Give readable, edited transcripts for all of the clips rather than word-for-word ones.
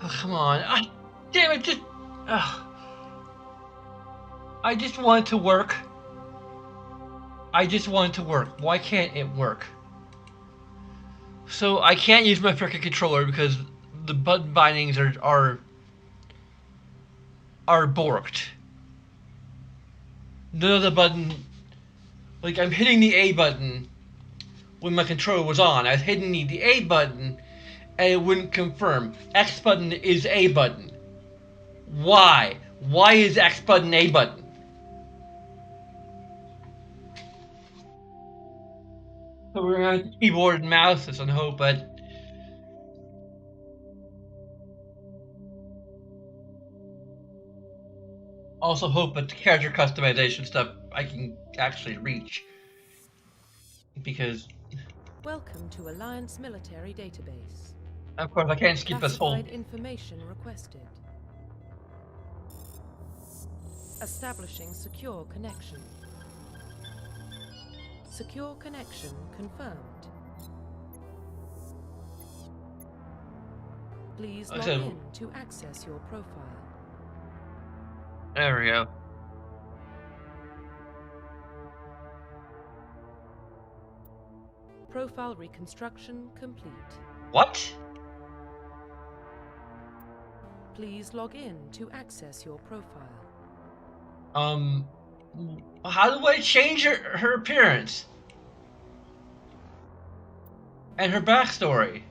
Oh, come on. Damn it, I just want it to work. I just want it to work. Why can't it work? So I can't use my frickin' controller because the button bindings are borked. None of the button, like I'm hitting the A button when my controller was on. I was hitting the A button and it wouldn't confirm. X button is A button. Why? Why is X button A button? So we're gonna have keyboard and mouse this and hope, but also hope that the character customization stuff I can actually reach. Because Welcome to Alliance Military Database. of course I can't skip this whole. Classified information requested. Establishing secure connection. Secure connection confirmed. Please log in to access your profile. There we go. Profile reconstruction complete. What? Please log in to access your profile. How do I change her appearance? And her backstory?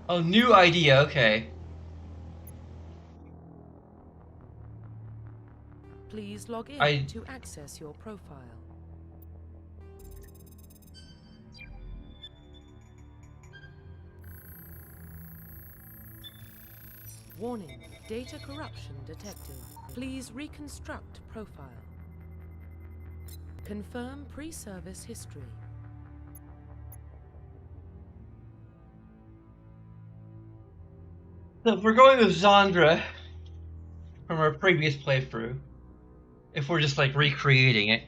Oh, new idea, okay. Please log in to access your profile. Warning, data corruption detected. Please reconstruct profile. Confirm pre-service history. So if we're going with Zandra from our previous playthrough, if we're just like recreating it,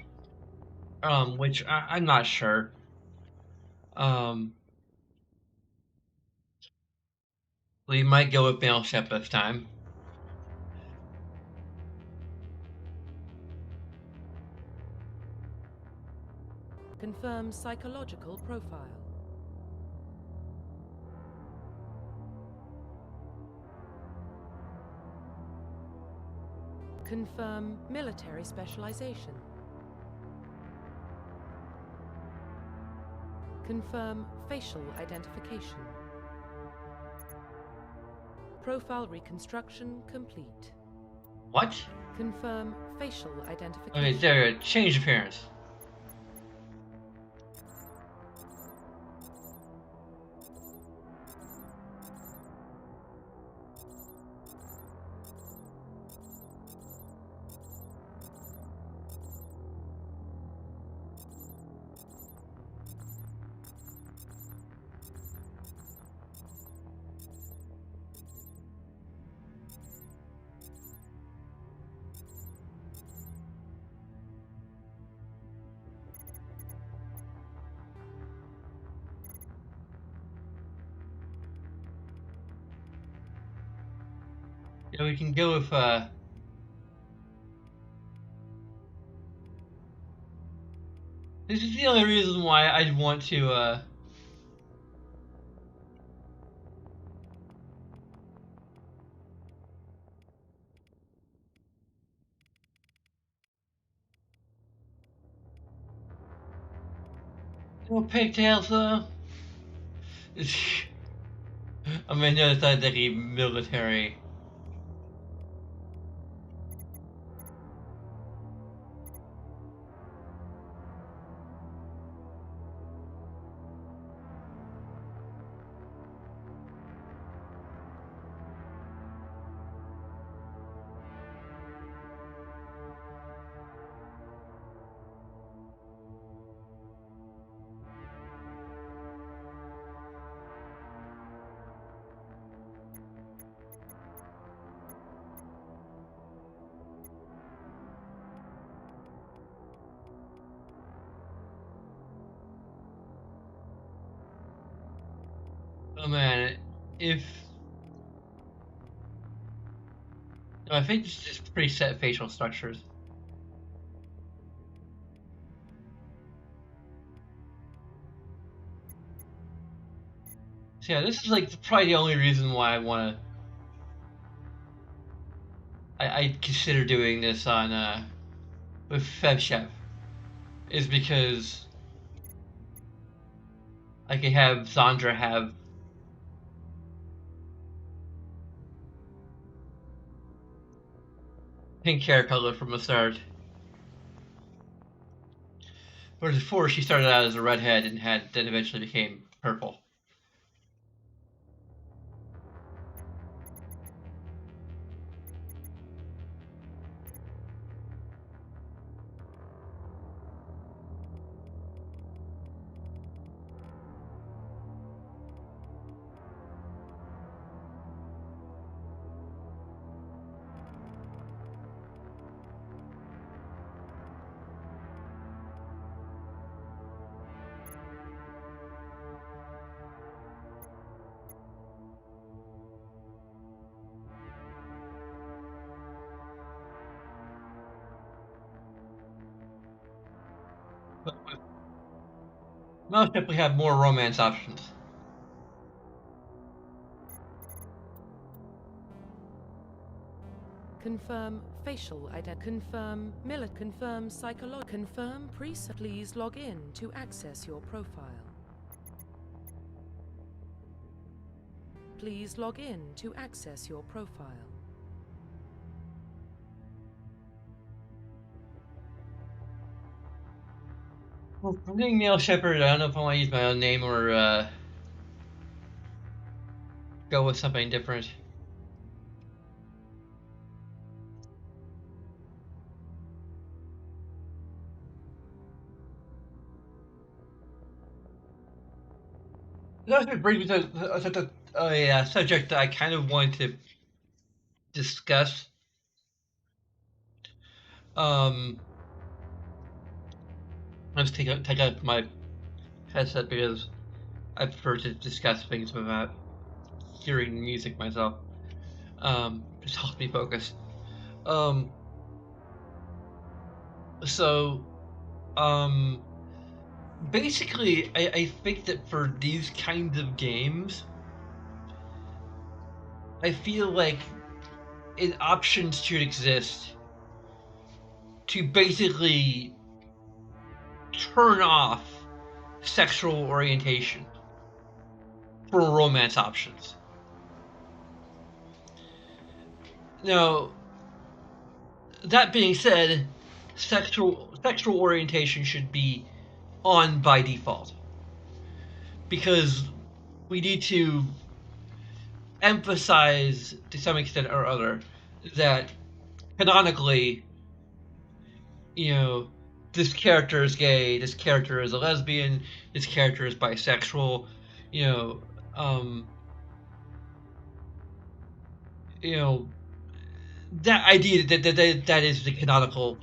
which I'm not sure. We might go with Male Shep this time. Confirm psychological profile. Confirm military specialization. Confirm facial identification. Profile reconstruction complete. What? Confirm facial identification. Okay, there, change appearance. Yeah, we can go with this is the only reason why I'd want to no pigtails though. I mean, no, it's not like a military. Oh man, if I think it's just pretty set facial structures. So yeah, this is like probably the only reason why I consider doing this on with FevChef is because I could have Zandra have pink hair color from the start. Whereas before she started out as a redhead and then eventually became purple. But with Mousetrap we have more romance options. Confirm facial identity. Confirm Miller. Confirm psychological. Confirm preset. Please log in to access your profile. Please log in to access your profile. Well, I'm getting Male Shepherd. I don't know if I want to use my own name or go with something different. That brings me to a subject that I kind of wanted to discuss. Um, Let's take out my headset because I prefer to discuss things without hearing music myself. Just helps me focus. Um, so, um, basically, I think that for these kinds of games, I feel like an options should exist to basically turn off sexual orientation for romance options. Now, that being said, sexual orientation should be on by default because we need to emphasize to some extent or other that canonically, you know, this character is gay, this character is a lesbian, this character is bisexual, you know, um, you know, that idea that is the canonical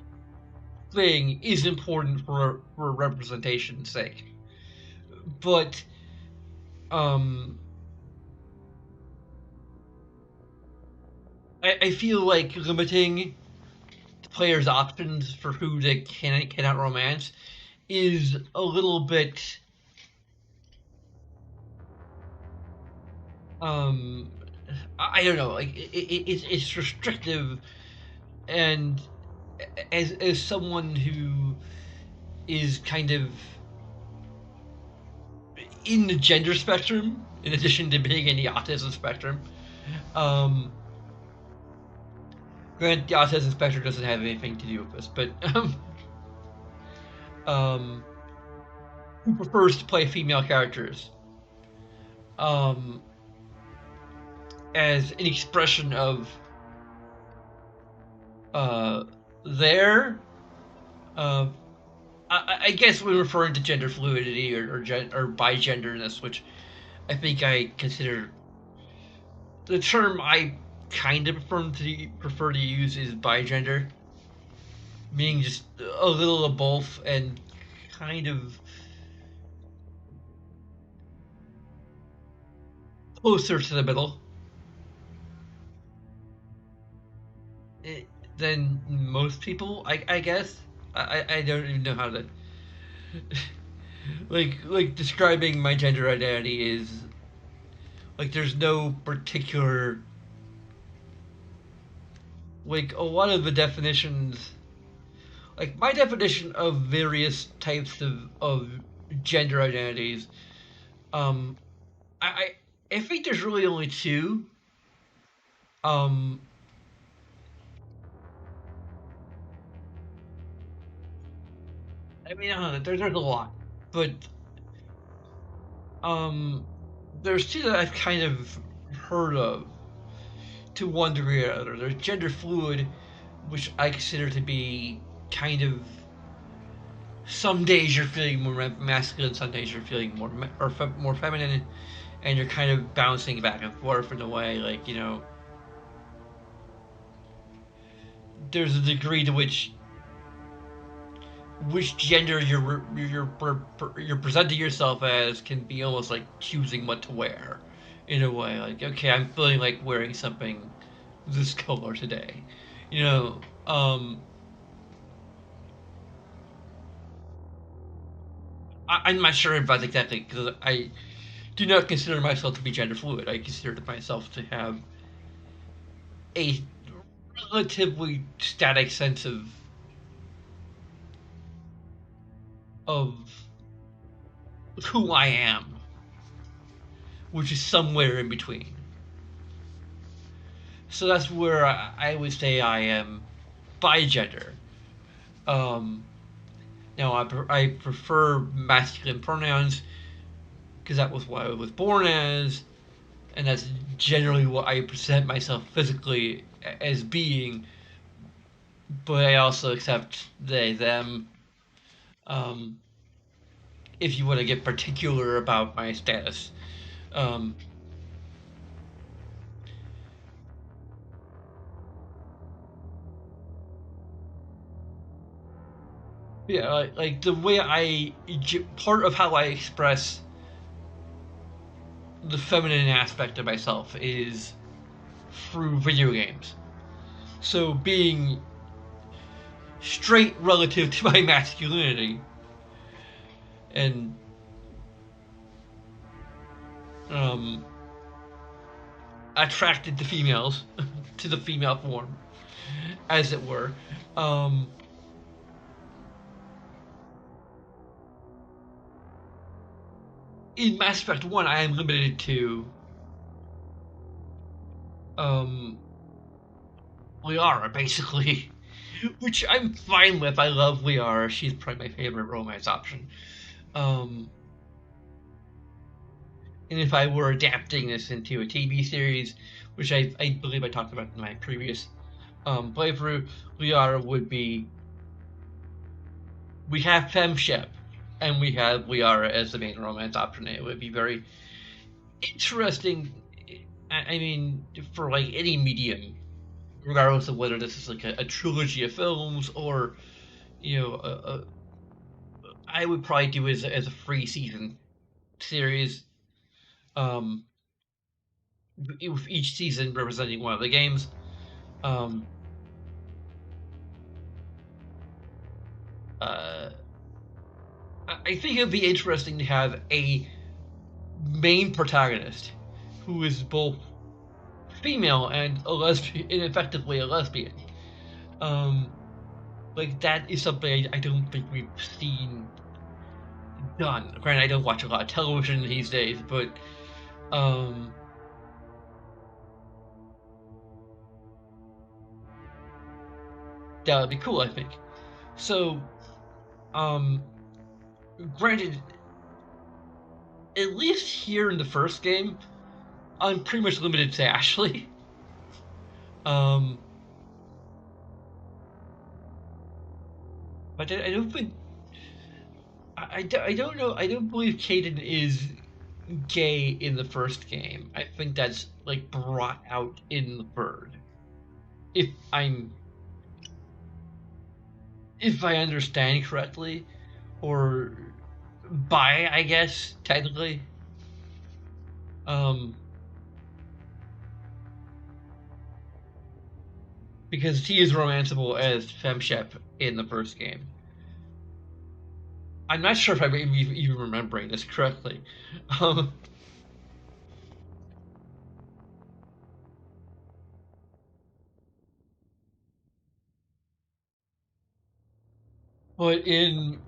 thing is important for representation's sake. But um, I feel like limiting the player's options for who they can and cannot romance is a little bit um, I don't know, like it's restrictive, and as someone who is kind of in the gender spectrum, in addition to being in the autism spectrum, um, granted, the autism spectrum doesn't have anything to do with this, but um, who prefers to play female characters um, as an expression of uh, their uh, I guess we're referring to gender fluidity or bigenderness, which I think I consider the term I kind of prefer to use is bigender, meaning just a little of both and kind of closer to the middle. than most people. I guess I don't even know how to like describing my gender identity is like there's no particular like a lot of the definitions like my definition of various types of gender identities. Um, I think there's really only two. Um, I mean, I don't know, there's a lot, but um, there's two that I've kind of heard of to one degree or other. There's gender fluid, which I consider to be kind of some days you're feeling more masculine, some days you're feeling more feminine, and you're kind of bouncing back and forth in a way like there's a degree to which gender you're presenting yourself as can be almost like choosing what to wear in a way like okay I'm feeling like wearing something this color today you know I'm not sure about exactly because I do not consider myself to be gender fluid. I consider myself to have a relatively static sense of who I am, which is somewhere in between. So that's where I would say I am bi gender. Um, now I prefer masculine pronouns because that was what I was born as, and that's generally what I present myself physically as being. But I also accept they them. Um, if you want to get particular about my status, um, yeah, like the way part of how I express the feminine aspect of myself is through video games. So being straight relative to my masculinity and um, attracted to females, to the female form, as it were. Um, in Mass Effect 1, I am limited to um, Liara, basically, which I'm fine with. I love Liara. She's probably my favorite romance option. Um, and if I were adapting this into a TV series, which I believe I talked about in my previous playthrough, Liara would be. We have Femship, and we have Liara as the main romance option. It would be very interesting. I mean, for like any medium, regardless of whether this is like a trilogy of films or you know, I would probably do it as a free season series. Um, with each season representing one of the games. Um, uh, I think it'd be interesting to have a main protagonist who is both female and a lesbian, and effectively a lesbian. Um, like that is something I don't think we've seen done. Granted, I don't watch a lot of television these days, but um, that would be cool. I think. So, um, granted, at least here in the first game, I'm pretty much limited to Ashley. Um, but I don't think I don't know. I don't believe Caden is gay in the first game. I think that's like brought out in the third. If I'm if I understand correctly, or by I guess technically. Um, because he is romanceable as FemShep in the first game. I'm not sure if I'm even remembering this correctly. Um, but in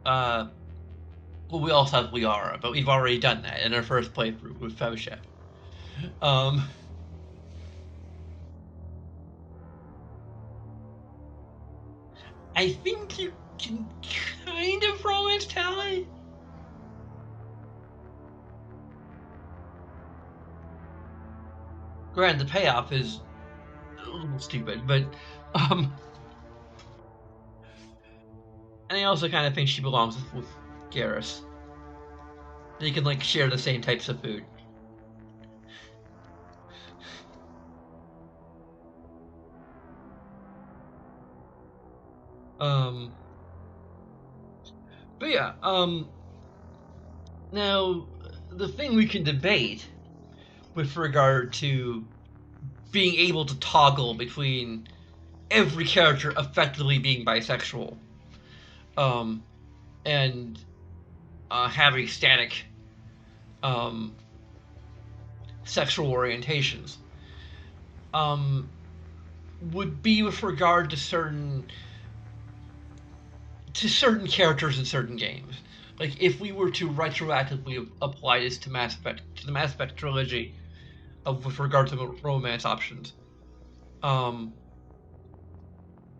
uh, well, we also have Liara, but we've already done that in our first playthrough with FemShep. Um, I think you can kind of romance Tally. Granted, the payoff is a little stupid, but um, and I also kind of think she belongs with Garrus. They can like share the same types of food. Um, but yeah, now the thing we can debate with regard to being able to toggle between every character effectively being bisexual, um, and having static um, sexual orientations, um, would be with regard to certain characters in certain games. Like if we were to retroactively apply this to the Mass Effect trilogy, with regard to romance options, um,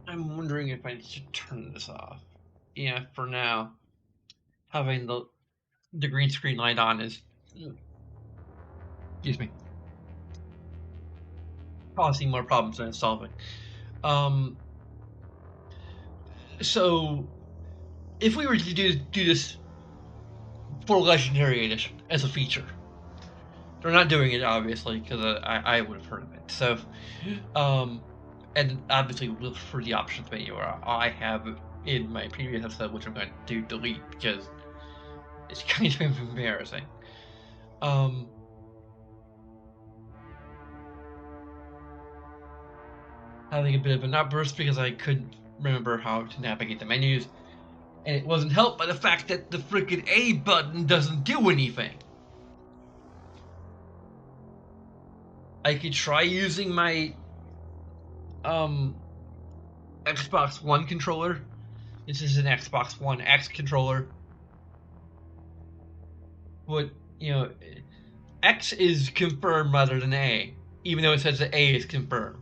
I'm wondering if I should turn this off. Yeah, for now, having the green screen light on is, excuse me, causing more problems than it's solving. Um, so if we were to do this for Legendary Edition as a feature, they're not doing it obviously because I would have heard of it. So, um, and obviously look for the options menu I have in my previous episode, which I'm going to delete because it's kind of embarrassing. Um, Having a bit of an outburst because I couldn't remember how to navigate the menus, and it wasn't helped by the fact that the freaking A button doesn't do anything. I could try using my um Xbox One controller. This is an Xbox One X controller. But you know, X is confirmed rather than A, even though it says that A is confirmed.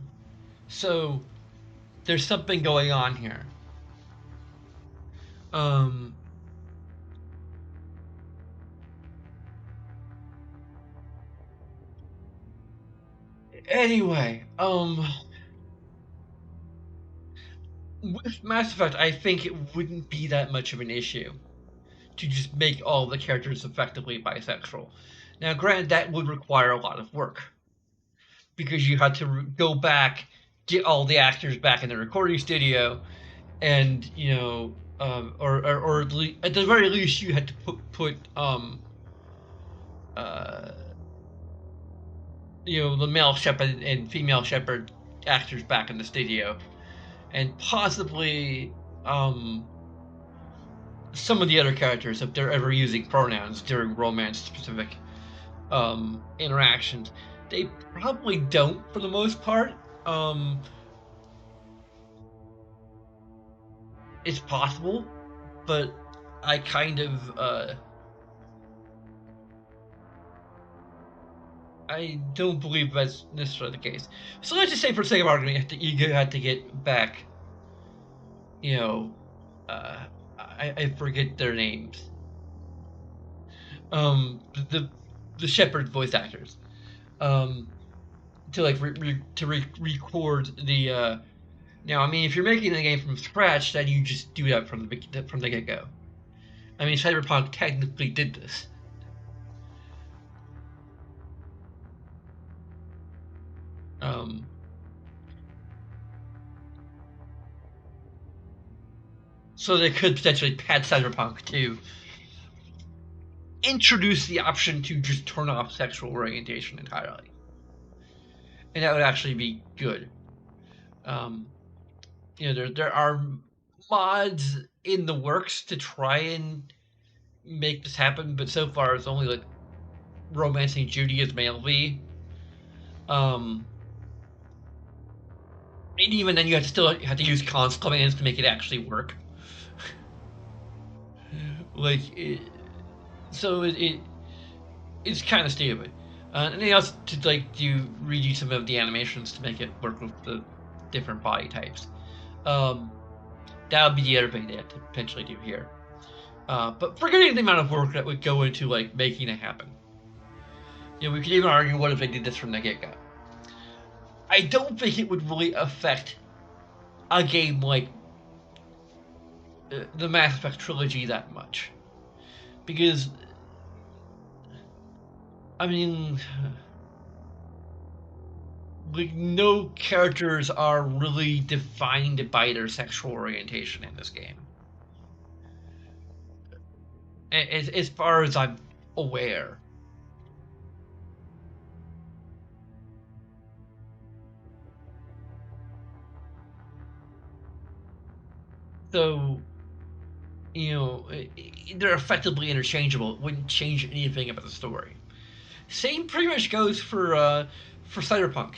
So there's something going on here. Um, anyway, with Mass Effect, I think it wouldn't be that much of an issue to just make all the characters effectively bisexual. Now, granted, that would require a lot of work because you had to go back, get all the actors back in the recording studio, and you know, or at the very least, you had to put uh, you know, the male Shepard and female Shepard actors back in the studio, and possibly some of the other characters if they're ever using pronouns during romance specific interactions. They probably don't for the most part. It's possible, but I kind of I don't believe that's necessarily the case. So let's just say, for sake of argument, you had to get back, you know, I forget their names. The Shepherd voice actors, um, to like record the. Now, I mean, if you're making the game from scratch, then you just do that from the get go. I mean, Cyberpunk technically did this. Um, so they could potentially pad Cyberpunk to introduce the option to just turn off sexual orientation entirely, and that would actually be good. Um, there are mods in the works to try and make this happen, but so far it's only like romancing Judy as male V. Um, and even then, you have to still have to use const commands to make it actually work. like, it's kind of stupid. And they also to like do redo some of the animations to make it work with the different body types. Um, that would be the other thing they have to potentially do here. But forgetting the amount of work that would go into like making it happen. We could even argue what if they did this from the get-go. I don't think it would really affect a game like the Mass Effect trilogy that much, because I mean, like no characters are really defined by their sexual orientation in this game, as far as I'm aware. So, they're effectively interchangeable. It wouldn't change anything about the story. Same pretty much goes for Cyberpunk.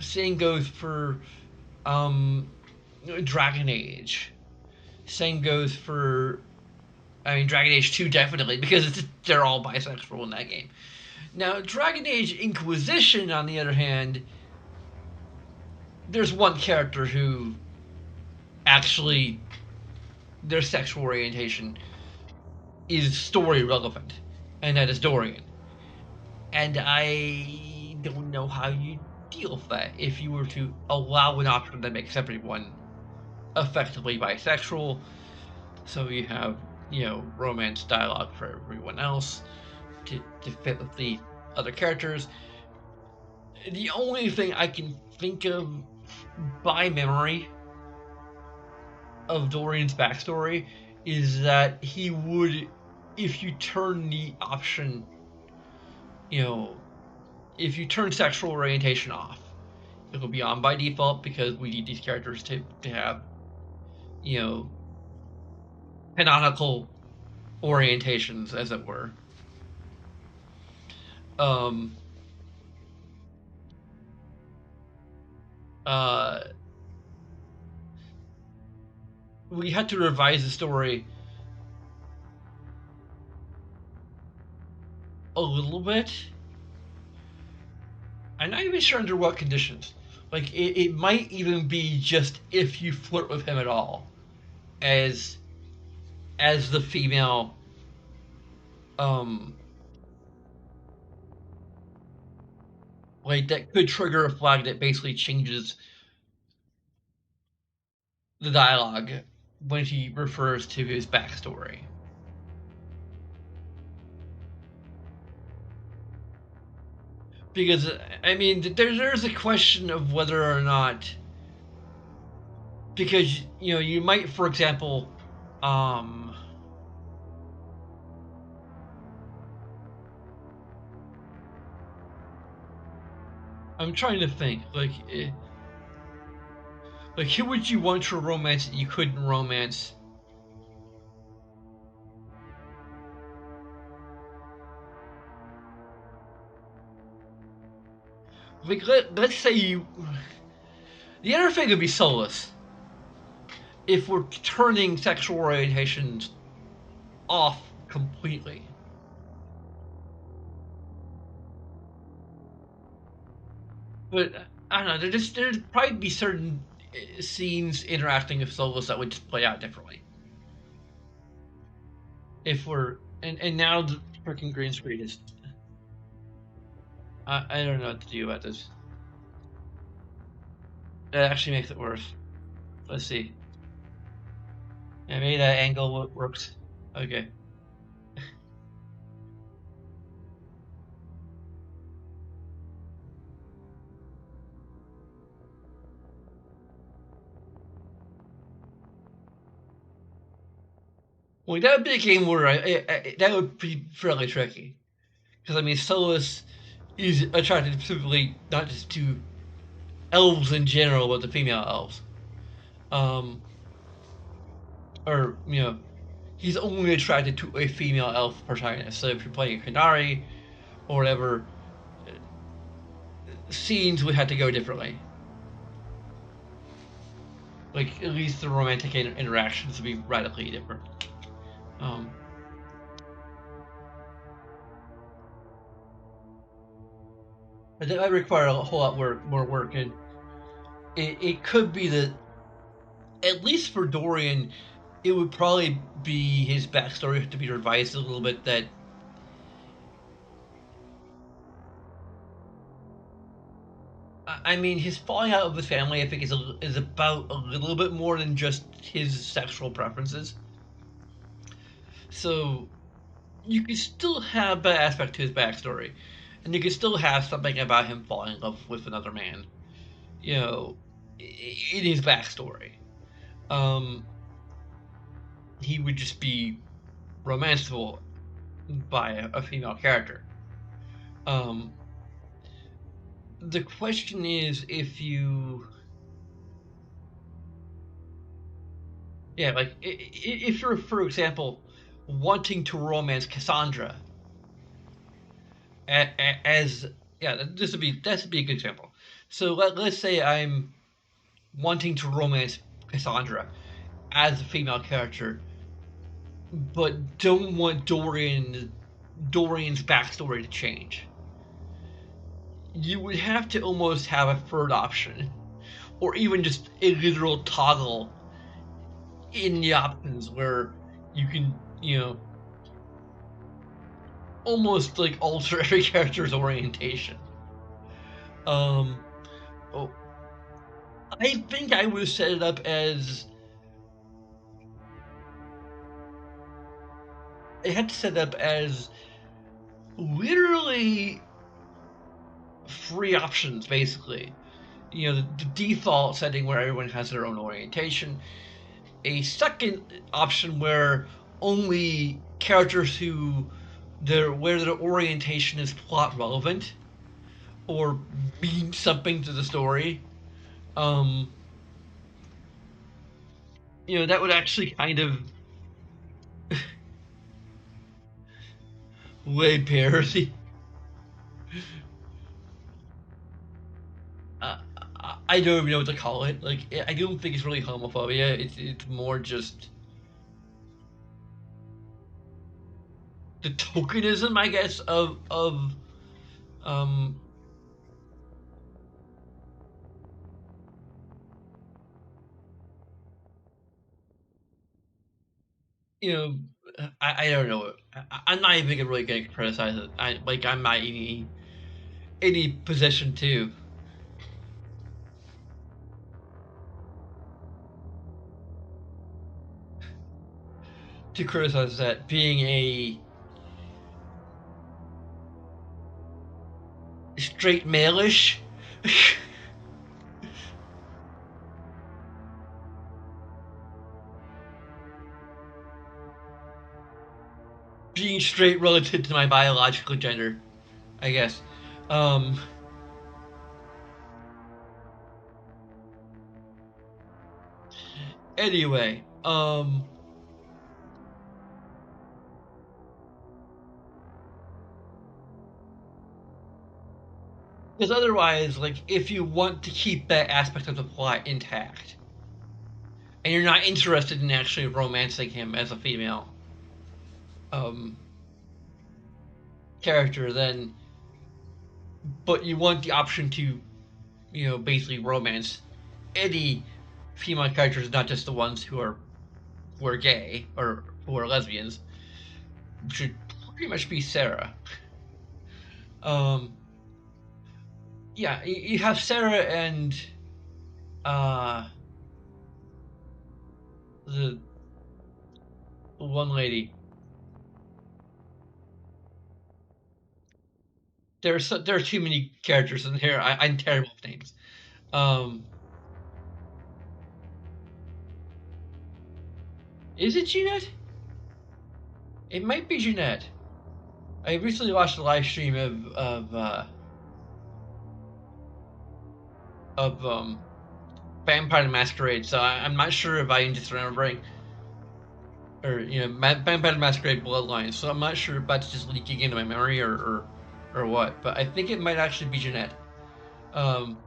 Same goes for um, Dragon Age. Same goes for Dragon Age 2 definitely because they're all bisexual in that game. Now, Dragon Age Inquisition, on the other hand, there's one character who actually their sexual orientation is story relevant, and that is Dorian. And I don't know how you deal with that if you were to allow an option that makes everyone effectively bisexual. So you have, romance dialogue for everyone else to fit with the other characters. The only thing I can think of by memory of Dorian's backstory is that he would, if you turn the option, if you turn sexual orientation off, it'll be on by default because we need these characters to have, you know, canonical orientations, as it were. Um, uh, we had to revise the story a little bit. I'm not even sure under what conditions. Like, it might even be just if you flirt with him at all, as the female, um, like that could trigger a flag that basically changes the dialogue when he refers to his backstory. Because I mean, there's a question of whether or not, because you might, for example, um, I'm trying to think like who would you want to romance that you couldn't romance? Like let's say the other thing would be Solus. If we're turning sexual orientations off completely. But I don't know. There'd probably be certain scenes interacting with Solus that would just play out differently. If we're and now the freaking green screen is. I don't know what to do about this. It actually makes it worse. Let's see. Yeah, maybe that angle works. Okay. Well, that would be a game where that would be fairly tricky. Because, I mean, Solus is attracted specifically not just to elves in general, but the female elves. Um, or he's only attracted to a female elf protagonist. So if you're playing a Canary or whatever, scenes would have to go differently. Like at least the romantic interactions would be radically different. Um, but that might require a whole lot more work, and it could be that at least for Dorian, it would probably be his backstory to be revised a little bit. That I mean, his falling out of his family, I think, is about a little bit more than just his sexual preferences. So you can still have that aspect to his backstory, and you can still have something about him falling in love with another man. In his backstory, um, he would just be romanceable by a female character. Um, the question is if you, yeah, like if you're, for example, wanting to romance Cassandra as yeah, this would be a good example. So let's say I'm wanting to romance Cassandra as a female character, but don't want Dorian's backstory to change. You would have to almost have a third option, or even just a literal toggle in the options where you can, almost like alter every character's orientation. Um, oh, I think I would set it up as I had to set it up as literally three options, basically. The default setting where everyone has their own orientation. A second option where only characters where their orientation is plot relevant or mean something to the story. Um, that would actually kind of way parody. Uh, I don't even know what to call it. Like, I don't think it's really homophobia. It's more just the tokenism, I guess, of um you know I don't know. I'm not even really gonna criticize it. I'm not any position to criticize that being a straight male-ish. Being straight relative to my biological gender, I guess. Um, anyway, because otherwise, like, if you want to keep that aspect of the plot intact, and you're not interested in actually romancing him as a female um, character, then, but you want the option to, basically romance any female characters, not just the ones who are gay or who are lesbians, should pretty much be Sarah. Um, yeah, you have Sarah and uh, the one lady. There are too many characters in here. I'm terrible with names. Um, is it Jeanette? It might be Jeanette. I recently watched a live stream of Vampire the Masquerade, so I'm not sure if I'm just remembering, or Vampire the Masquerade Bloodlines. So I'm not sure if that's just leaking into my memory or what. But I think it might actually be Jeanette. Um,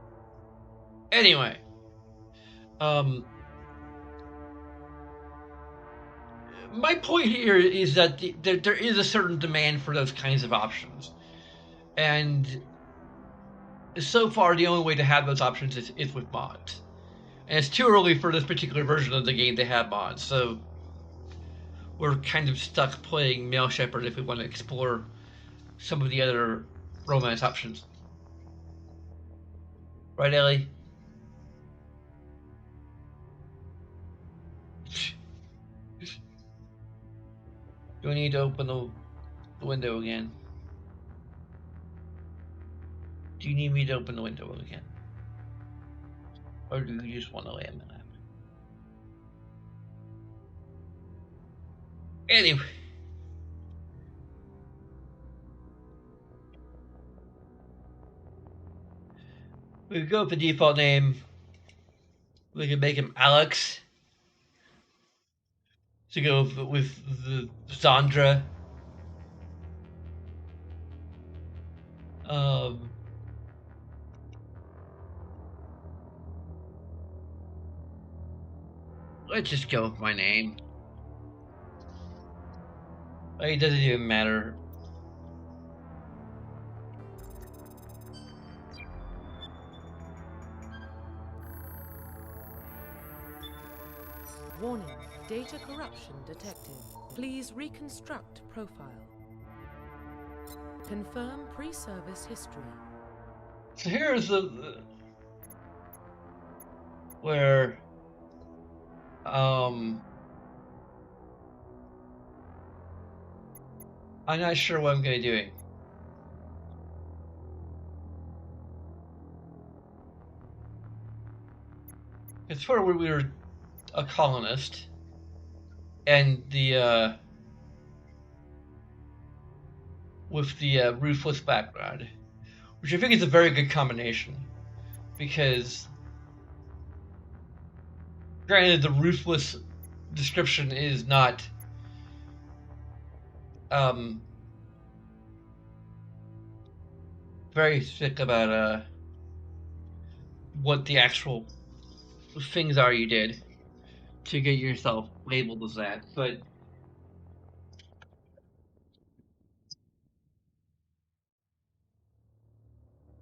anyway, um, my point here is that there is a certain demand for those kinds of options, and so far the only way to have those options is with mods. And it's too early for this particular version of the game to have mods, so we're kind of stuck playing Male Shepherd if we want to explore some of the other romance options. Right, Ellie? Do I need to open the window again? Do you need me to open the window again? Or do you just want to lay on the lap? Anyway. We could go with the default name. We could make him Alex. To go with the Sandra. Um, let's just go with my name. It doesn't even matter. Warning, data corruption detected. Please reconstruct profile. Confirm pre-service history. So here's the where I'm not sure what I'm gonna do. It's where we were a colonist, and the with the ruthless background, which I think is a very good combination, because granted the ruthless description is not very thick about what the actual things are you did to get yourself labeled as that, but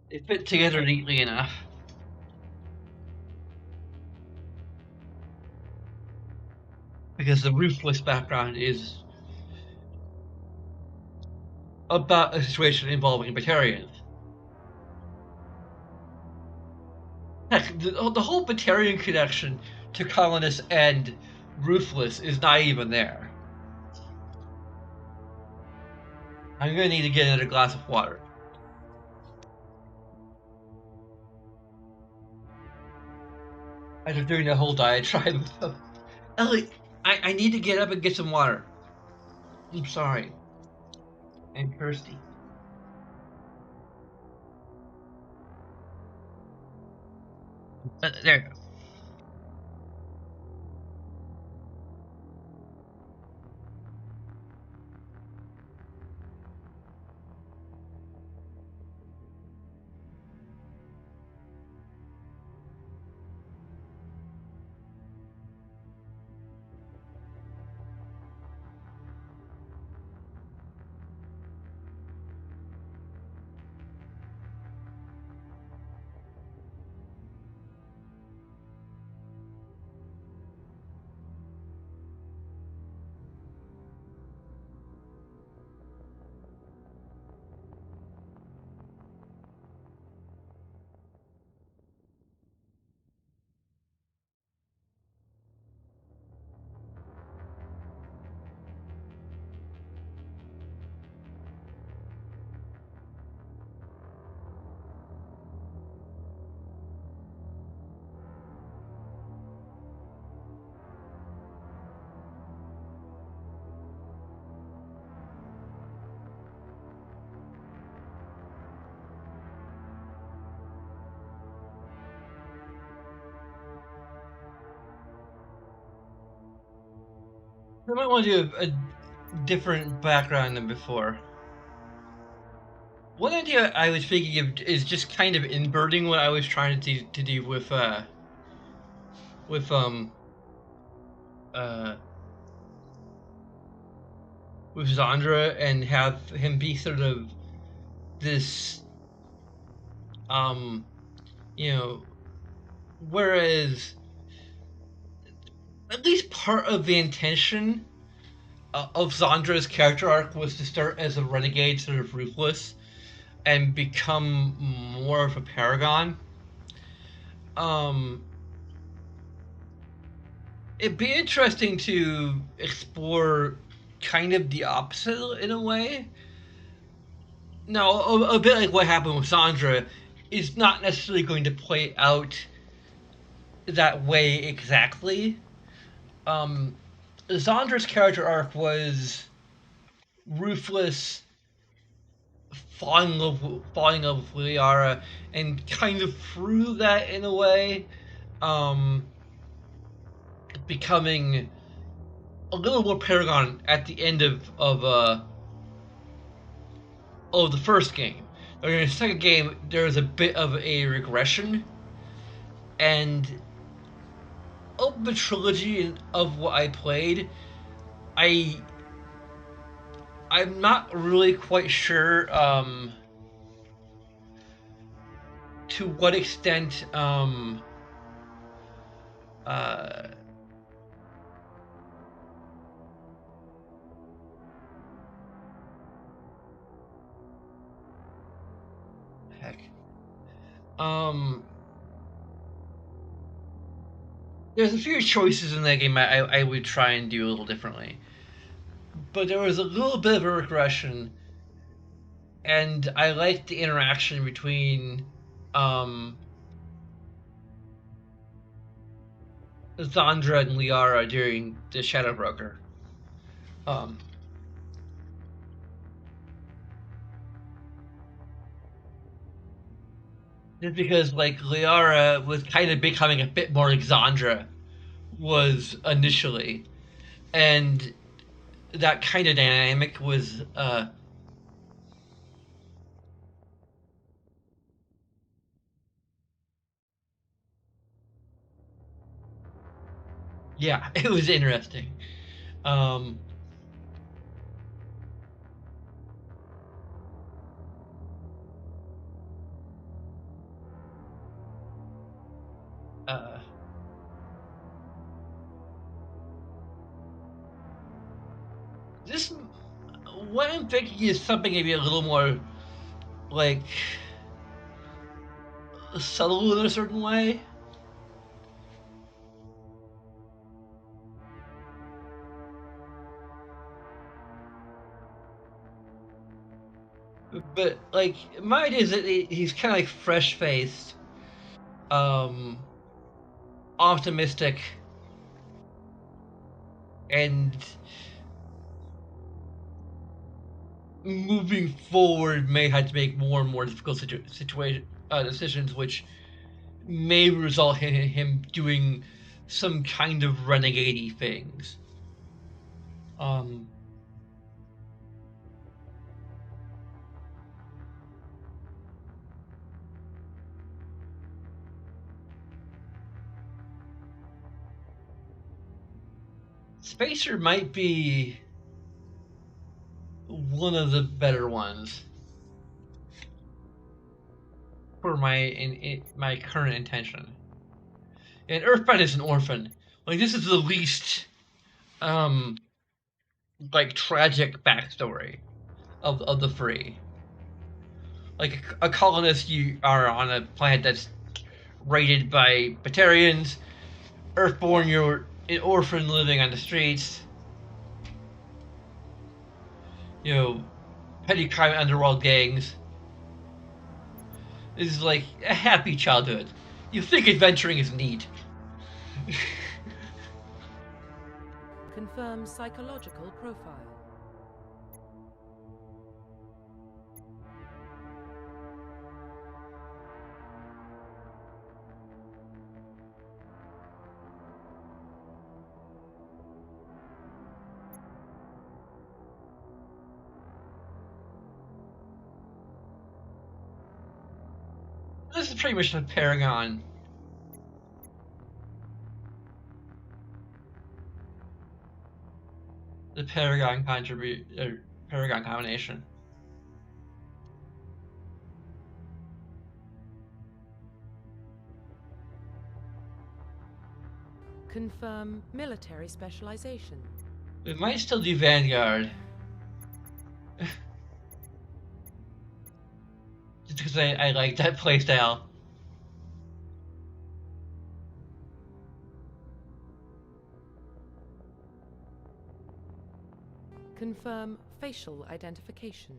it fit together neatly enough. Because the ruthless background is about a situation involving Batarians. Heck, the whole Batarian connection to colonists and ruthless is not even there. I'm gonna need to get another glass of water. After doing the whole diatribe of Ellie, I need to get up and get some water. I'm sorry. I'm thirsty. There you go. I might want to do a different background than before. One idea I was thinking of is just kind of inverting what I was trying to do with uh with Zandra and have him be sort of this um you know whereas at least part of the intention of Zandra's character arc was to start as a renegade, sort of ruthless, and become more of a paragon. Um, it'd be interesting to explore kind of the opposite in a way. Now, a bit like what happened with Sandra is not necessarily going to play out that way exactly. Um, Zandra's character arc was ruthless, falling in love with Liara, and kind of through that in a way, um, becoming a little more Paragon at the end of the first game. In the second game, there was a bit of a regression, and of the trilogy of what I played, I I'm not really quite sure to what extent uh, heck um there's a few choices in that game I would try and do a little differently, but there was a little bit of a regression, and I liked the interaction between um, Zandra and Liara during the Shadow Broker. Um, just because like Liara was kind of becoming a bit more like Zandra was initially, and that kind of dynamic was yeah, it was interesting. Um, uh, this what I'm thinking is something maybe a little more like subtle in a certain way. But like my idea is that he's kind of like fresh faced, um, optimistic, and moving forward may have to make more and more difficult situation decisions, which may result in him doing some kind of renegade things. Um, Spacer might be one of the better ones for my current intention. And Earthbound is an orphan. Like this is the least um like tragic backstory of the three. Like a colonist, you are on a planet that's raided by Batarians. Earthborn, you're an orphan living on the streets. You know, petty crime underworld gangs. This is like a happy childhood. You think adventuring is neat. Confirm psychological profile. This is pretty much the Paragon. The Paragon Paragon combination. Confirm military specialization. We might still do Vanguard. Just because I like that playstyle. Confirm facial identification.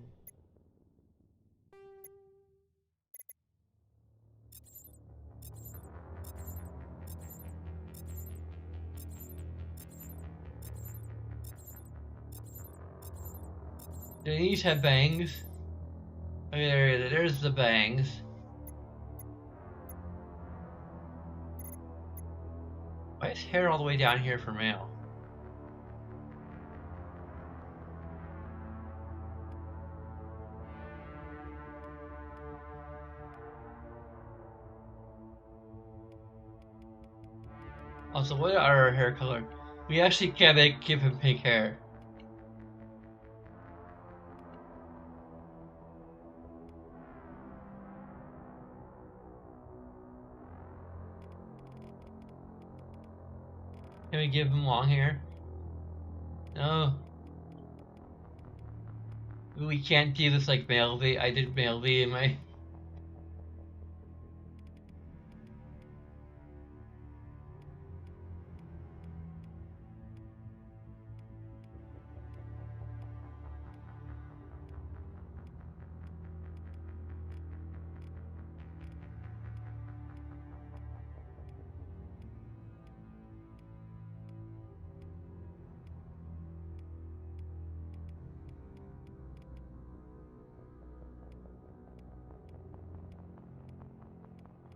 Do these have bangs? Okay, there's the bangs. Why is hair all the way down here for male? Also, what are our hair color? We actually can't give him pink hair. Can we give him long hair? No. We can't do this like male V. I did male V in my...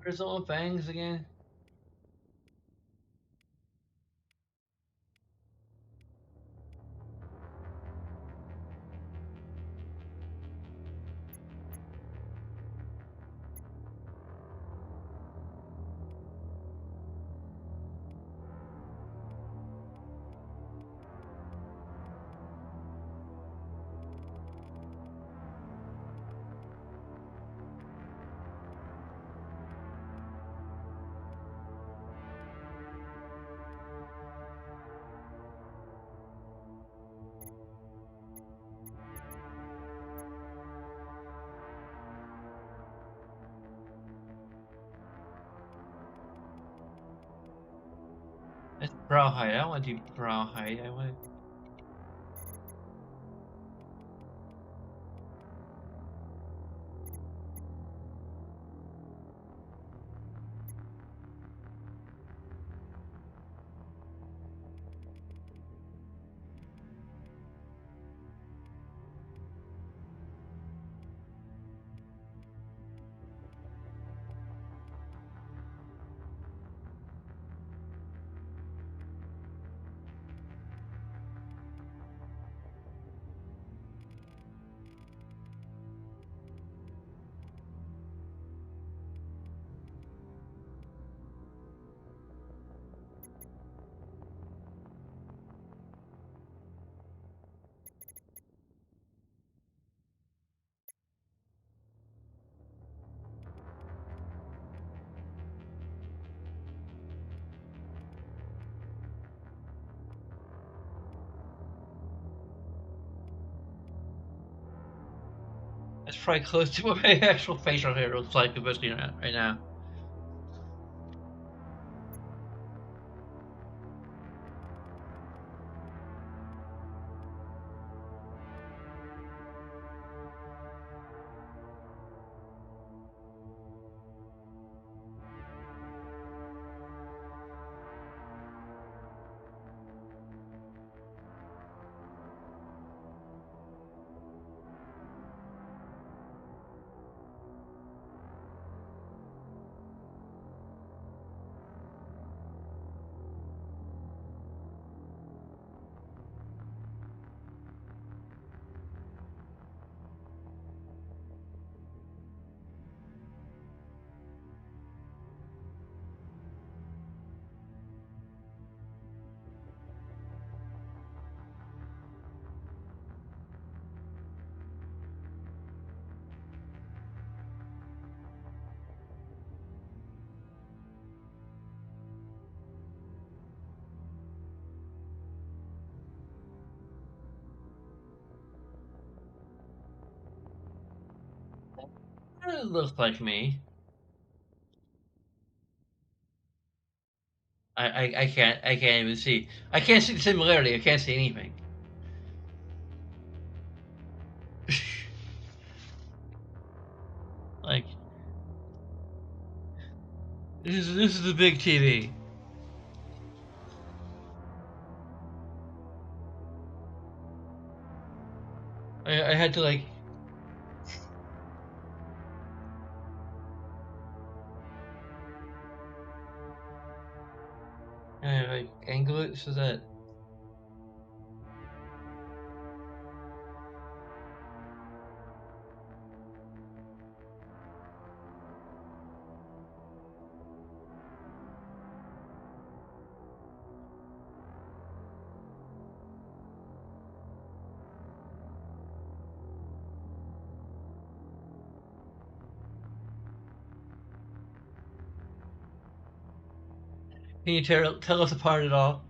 Where's the little bangs again? That's brow height. I don't want to do brow height. I want... That's probably close to what my actual facial hair looks like, especially right now. It looks like me. I can't even see. I can't see the similarity. I can't see anything. Like this is a big TV. I had to like angle it so that. Can you tell us apart at all?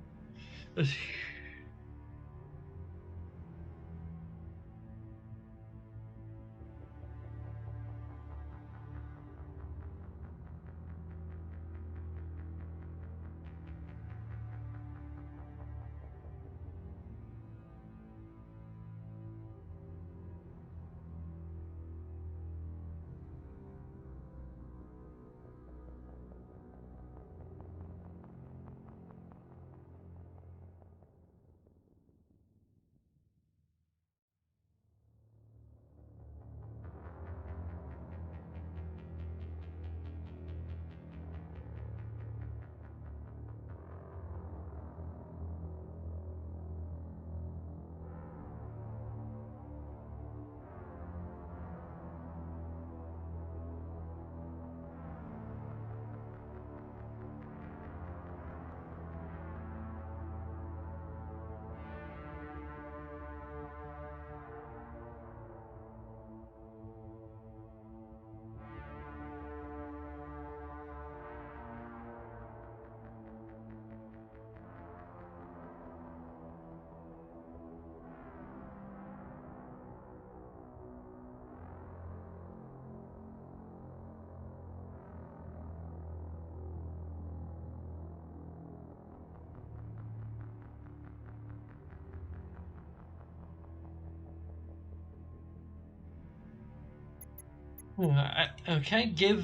I can't give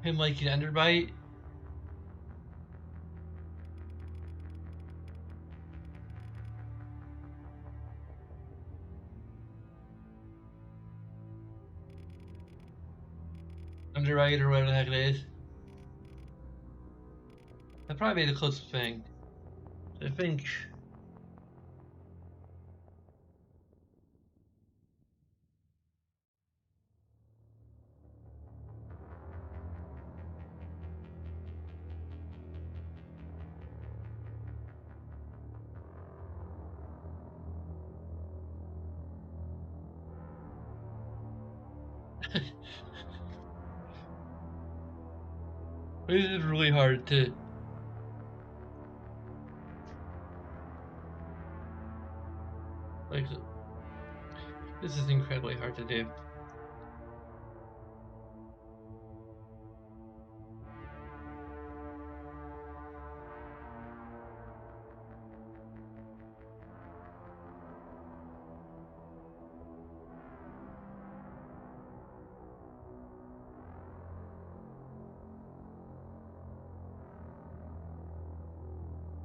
him like an underbite. Underbite or whatever the heck it is. That'd probably be the closest thing. I think. This is really hard to. Like, this is incredibly hard to do.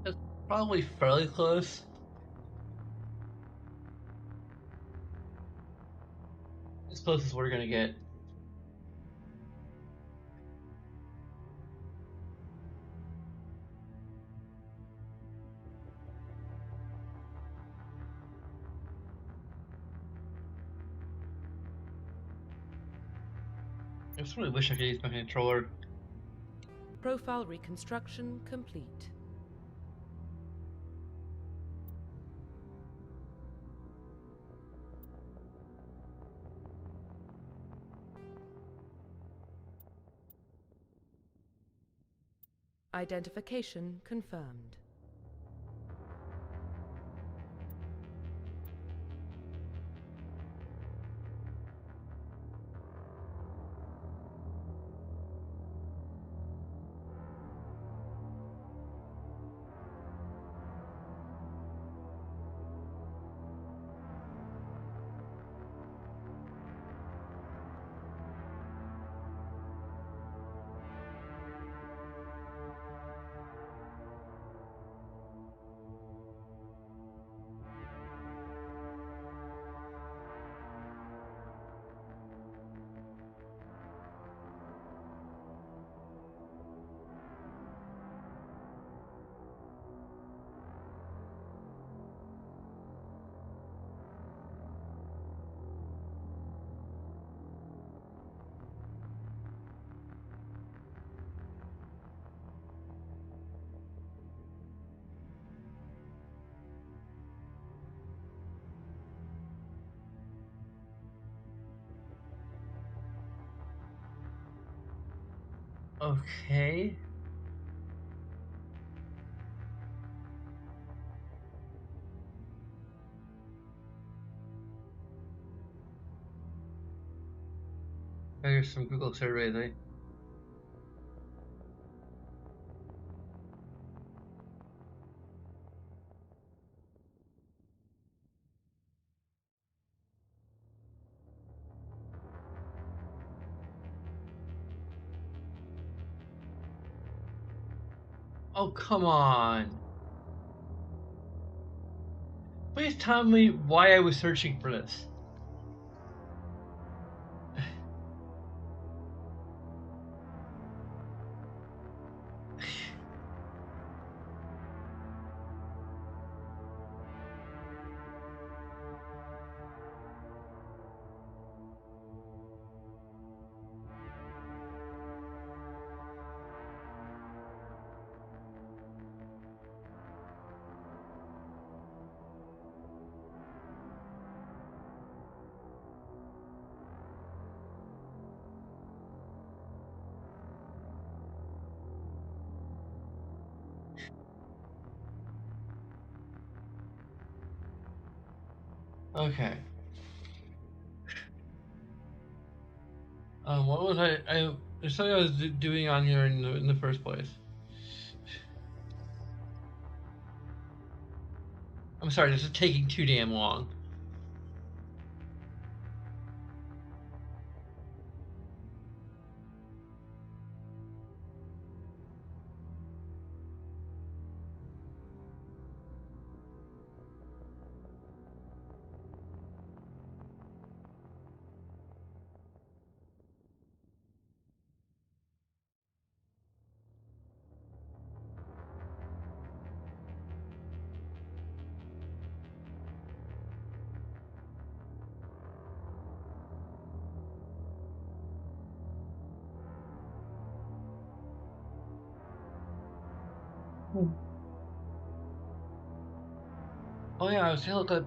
That's probably fairly close. As close as we're gonna get. I just really wish I could use my controller. Profile reconstruction complete. Identification confirmed. Okay. Here's some Google survey there. Oh, come on. Please tell me why I was searching for this. Okay. What was there's something I was doing on here in the first place. I'm sorry, this is taking too damn long. Oh yeah, I was gonna look at.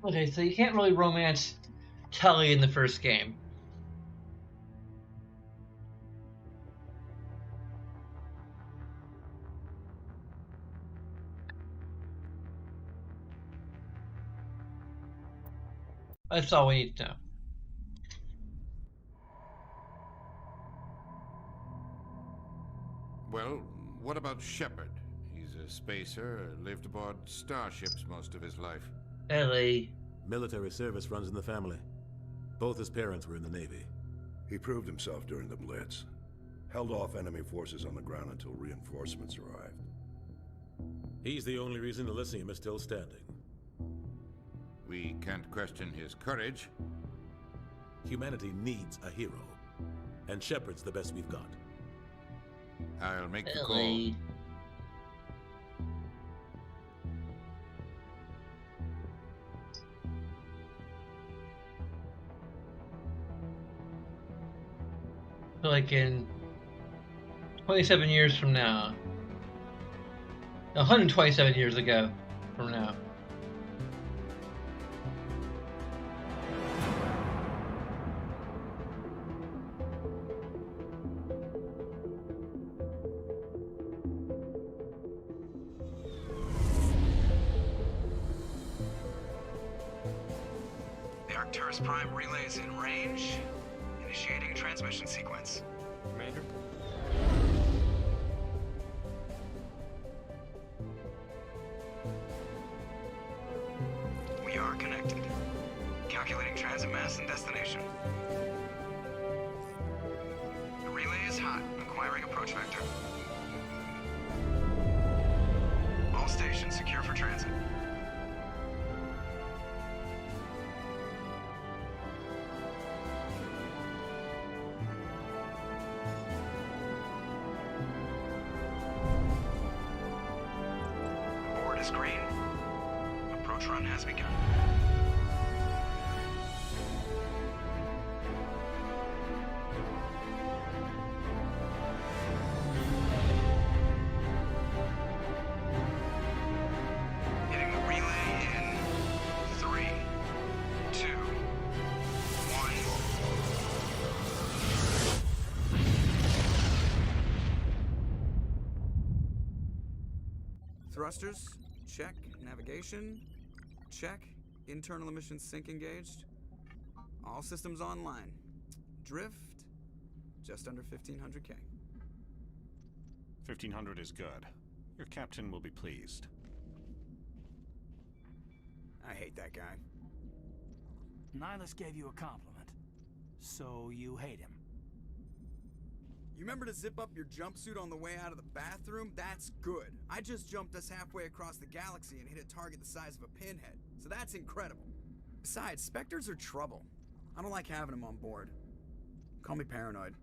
Okay, so you can't really romance Telly in the first game. That's all we need to know. Well, what about Shepard? He's a spacer, lived aboard starships most of his life. Ellie. Military service runs in the family. Both his parents were in the Navy. He proved himself during the Blitz. Held off enemy forces on the ground until reinforcements arrived. He's the only reason Elysium is still standing. We can't question his courage. Humanity needs a hero. And Shepard's the best we've got. I'll make the call. Ellie. Like in 27 years from now. 127 years ago from now. The Arcturus Prime relay is in range. Initiating a transmission sequence. Commander? We are connected. Calculating transit mass and destination. The relay is hot. Acquiring approach vector. All stations secure for transit. screen. Approach run has begun. Hitting the relay in 3, 2, 1. Thrusters, check. Navigation, check. Internal emission sync engaged. All systems online. Drift, just under 1500K. 1500 is good. Your captain will be pleased. I hate that guy. Nihilus gave you a compliment, so you hate him. You remember to zip up your jumpsuit on the way out of the bathroom? That's good. I just jumped us halfway across the galaxy and hit a target the size of a pinhead, so that's incredible. Besides, Spectres are trouble. I don't like having them on board. Call me paranoid.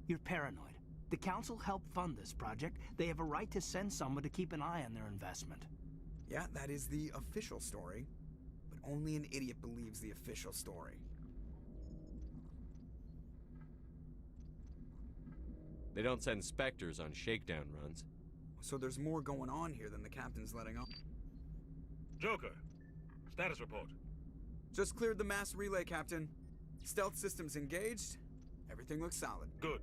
You're paranoid. The Council helped fund this project. They have a right to send someone to keep an eye on their investment. Yeah, that is the official story. But only an idiot believes the official story. They don't send Spectres on shakedown runs. So there's more going on here than the captain's letting on. Joker, status report. Just cleared the mass relay, Captain. Stealth systems engaged. Everything looks solid. Good.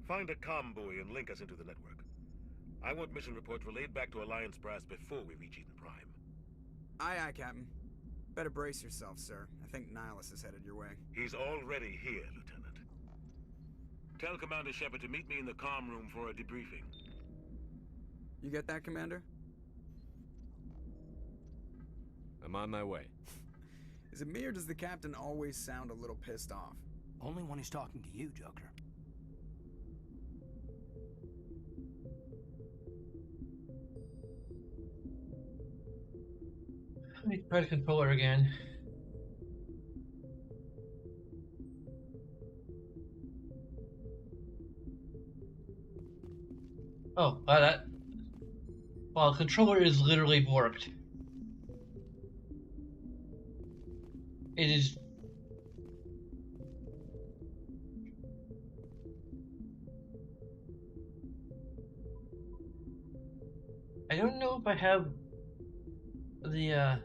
Find a comm buoy and link us into the network. I want mission reports relayed back to Alliance brass before we reach Eden Prime. Aye, aye, Captain. Better brace yourself, sir. I think Nihilus is headed your way. He's already here, Lieutenant. Tell Commander Shepard to meet me in the comm room for a debriefing. You get that, Commander? I'm on my way. Is it me or does the Captain always sound a little pissed off? Only when he's talking to you, Joker. Let me try the controller again. Oh, that. Well, the controller is literally warped. It is. I don't know if I have the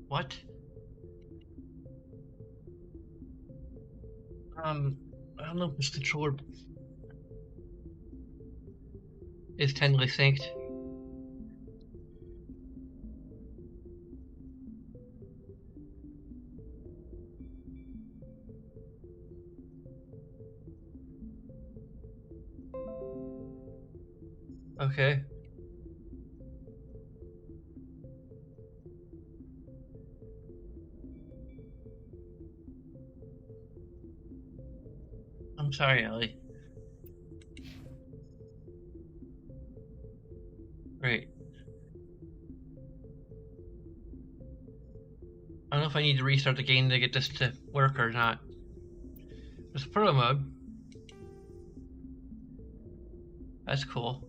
what? I don't know if this controller is technically synced. Okay. I'm sorry, Ellie. Great. I don't know if I need to restart the game to get this to work or not. It's pro mode. That's cool.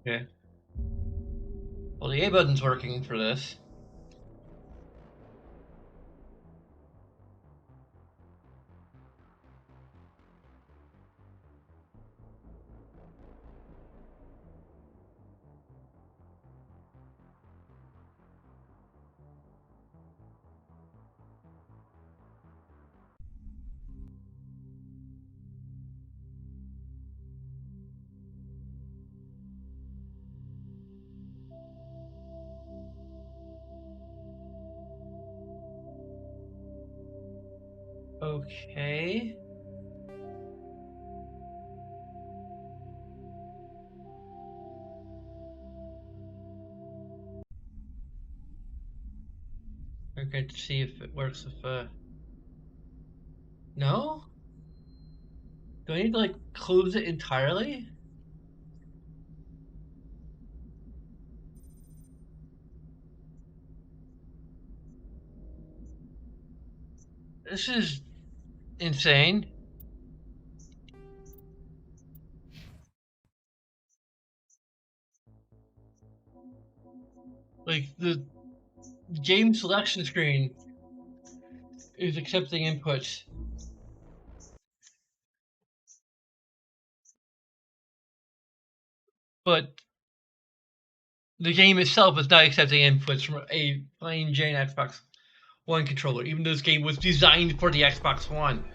Okay. Well, the A button's working for this. Okay. Okay, to see if it works if no? Do I need to like close it entirely? This is insane. Like the game selection screen is accepting inputs, but the game itself is not accepting inputs from a plain Jane Xbox One controller, even though this game was designed for the Xbox One.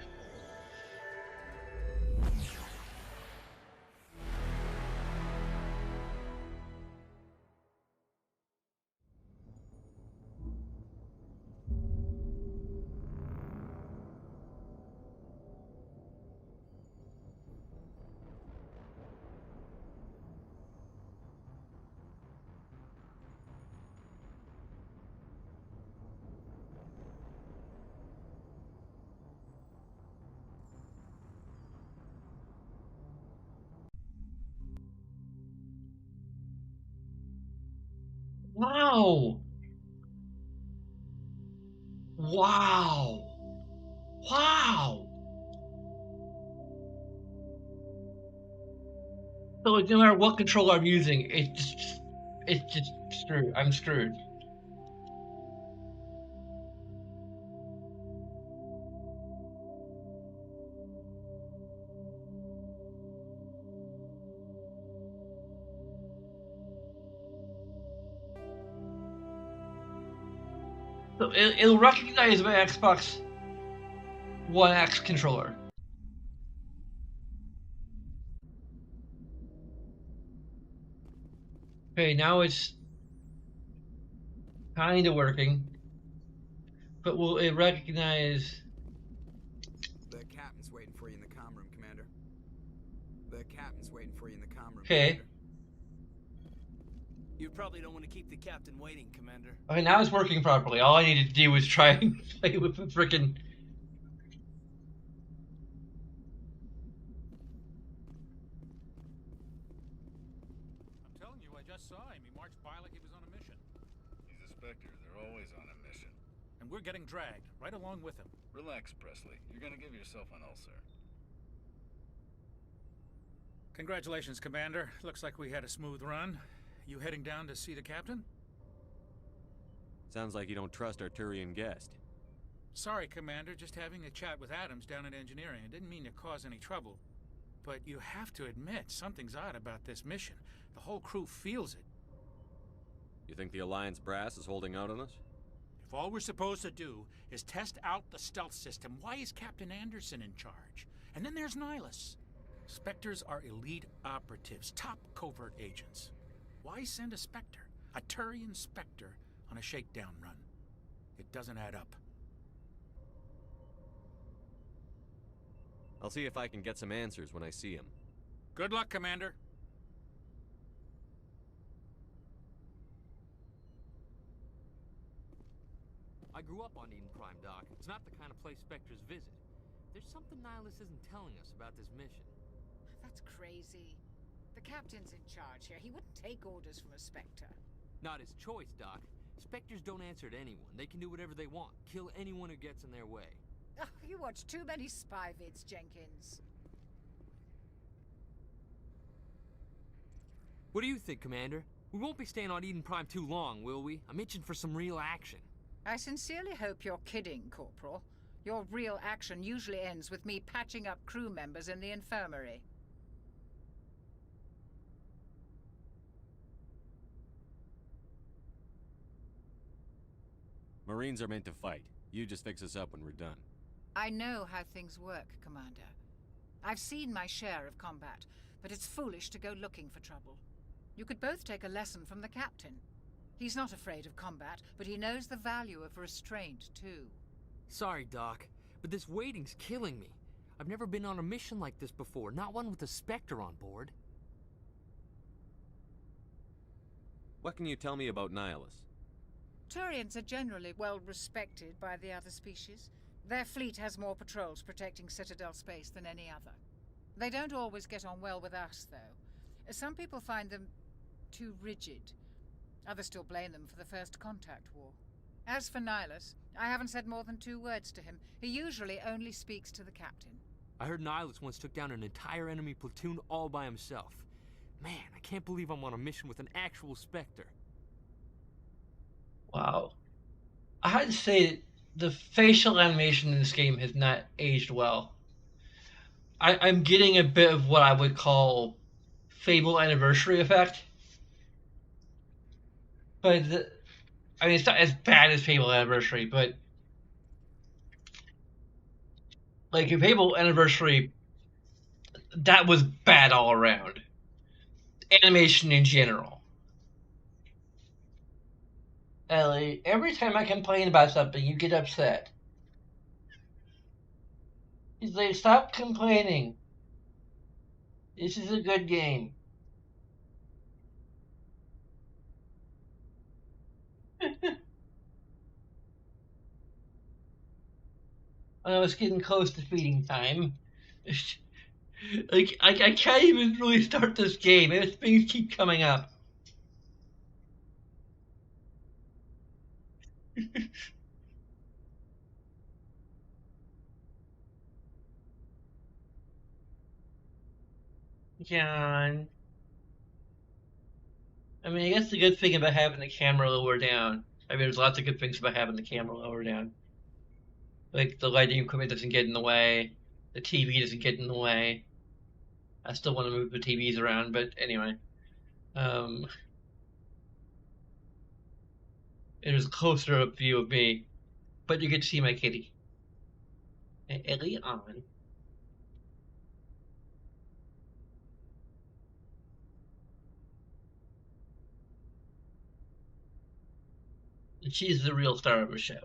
Wow! Wow! Wow! So like, no matter what controller I'm using, it's just screwed. I'm screwed. So it'll recognize my Xbox One X controller. Okay, now it's kind of working, but will it recognize? The captain's waiting for you in the comm room, Commander. The captain's waiting for you in the comm room, Okay. Commander. You probably don't want to keep the captain waiting, Commander. Okay, now it's working properly. All I needed to do was try and play with the frickin'. I'm telling you, I just saw him. He marched by like he was on a mission. He's a Spectre. They're always on a mission. And we're getting dragged, right along with him. Relax, Presley. You're gonna give yourself an ulcer. Congratulations, Commander. Looks like we had a smooth run. You heading down to see the captain? Sounds like you don't trust our Turian guest. Sorry, Commander. Just having a chat with Adams down at engineering. I didn't mean to cause any trouble. But you have to admit, something's odd about this mission. The whole crew feels it. You think the Alliance brass is holding out on us? If all we're supposed to do is test out the stealth system, why is Captain Anderson in charge? And then there's Nihilus. Spectres are elite operatives, top covert agents. Why send a Spectre, a Turian Spectre, on a shakedown run? It doesn't add up. I'll see if I can get some answers when I see him. Good luck, Commander. I grew up on Eden Prime, Doc. It's not the kind of place Spectres visit. There's something Nihilus isn't telling us about this mission. That's crazy. The captain's in charge here. He wouldn't take orders from a Spectre. Not his choice, Doc. Spectres don't answer to anyone. They can do whatever they want. Kill anyone who gets in their way. Oh, you watch too many spy vids, Jenkins. What do you think, Commander? We won't be staying on Eden Prime too long, will we? I'm itching for some real action. I sincerely hope you're kidding, Corporal. Your real action usually ends with me patching up crew members in the infirmary. Marines are meant to fight. You just fix us up when we're done. I know how things work, Commander. I've seen my share of combat, but it's foolish to go looking for trouble. You could both take a lesson from the captain. He's not afraid of combat, but he knows the value of restraint, too. Sorry, Doc. but this waiting's killing me. I've never been on a mission like this before, not one with a Spectre on board. What can you tell me about Nihilus? Turians are generally well respected by the other species. Their fleet has more patrols protecting Citadel space than any other. They don't always get on well with us, though. Some people find them too rigid. Others still blame them for the First Contact War. As for Nihilus, I haven't said more than 2 words to him. He usually only speaks to the captain. I heard Nihilus once took down an entire enemy platoon all by himself. Man, I can't believe I'm on a mission with an actual Spectre. Wow. I had to say, the facial animation in this game has not aged well. I'm getting a bit of what I would call Fable Anniversary effect. But, I mean, it's not as bad as Fable Anniversary, but... Like, in Fable Anniversary, that was bad all around. Animation in general. Ellie, every time I complain about something, you get upset. He's like, stop complaining. This is a good game. When I was getting close to feeding time. Like, I can't even really start this game. Things keep coming up. John. I mean, I guess the good thing about having the camera lower down. I mean, there's lots of good things about having the camera lower down. Like, the lighting equipment doesn't get in the way. The TV doesn't get in the way. I still want to move the TVs around, but anyway. It is a closer up view of me. But you get to see my kitty. Ellie on. And she's the real star of the show.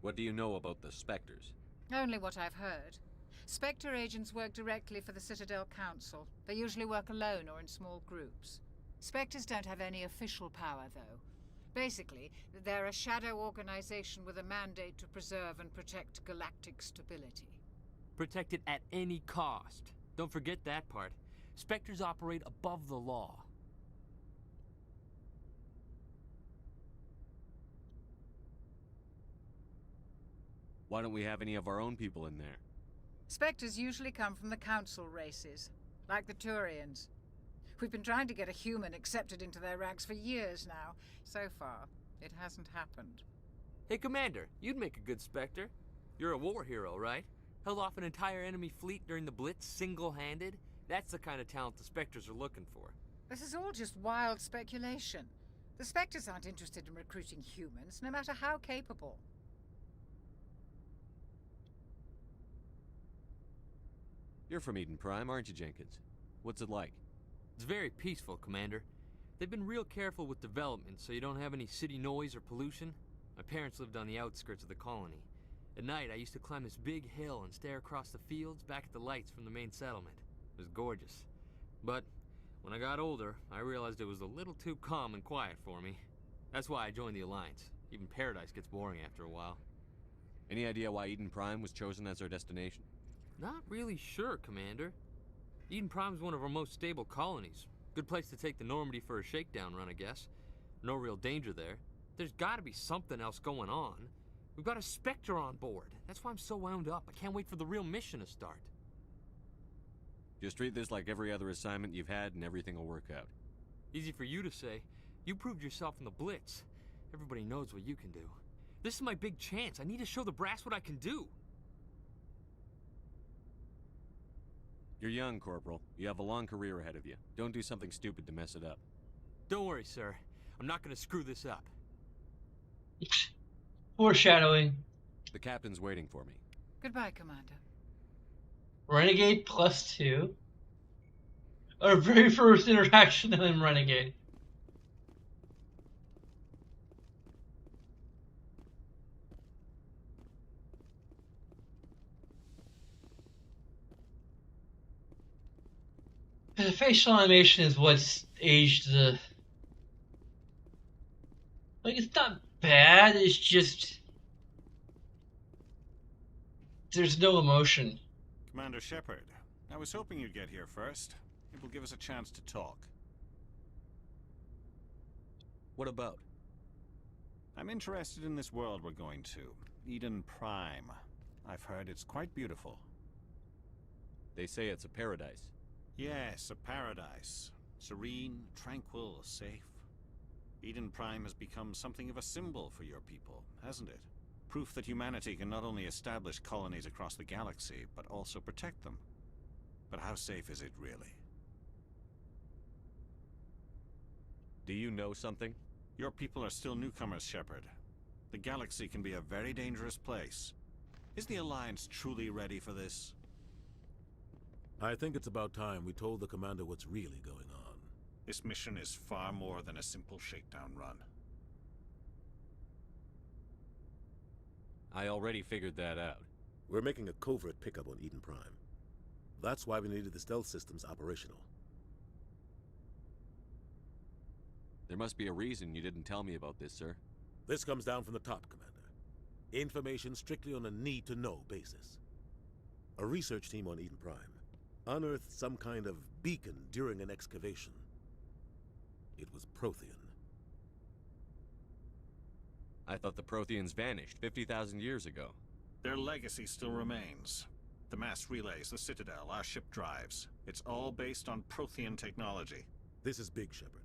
What do you know about the Spectres? Only what I've heard. Spectre agents work directly for the Citadel Council. They usually work alone or in small groups. Spectres don't have any official power, though. Basically, they're a shadow organization with a mandate to preserve and protect galactic stability. Protect it at any cost. Don't forget that part. Spectres operate above the law. Why don't we have any of our own people in there? Spectres usually come from the Council races, like the Turians. We've been trying to get a human accepted into their ranks for years now. So far, it hasn't happened. Hey, Commander, you'd make a good Spectre. You're a war hero, right? Held off an entire enemy fleet during the Blitz single-handed? That's the kind of talent the Spectres are looking for. This is all just wild speculation. The Spectres aren't interested in recruiting humans, no matter how capable. You're from Eden Prime, aren't you, Jenkins? What's it like? It's very peaceful, Commander. They've been real careful with development so you don't have any city noise or pollution. My parents lived on the outskirts of the colony. At night, I used to climb this big hill and stare across the fields back at the lights from the main settlement. It was gorgeous. But when I got older, I realized it was a little too calm and quiet for me. That's why I joined the Alliance. Even Paradise gets boring after a while. Any idea why Eden Prime was chosen as our destination? Not really sure, Commander. Eden Prime's one of our most stable colonies. Good place to take the Normandy for a shakedown run, I guess. No real danger there. There's gotta be something else going on. We've got a Spectre on board. That's why I'm so wound up. I can't wait for the real mission to start. Just treat this like every other assignment you've had and everything will work out. Easy for you to say. You proved yourself in the Blitz. Everybody knows what you can do. This is my big chance. I need to show the brass what I can do. You're young, Corporal. You have a long career ahead of you. Don't do something stupid to mess it up. Don't worry, sir. I'm not gonna screw this up. Foreshadowing. The captain's waiting for me. Goodbye, Commander. Renegade +2. Our very first interaction and then Renegade. The facial animation is what's aged the... Like, it's not bad, it's just... There's no emotion. Commander Shepard, I was hoping you'd get here first. It will give us a chance to talk. What about? I'm interested in this world we're going to, Eden Prime. I've heard it's quite beautiful. They say it's a paradise. Yes, a paradise. Serene, tranquil, safe. Eden Prime has become something of a symbol for your people, hasn't it? Proof that humanity can not only establish colonies across the galaxy, but also protect them. But how safe is it really? Do you know something? Your people are still newcomers, Shepard. The galaxy can be a very dangerous place. Is the Alliance truly ready for this? I think it's about time we told the Commander what's really going on. This mission is far more than a simple shakedown run. I already figured that out. We're making a covert pickup on Eden Prime. That's why we needed the stealth systems operational. There must be a reason you didn't tell me about this, sir. This comes down from the top, Commander. Information strictly on a need-to-know basis. A research team on Eden Prime unearthed some kind of beacon during an excavation. It was Prothean. I thought the Protheans vanished 50,000 years ago. Their legacy still remains. The mass relays, the Citadel, our ship drives. It's all based on Prothean technology. This is big, Shepard.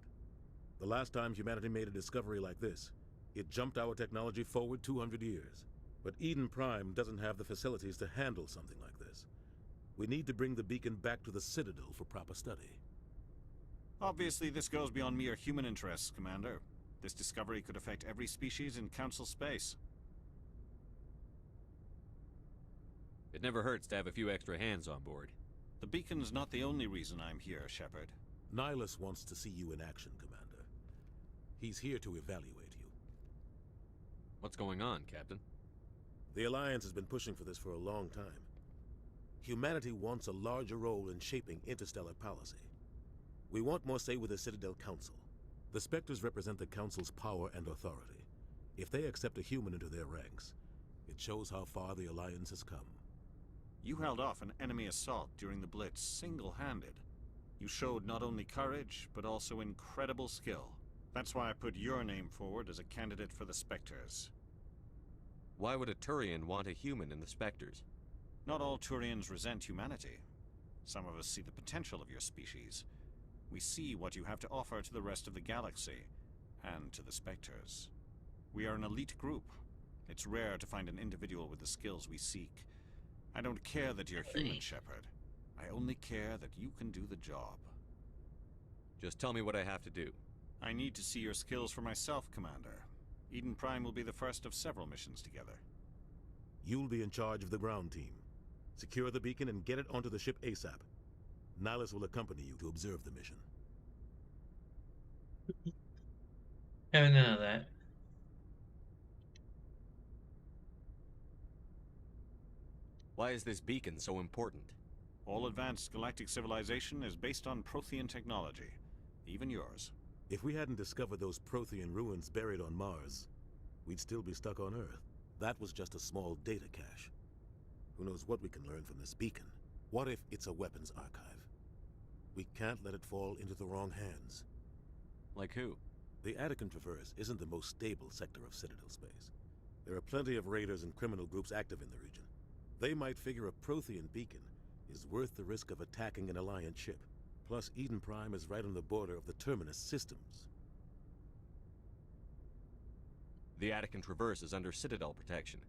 The last time humanity made a discovery like this, it jumped our technology forward 200 years. But Eden Prime doesn't have the facilities to handle something like this. We need to bring the beacon back to the Citadel for proper study. Obviously, this goes beyond mere human interests, Commander. This discovery could affect every species in Council space. It never hurts to have a few extra hands on board. The beacon's not the only reason I'm here, Shepard. Nihilus wants to see you in action, Commander. He's here to evaluate you. What's going on, Captain? The Alliance has been pushing for this for a long time. Humanity wants a larger role in shaping interstellar policy. We want more say with the Citadel Council. The Spectres represent the Council's power and authority. If they accept a human into their ranks, it shows how far the Alliance has come. You held off an enemy assault during the Blitz single-handed. You showed not only courage, but also incredible skill. That's why I put your name forward as a candidate for the Spectres. Why would a Turian want a human in the Spectres? Not all Turians resent humanity. Some of us see the potential of your species. We see what you have to offer to the rest of the galaxy, and to the Spectres. We are an elite group. It's rare to find an individual with the skills we seek. I don't care that you're human, Shepard. I only care that you can do the job. Just tell me what I have to do. I need to see your skills for myself, Commander. Eden Prime will be the first of several missions together. You'll be in charge of the ground team. Secure the beacon and get it onto the ship ASAP. Nihilus will accompany you to observe the mission. No, none of that. Why is this beacon so important? All advanced galactic civilization is based on Prothean technology. Even yours. If we hadn't discovered those Prothean ruins buried on Mars, we'd still be stuck on Earth. That was just a small data cache. Who knows what we can learn from this beacon? What if it's a weapons archive? We can't let it fall into the wrong hands. Like who? The Attican Traverse isn't the most stable sector of Citadel space. There are plenty of raiders and criminal groups active in the region. They might figure a Prothean beacon is worth the risk of attacking an Alliance ship. Plus, Eden Prime is right on the border of the Terminus systems. The Attican Traverse is under Citadel protection.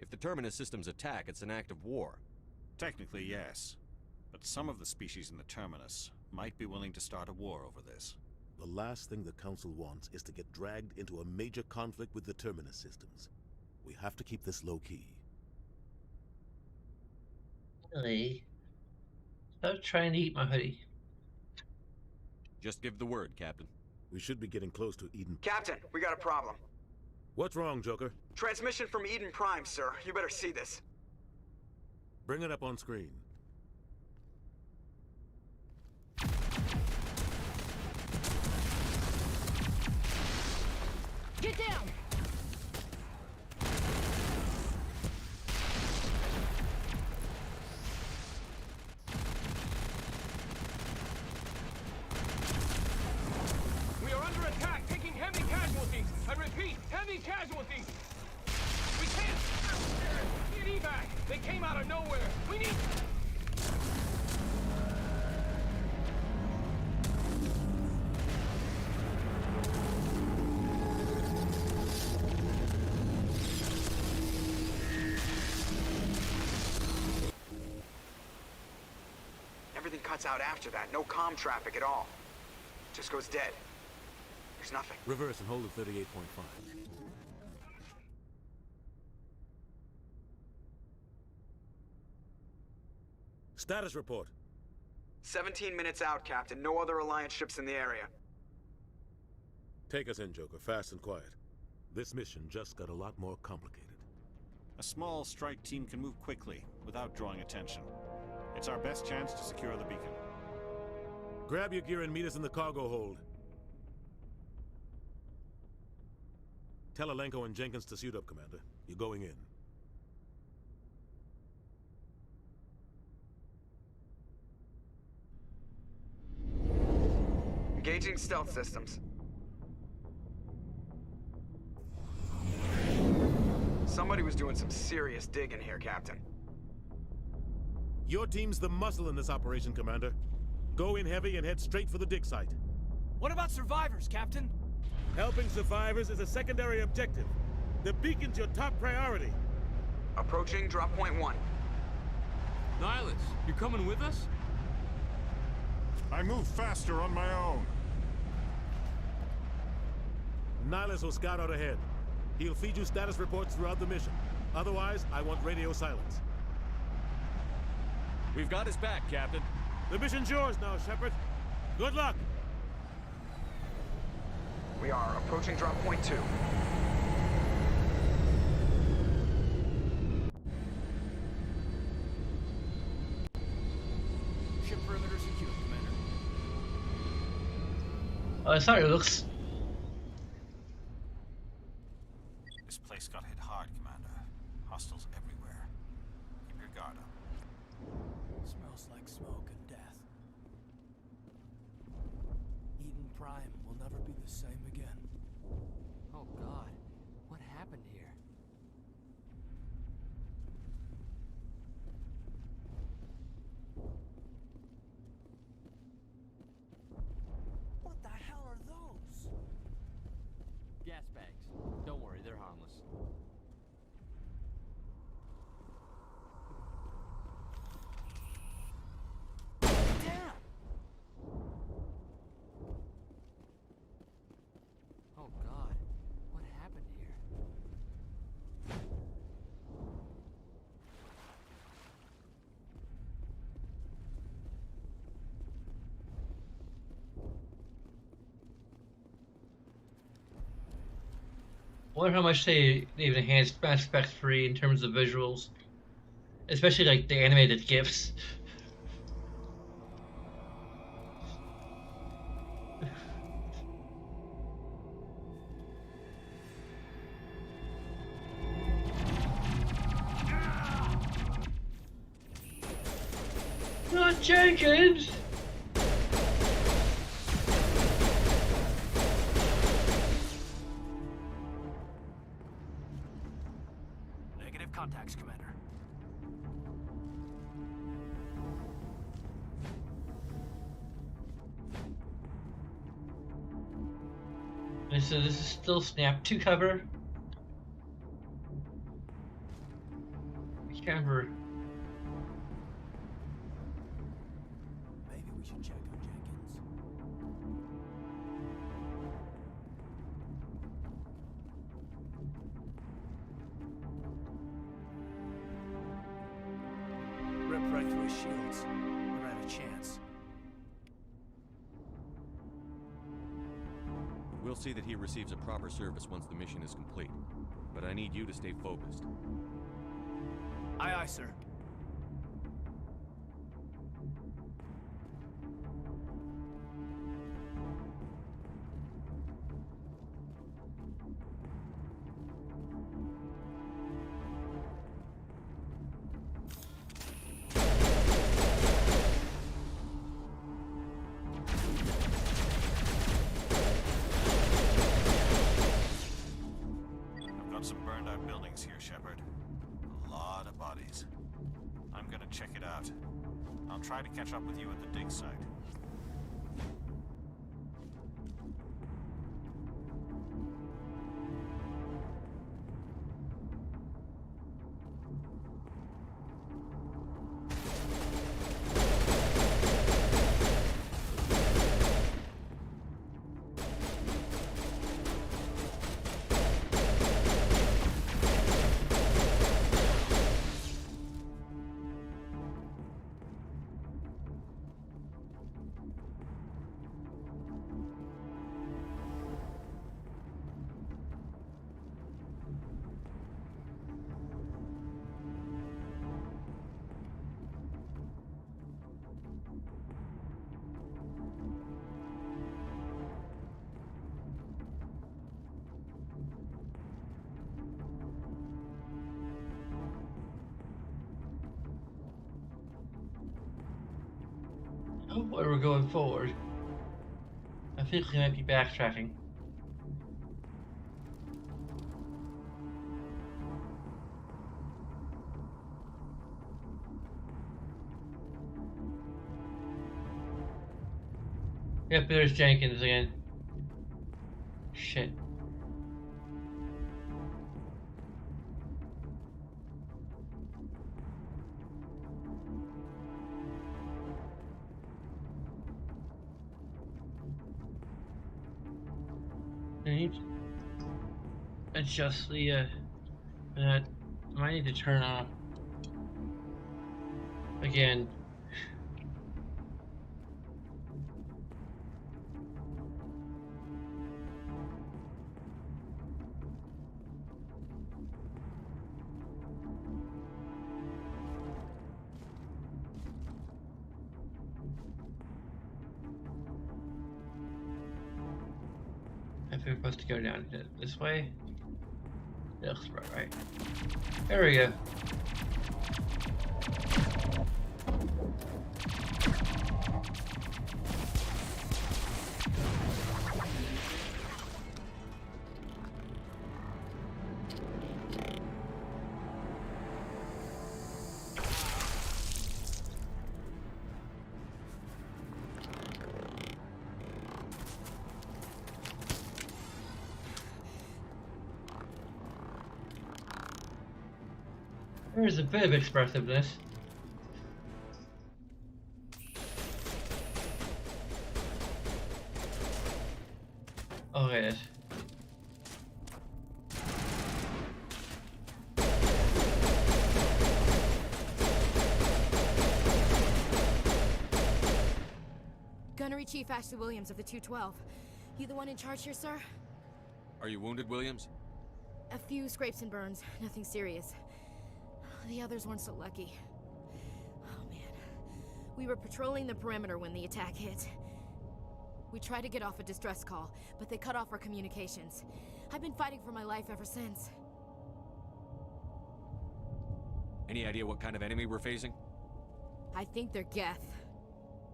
If the Terminus systems attack, it's an act of war. Technically, yes. But some of the species in the Terminus might be willing to start a war over this. The last thing the Council wants is to get dragged into a major conflict with the Terminus systems. We have to keep this low-key. Really? Stop trying to eat my hoodie. Just give the word, Captain. We should be getting close to Eden. Captain, we got a problem. What's wrong, Joker? Transmission from Eden Prime, sir. You better see this. Bring it up on screen. Get down! We are under attack, taking heavy casualties. I repeat, heavy casualties. We can't. Need evac. They came out of nowhere. We need. Everything cuts out after that. No comm traffic at all. Just goes dead. There's nothing. Reverse and hold at 38.5. Status report. 17 minutes out, Captain. No other Alliance ships in the area. Take us in, Joker, fast and quiet. This mission just got a lot more complicated. A small strike team can move quickly, without drawing attention. It's our best chance to secure the beacon. Grab your gear and meet us in the cargo hold. Tell Alenko and Jenkins to suit up, Commander. You're going in. Engaging stealth systems. Somebody was doing some serious digging here, Captain. Your team's the muscle in this operation, Commander. Go in heavy and head straight for the dig site. What about survivors, Captain? Helping survivors is a secondary objective. The beacon's your top priority. Approaching drop point 1. Nihilus, you coming with us? I move faster on my own. Nihilus will scout out ahead. He'll feed you status reports throughout the mission. Otherwise, I want radio silence. We've got his back, Captain. The mission's yours now, Shepard. Good luck! We are approaching drop point 2. Ship perimeter secure, Commander. Sorry, it looks. This place got hit hard, Commander. Hostiles everywhere. Keep your guard up. Smells like smoke and death. Eden Prime will never be the same again. Oh God, what happened here? What the hell are those? Gas bags. Don't worry, they're harmless. Damn! Oh God, what happened here? I wonder how much they've enhanced Mass Effect 3 in terms of visuals. Especially like the animated GIFs. Not Jenkins! Negative contacts, Commander. So this is still Snap 2 cover. I can't remember. Maybe we should check on Jenkins. Ripped right through his shields. We ran a We'll see that he receives a proper service once the mission is complete. But I need you to stay focused. Aye, aye, sir. I've got some burned out buildings here, Shepard. A lot of bodies. I'm gonna check it out. I'll try to catch up with you at the dig site. Oh, where we're going forward. I think we might be backtracking. Yep, there's Jenkins again. Shit. I need to adjust the I might need to turn off again. If we're supposed to go down this way, it looks right. There we go. There's a bit of expressiveness. Oh, it is. Gunnery Chief Ashley Williams of the 212. You the one in charge here, sir? Are you wounded, Williams? A few scrapes and burns, nothing serious. The others weren't so lucky. Oh man. We were patrolling the perimeter when the attack hit. We tried to get off a distress call, but they cut off our communications. I've been fighting for my life ever since. Any idea what kind of enemy we're facing? I think they're Geth.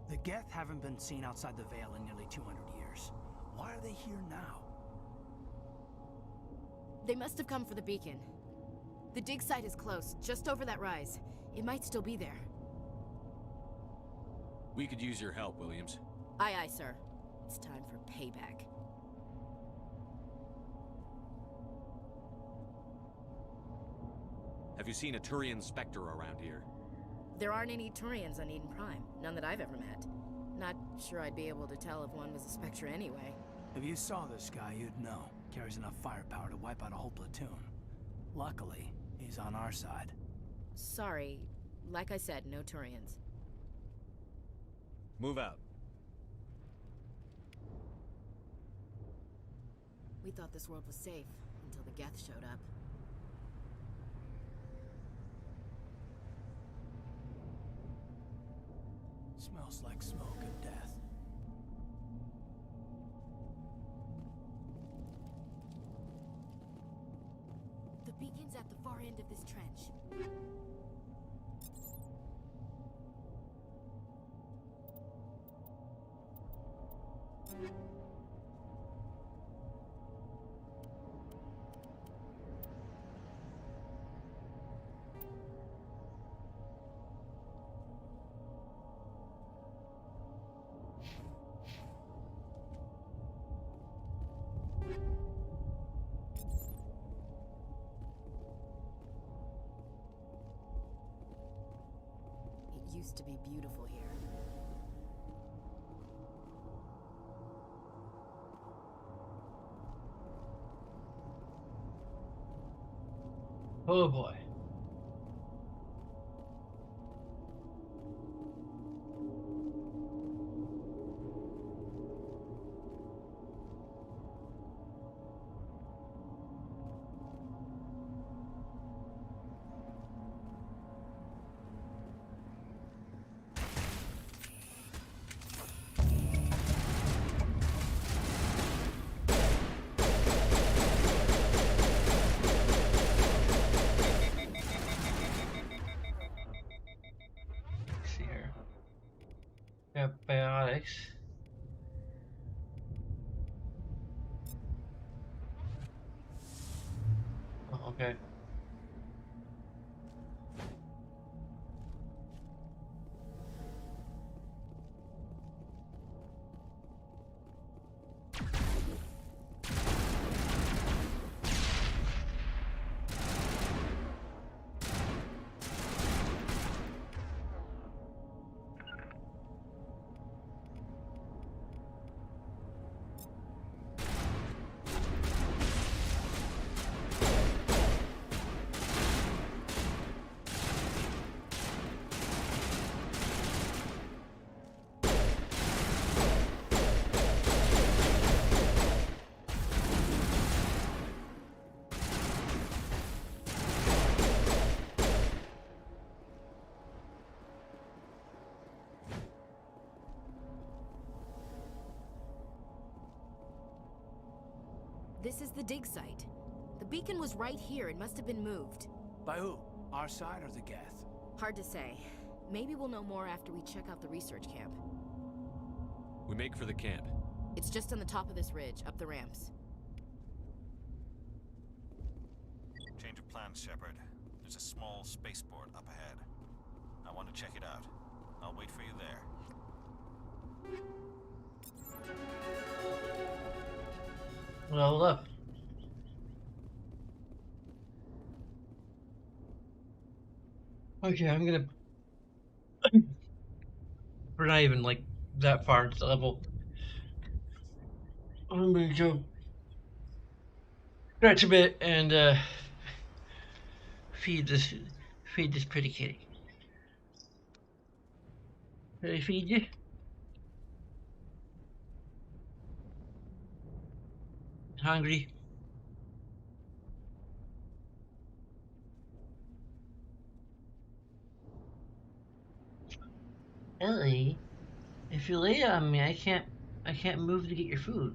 The Geth haven't been seen outside the Veil in nearly 200 years. Why are they here now? They must have come for the beacon. The dig site is close, just over that rise. It might still be there. We could use your help, Williams. Aye, aye, sir. It's time for payback. Have you seen a Turian Spectre around here? There aren't any Turians on Eden Prime. None that I've ever met. Not sure I'd be able to tell if one was a Spectre anyway. If you saw this guy, you'd know. Carries enough firepower to wipe out a whole platoon. Luckily, he's on our side. Sorry. Like I said, no Turians. Move out. We thought this world was safe until the Geth showed up. Smells like smoke and death. The beacon's at the far end of this trench. It used to be beautiful here. Oh boy. Let's see here. Got biotics. Oh, okay. This is the dig site. The beacon was right here. It must have been moved. By who? Our side or the Geth? Hard to say. Maybe we'll know more after we check out the research camp. We make for the camp. It's just on the top of this ridge, up the ramps. Change of plans, Shepard. There's a small spaceport up ahead. I want to check it out. I'll wait for you there. Level up. Okay, I'm gonna. We're not even like that far into the level. I'm gonna go stretch a bit and feed this pretty kitty. Did I feed you? Hungry? Ellie, if you lay on me, I can't move to get your food.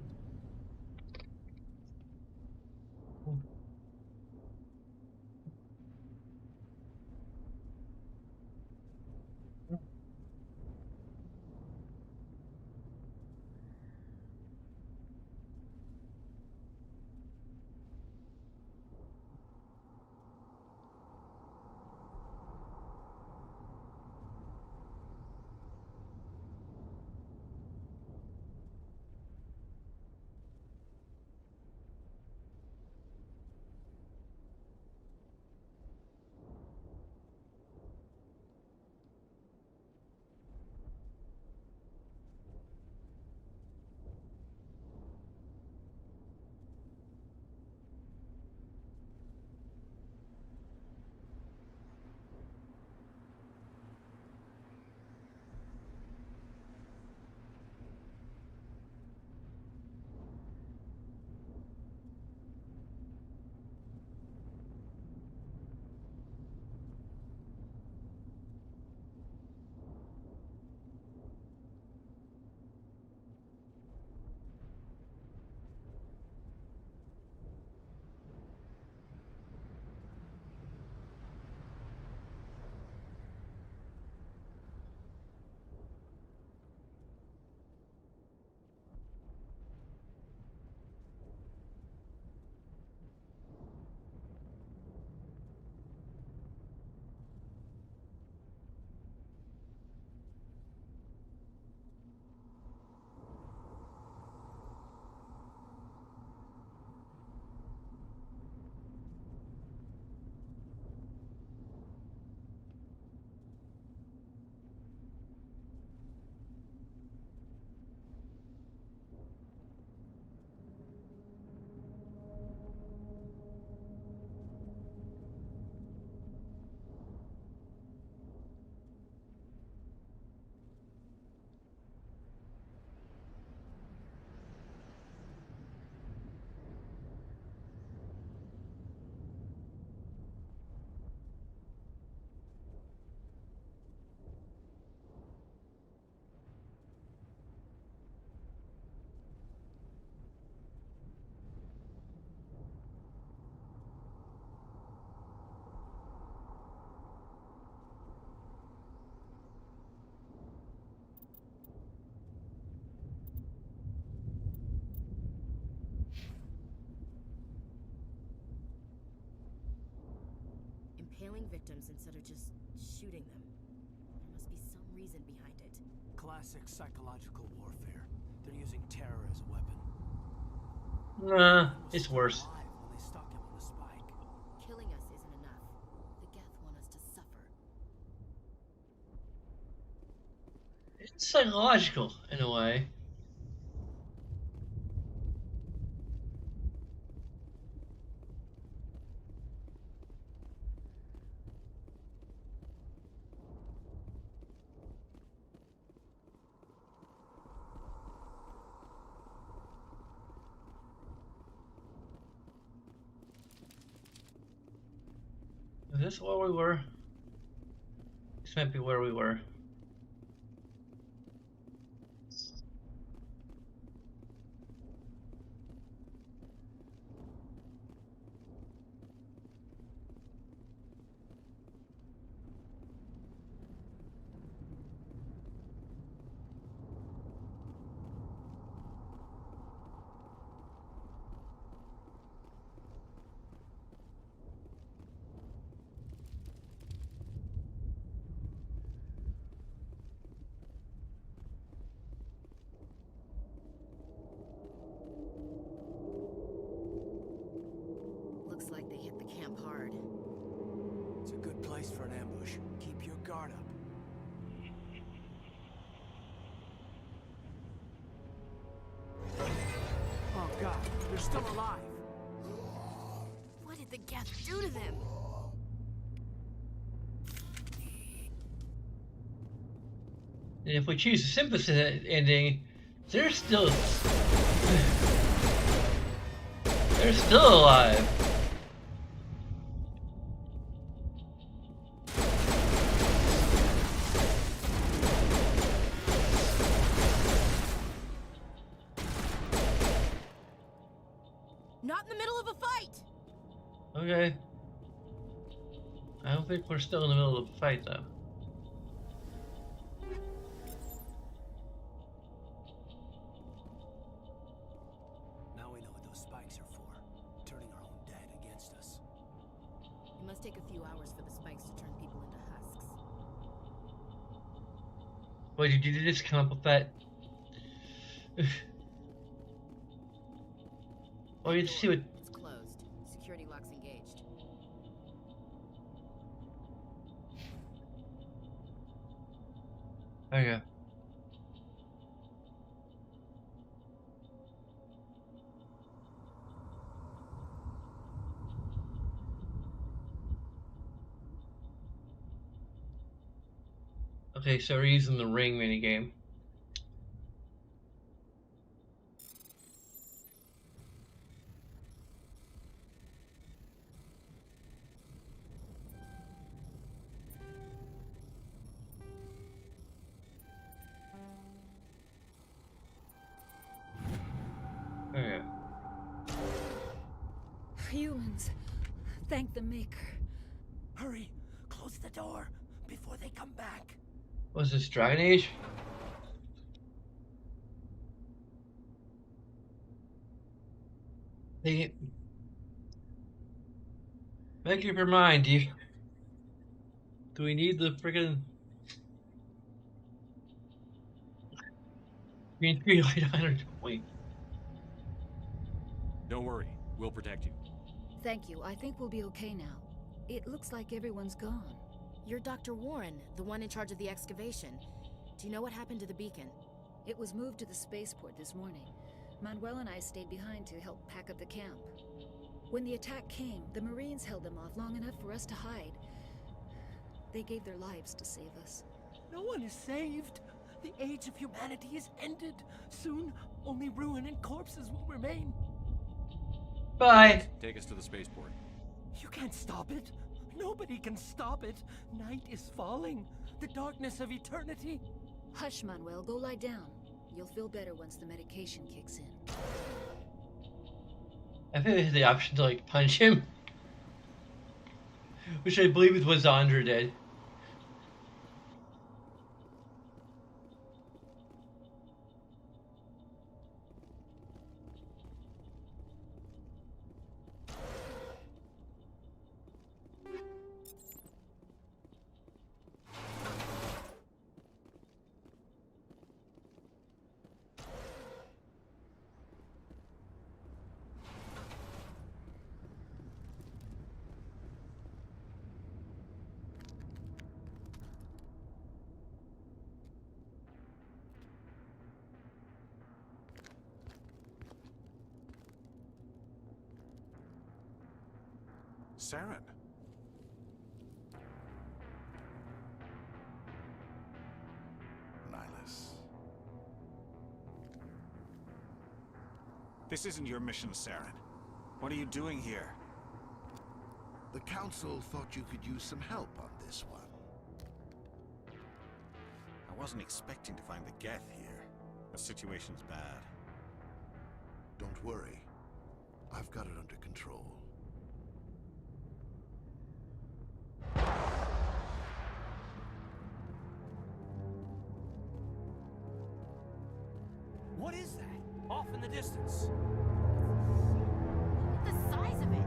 impaling victims instead of just shooting them. There must be some reason behind it. Classic psychological warfare. They're using terror as a weapon. Nah, it's worse. When they stuck him on the spike. Killing us isn't enough. The Geth want us to suffer. It's psychological in a way. Is this where we were? This might be where we were. Looks like they hit the camp hard. It's a good place for an ambush. Keep your guard up. Oh god, they're still alive. What did the Geth do to them? And if we choose the simplest ending, they're still alive. Not in the middle of a fight! Okay. I don't think we're still in the middle of a fight though. Now we know what those spikes are for. Turning our own dead against us. It must take a few hours for the spikes to turn people into husks. Wait, did you just come up with that? Oh, you see what? It's closed. Security lock's engaged. Okay. Okay, so we're using the ring minigame. Okay. Humans, thank the Maker. Hurry! Close the door before they come back. Was this Dragon Age? Hey, make up your mind. Do we need the friggin' green screen light on or don't we? Don't worry, we'll protect you. Thank you. I think we'll be okay now. It looks like everyone's gone. You're Dr. Warren, the one in charge of the excavation. Do you know what happened to the beacon? It was moved to the spaceport this morning. Manuel and I stayed behind to help pack up the camp. When the attack came, the Marines held them off long enough for us to hide. They gave their lives to save us. No one is saved. The age of humanity is ended. Soon, only ruin and corpses will remain. Bye. Take us to the spaceport. You can't stop it. Nobody can stop it. Night is falling. The darkness of eternity. Hush, Manuel. Go lie down. You'll feel better once the medication kicks in. I think they had the option to like punch him, which I believe is what Zandra did. Saren. Nihilus. This isn't your mission, Saren. What are you doing here? The Council thought you could use some help on this one. I wasn't expecting to find the Geth here. The situation's bad. Don't worry. I've got it under control. What is that? Off in the distance. The size of it.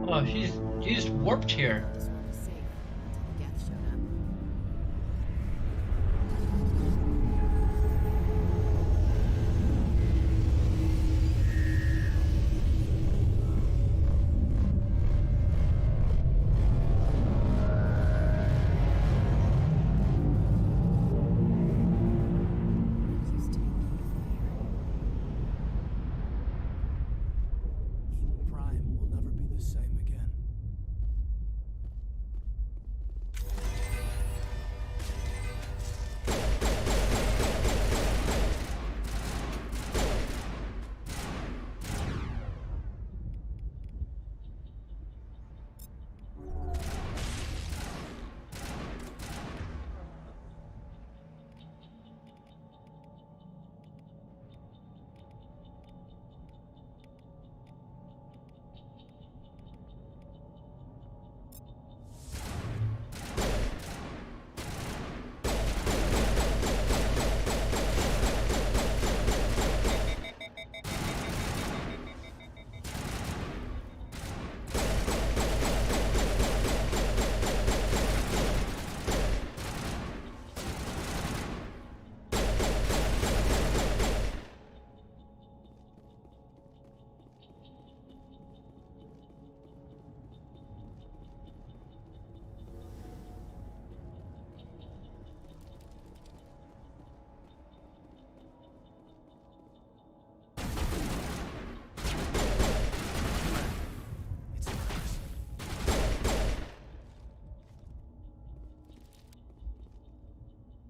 Oh, she's just warped here. This won't be safe until the Geth showed up. Prime will never be the same again.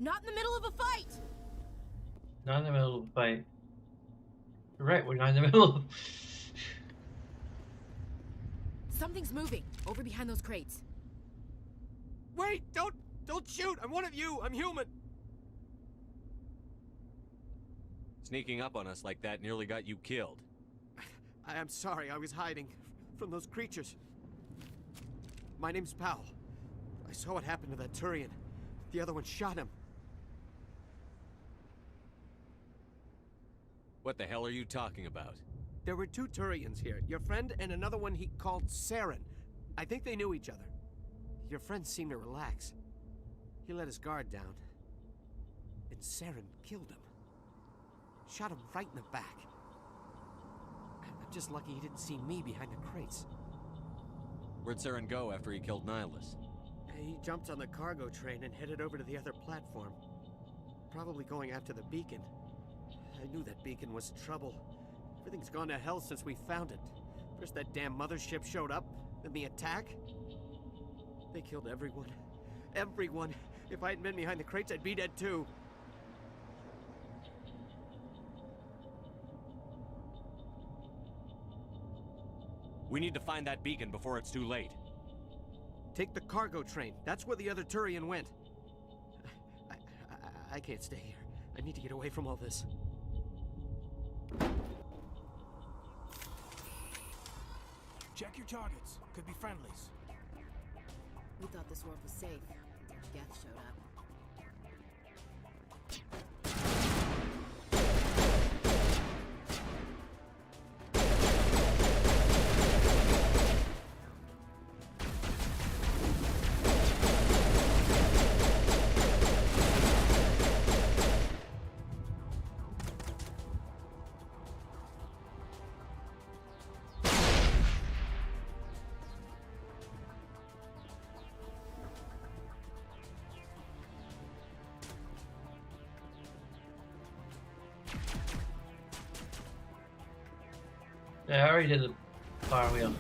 Not in the middle of a fight! Not in the middle of a fight. You're right, we're not in the middle. Something's moving over behind those crates. Wait! Don't shoot! I'm one of you! I'm human! Sneaking up on us like that nearly got you killed. I'm sorry, I was hiding from those creatures. My name's Powell. I saw what happened to that Turian. The other one shot him. What the hell are you talking about? There were two Turians here. Your friend and another one he called Saren. I think they knew each other. Your friend seemed to relax. He let his guard down. And Saren killed him. Shot him right in the back. I'm just lucky he didn't see me behind the crates. Where'd Saren go after he killed Nihilus? He jumped on the cargo train and headed over to the other platform. Probably going after the beacon. I knew that beacon was trouble. Everything's gone to hell since we found it. First that damn mothership showed up, then the attack. They killed everyone. Everyone. If I hadn't been behind the crates, I'd be dead too. We need to find that beacon before it's too late. Take the cargo train. That's where the other Turian went. I can't stay here. I need to get away from all this. Check your targets. Could be friendlies. We thought this world was safe until Geth showed up. Yeah, I already did the fire wheel.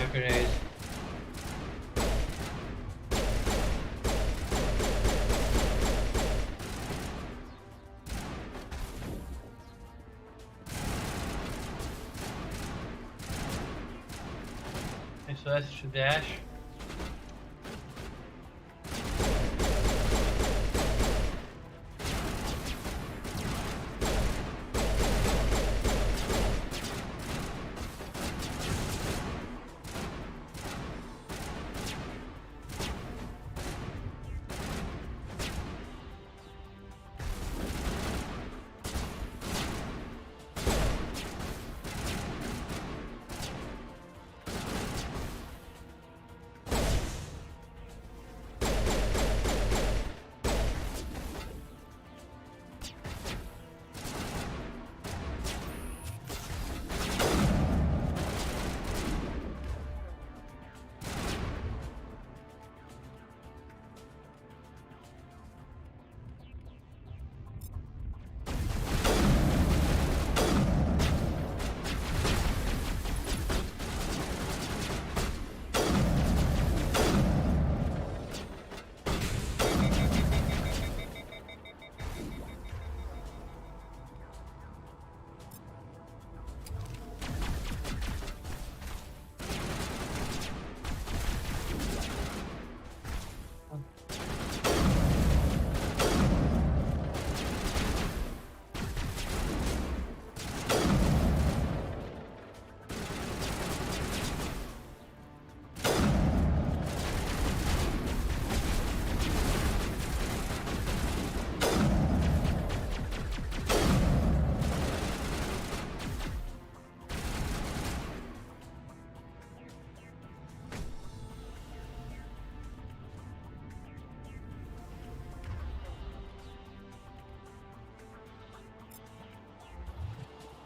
shock grenades. Okay, so that's the dash.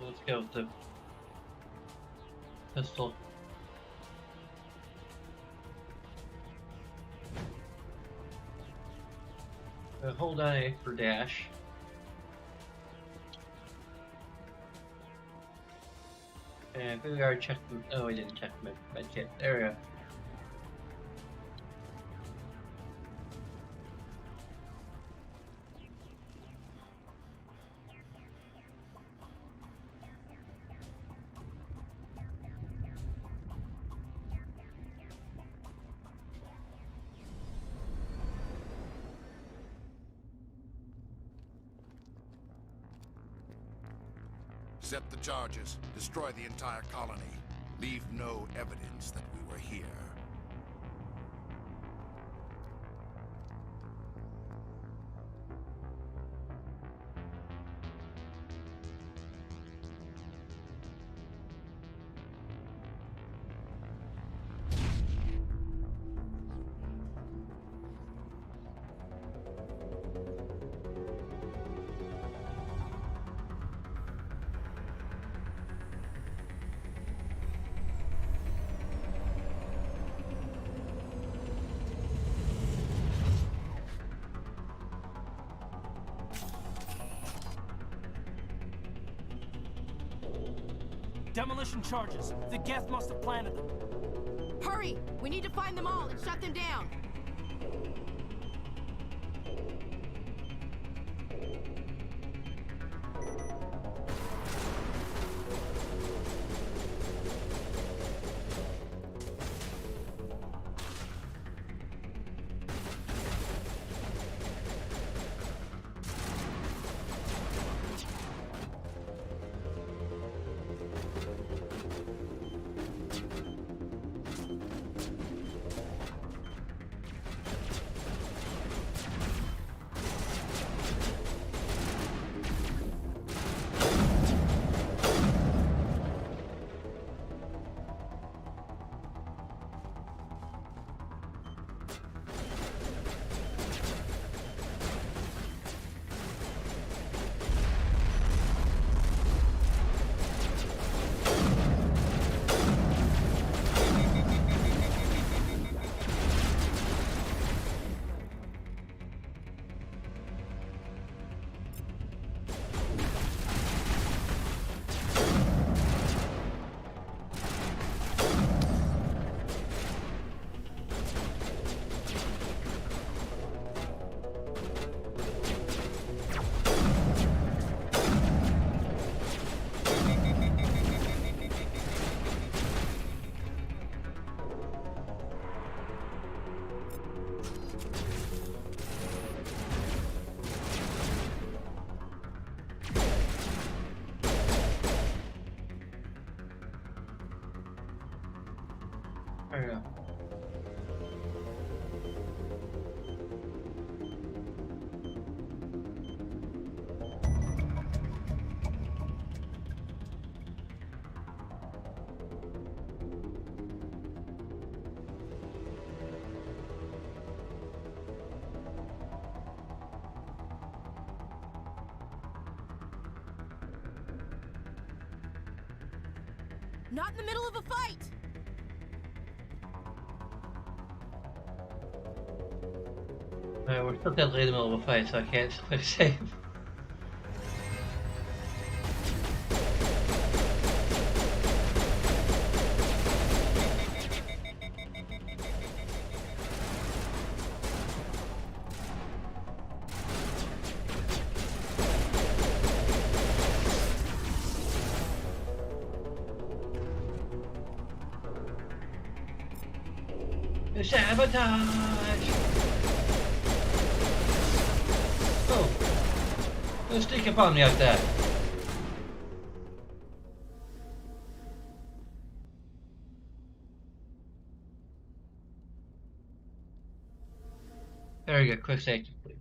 Let's go with the pistol. Hold on A for dash. And I think we already checked the. Oh, we didn't check the med kit. There we go. Set the charges. Destroy the entire colony. Leave no evidence that we were here. Demolition charges. The Geth must have planted them. Hurry! We need to find them all and shut them down. There we go. Not in the middle of a fight! We're still deadly in the middle of a fight, so I can't click save. Sabotage! Oh, don't stick up on me like that. There we go, quick save complete.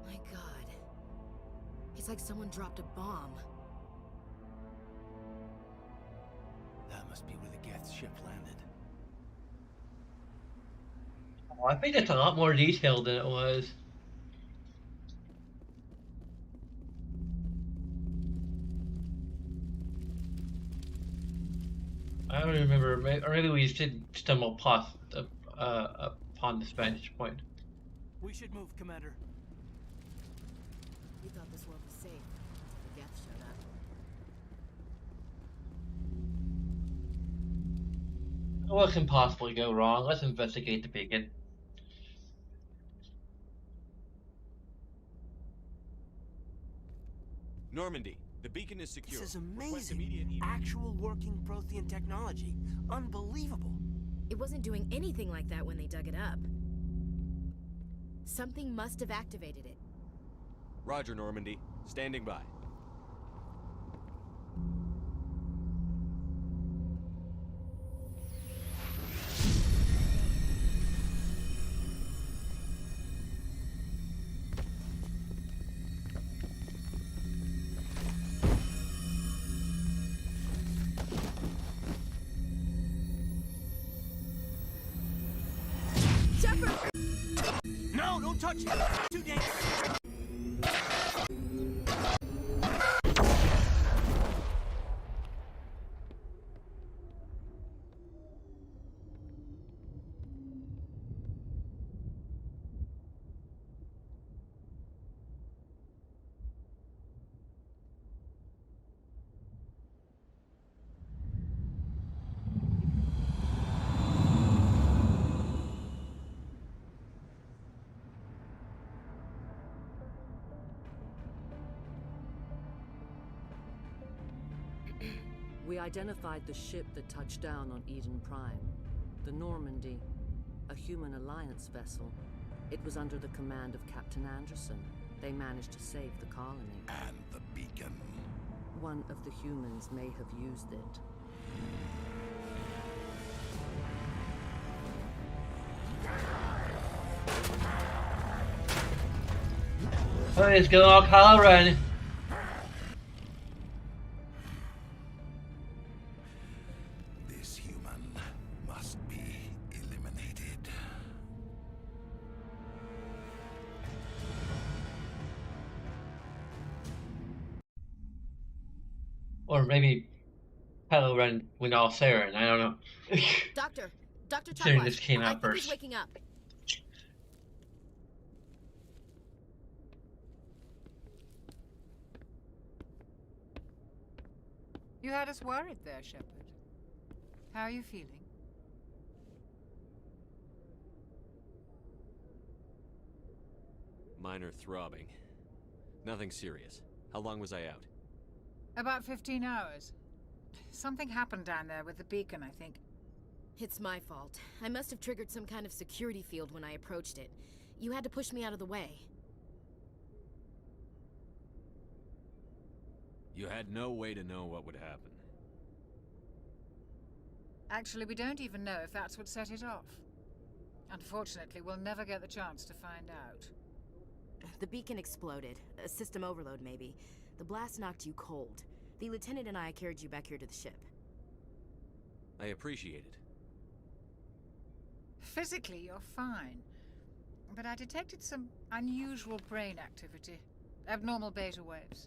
My God. It's like someone dropped a bomb. That must be where the Geth's ship landed. Oh, I think it's a lot more detailed than it was. I don't remember, or maybe we just didn't stumble upon this vantage point. We should move, Commander. We thought this world was safe until the Geth showed up. What can possibly go wrong? Let's investigate the beacon. Normandy, the beacon is secure. This is amazing. Actual working Prothean technology. Unbelievable. It wasn't doing anything like that when they dug it up. Something must have activated it. Roger, Normandy. Standing by. No, don't touch it! Too dangerous! We identified the ship that touched down on Eden Prime. The Normandy, a human alliance vessel. It was under the command of Captain Anderson. They managed to save the colony. And the beacon. One of the humans may have used it. Oh, it's going all Kylo Ren. This human must be eliminated. Or maybe Kylo Ren went all Saren. I don't know. Doctor Considering Tuckwash, this came I out think he's first. waking up. You had us worried there, Shepard. How are you feeling? Minor throbbing. Nothing serious. How long was I out? About 15 hours. Something happened down there with the beacon, I think. It's my fault. I must have triggered some kind of security field when I approached it. You had to push me out of the way. You had no way to know what would happen. Actually, we don't even know if that's what set it off. Unfortunately, we'll never get the chance to find out. The beacon exploded. A system overload, maybe. The blast knocked you cold. The lieutenant and I carried you back here to the ship. I appreciate it. Physically, you're fine. But I detected some unusual brain activity. Abnormal beta waves.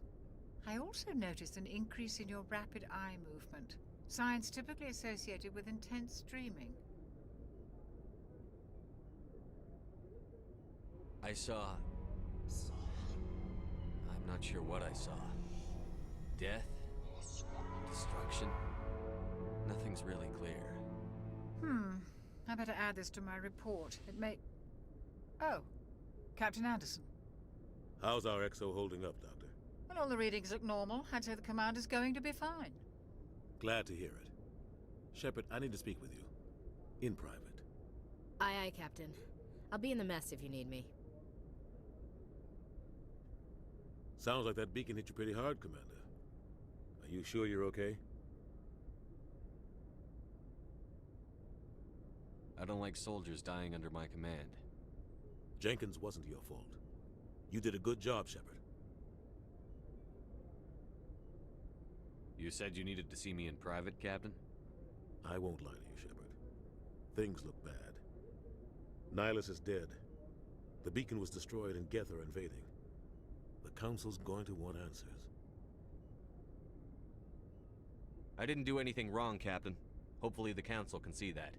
I also noticed an increase in your rapid eye movement. Signs typically associated with intense dreaming. I saw... I'm not sure what I saw. Death? Destruction? Nothing's really clear. I better add this to my report. It may... Oh, Captain Anderson. How's our XO holding up, Doctor? Well, all the readings look normal. I'd say the commander's going to be fine. Glad to hear it. Shepard, I need to speak with you. In private. Aye, aye, Captain. I'll be in the mess if you need me. Sounds like that beacon hit you pretty hard, Commander. Are you sure you're okay? I don't like soldiers dying under my command. Jenkins wasn't your fault. You did a good job, Shepard. You said you needed to see me in private, Captain? I won't lie to you, Shepard. Things look bad. Nihilus is dead. The beacon was destroyed and Geth are invading. The Council's going to want answers. I didn't do anything wrong, Captain. Hopefully the Council can see that.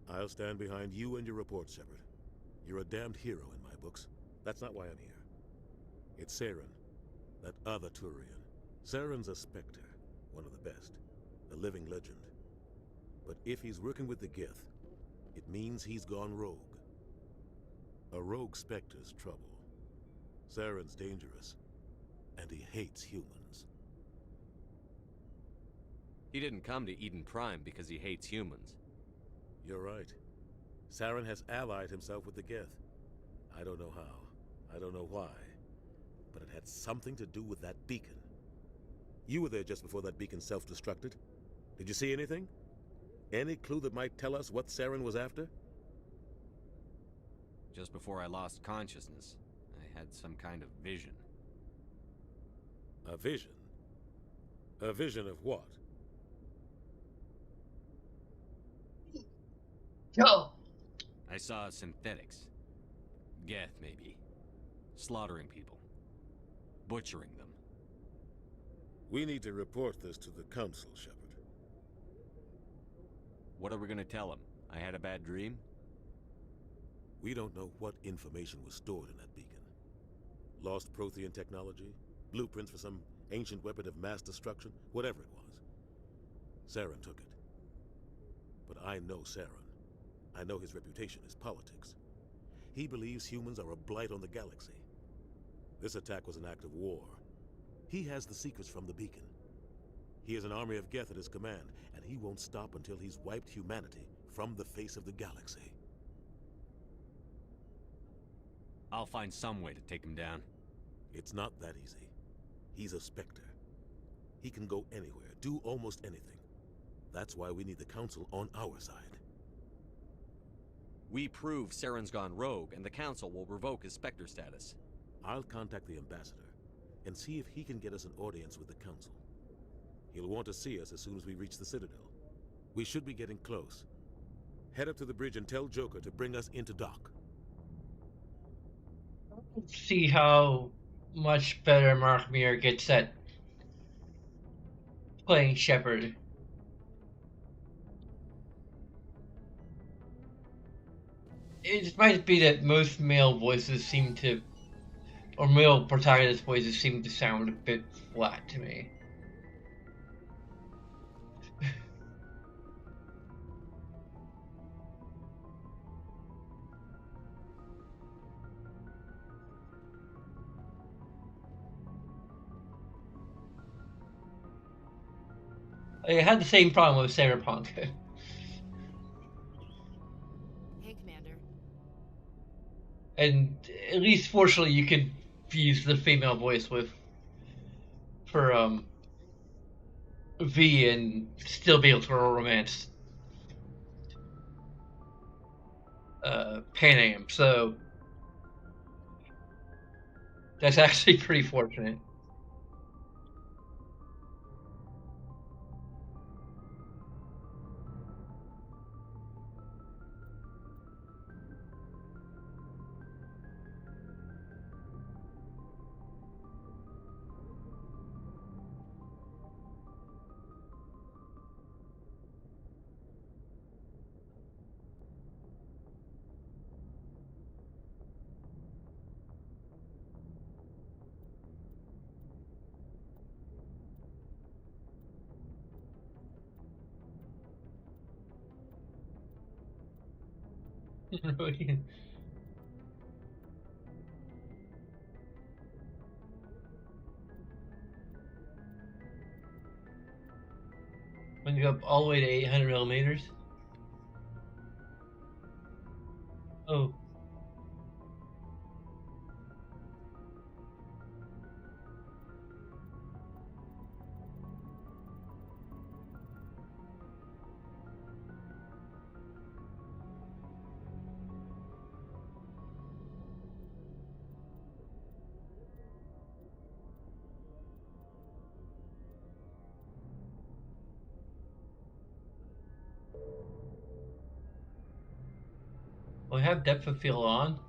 I'll stand behind you and your report, Shepard. You're a damned hero in my books. That's not why I'm here. It's Saren, that other Turian. Saren's a Spectre, one of the best, a living legend. But if he's working with the Geth, it means he's gone rogue. A rogue Spectre's trouble. Saren's dangerous, and he hates humans. He didn't come to Eden Prime because he hates humans. You're right. Saren has allied himself with the Geth. I don't know how. I don't know why. But it had something to do with that beacon. You were there just before that beacon self-destructed. Did you see anything? Any clue that might tell us what Saren was after? Just before I lost consciousness, I had some kind of vision. A vision? A vision of what? Yo! I saw synthetics. Geth, maybe. Slaughtering people. Butchering them. We need to report this to the Council, Shepard. What are we gonna tell them? I had a bad dream? We don't know what information was stored in that beacon. Lost Prothean technology? Blueprints for some ancient weapon of mass destruction? Whatever it was. Saren took it. But I know Saren. I know his reputation is politics. He believes humans are a blight on the galaxy. This attack was an act of war. He has the secrets from the beacon. He has an army of Geth at his command, and he won't stop until he's wiped humanity from the face of the galaxy. I'll find some way to take him down. It's not that easy. He's a Spectre. He can go anywhere, do almost anything. That's why we need the Council on our side. We prove Saren's gone rogue, and the Council will revoke his Spectre status. I'll contact the ambassador and see if he can get us an audience with the Council. He'll want to see us as soon as we reach the Citadel. We should be getting close. Head up to the bridge and tell Joker to bring us into dock. See how much better Mark Mir gets at playing Shepard. It might be that most male voices seem to, or male protagonist voices seem to sound a bit flat to me. I had the same problem with Cyberpunk. Hey, Commander. And at least fortunately you could use the female voice for V and still be able to romance Pan Am, so that's actually pretty fortunate. When you go up all the way to 800 millimeters. Oh. Well, I have depth of field on.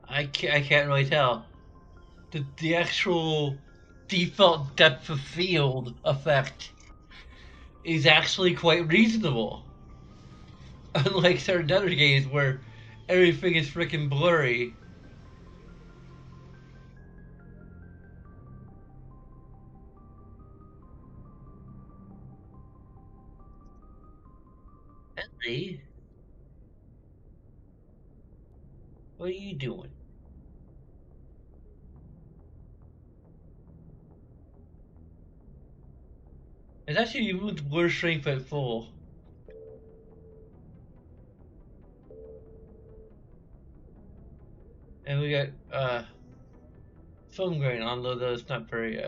I can't really tell. The actual default depth of field effect is actually quite reasonable. Unlike certain other games where everything is freaking blurry. Ellie? What are you doing? It's actually you with blur strength at full. And we got film grain on, though it's not very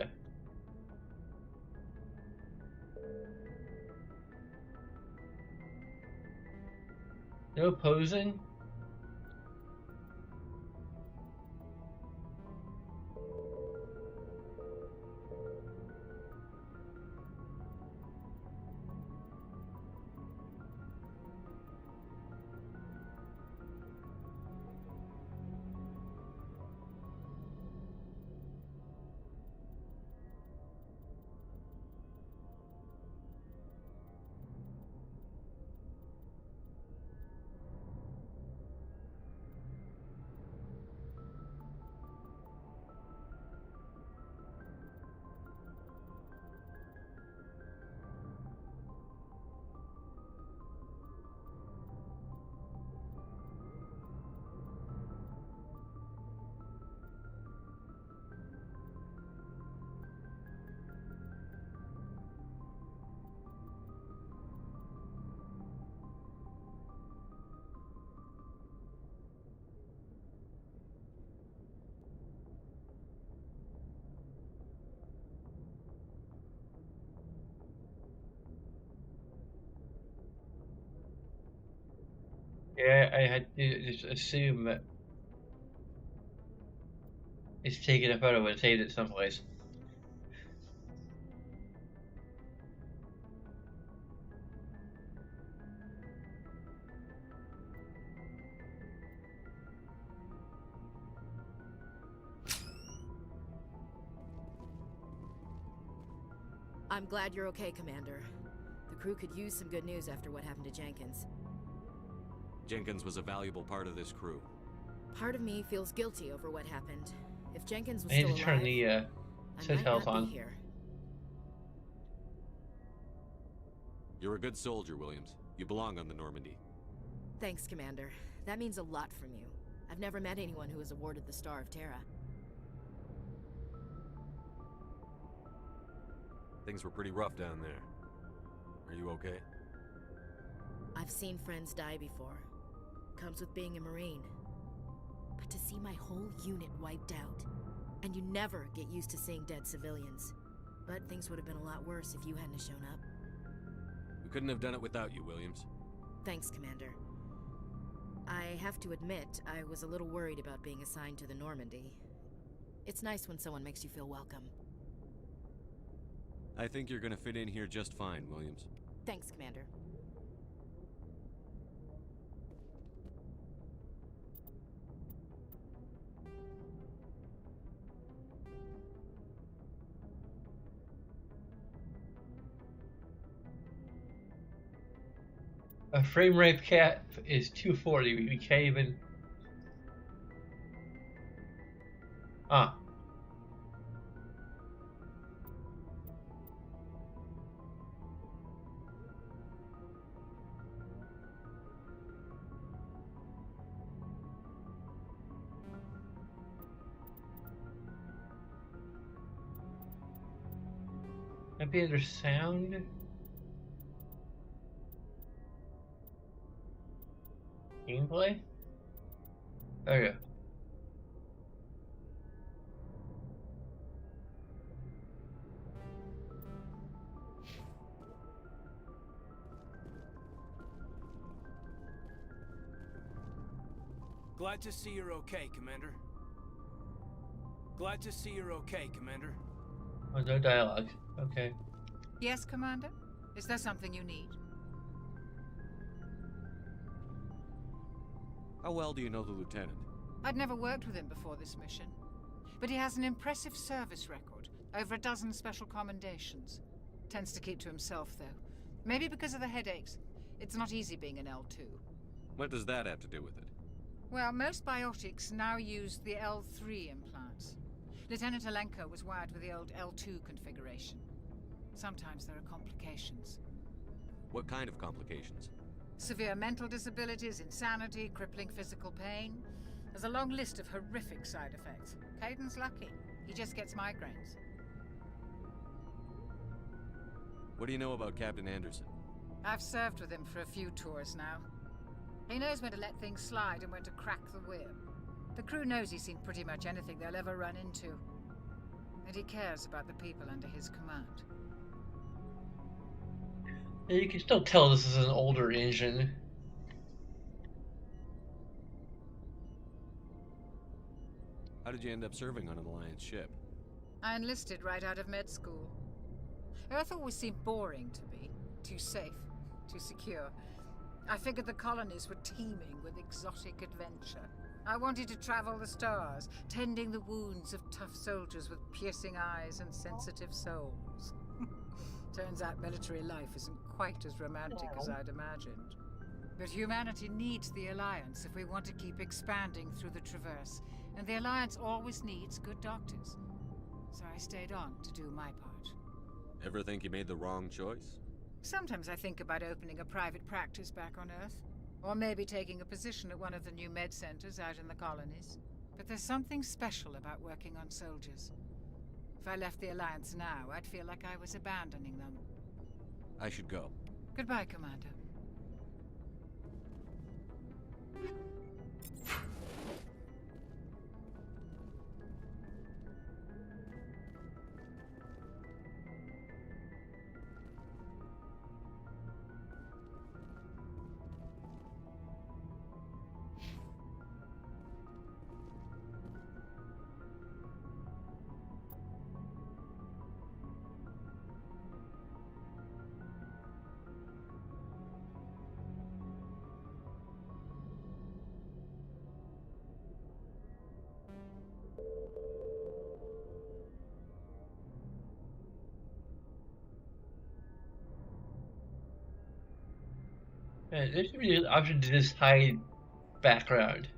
no posing. Yeah, I had to just assume that it's taken a photo and saved it someplace. I'm glad you're okay, Commander. The crew could use some good news after what happened to Jenkins. Jenkins was a valuable part of this crew. Part of me feels guilty over what happened. If Jenkins was I need still to turn alive, the I might subtitles not on. be here. You're a good soldier, Williams. You belong on the Normandy. Thanks, Commander. That means a lot from you. I've never met anyone who was awarded the Star of Terra. Things were pretty rough down there. Are you okay? I've seen friends die before. Comes with being a Marine. But to see my whole unit wiped out, and you never get used to seeing dead civilians. But things would have been a lot worse if you hadn't shown up. We couldn't have done it without you, Williams. Thanks, Commander. I have to admit, I was a little worried about being assigned to the Normandy. It's nice when someone makes you feel welcome. I think you're gonna fit in here just fine, Williams. Thanks, Commander. A frame rate cap is 240. We can't even. Ah. Maybe under sound? Gameplay? Oh yeah. Glad to see you're okay, Commander. Glad to see you're okay, Commander. Oh, no dialogue. Okay. Yes, Commander? Is there something you need? How well do you know the lieutenant? I'd never worked with him before this mission. But he has an impressive service record. Over a dozen special commendations. Tends to keep to himself, though. Maybe because of the headaches. It's not easy being an L2. What does that have to do with it? Well, most biotics now use the L3 implants. Lieutenant Alenko was wired with the old L2 configuration. Sometimes there are complications. What kind of complications? Severe mental disabilities, insanity, crippling physical pain. There's a long list of horrific side effects. Caden's lucky. He just gets migraines. What do you know about Captain Anderson? I've served with him for a few tours now. He knows when to let things slide and when to crack the whip. The crew knows he's seen pretty much anything they'll ever run into. And he cares about the people under his command. Yeah, you can still tell this is an older engine. How did you end up serving on an Alliance ship? I enlisted right out of med school. Earth always seemed boring to me. Too safe, too secure. I figured the colonies were teeming with exotic adventure. I wanted to travel the stars, tending the wounds of tough soldiers with piercing eyes and sensitive souls. Turns out military life isn't quite as romantic as I'd imagined. But humanity needs the Alliance if we want to keep expanding through the Traverse, and the Alliance always needs good doctors. So I stayed on to do my part. Ever think you made the wrong choice? Sometimes I think about opening a private practice back on Earth. Or maybe taking a position at one of the new med centers out in the colonies. But there's something special about working on soldiers. If I left the Alliance now, I'd feel like I was abandoning them. I should go. Goodbye, Commander. There should be an option to just hide background.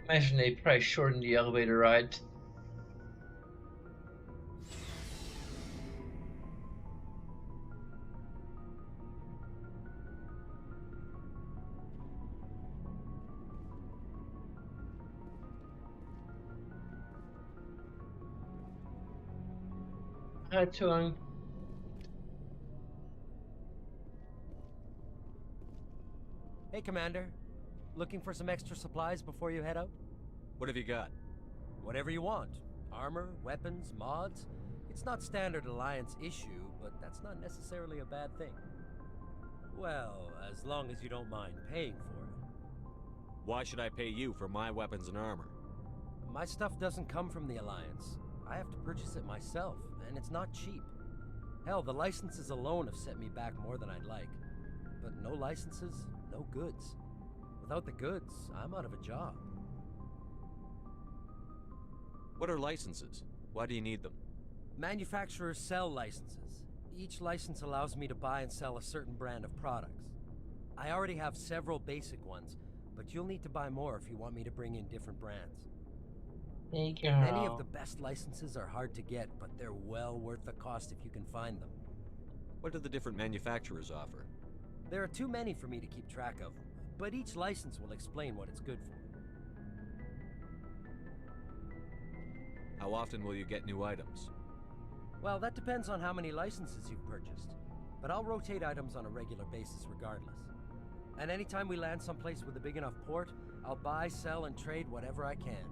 Imagine they probably shortened the elevator ride. To Hey, Commander. Looking for some extra supplies before you head out? What have you got? Whatever you want. Armor, weapons, mods. It's not standard Alliance issue, but that's not necessarily a bad thing. Well, as long as you don't mind paying for it. Why should I pay you for my weapons and armor? My stuff doesn't come from the Alliance. I have to purchase it myself, and it's not cheap. Hell, the licenses alone have set me back more than I'd like. But no licenses, no goods. Without the goods, I'm out of a job. What are licenses? Why do you need them? Manufacturers sell licenses. Each license allows me to buy and sell a certain brand of products. I already have several basic ones, but you'll need to buy more if you want me to bring in different brands. Many of the best licenses are hard to get, but they're well worth the cost if you can find them. What do the different manufacturers offer? There are too many for me to keep track of, but each license will explain what it's good for. How often will you get new items? Well, that depends on how many licenses you've purchased, but I'll rotate items on a regular basis regardless. And anytime we land someplace with a big enough port, I'll buy, sell, and trade whatever I can.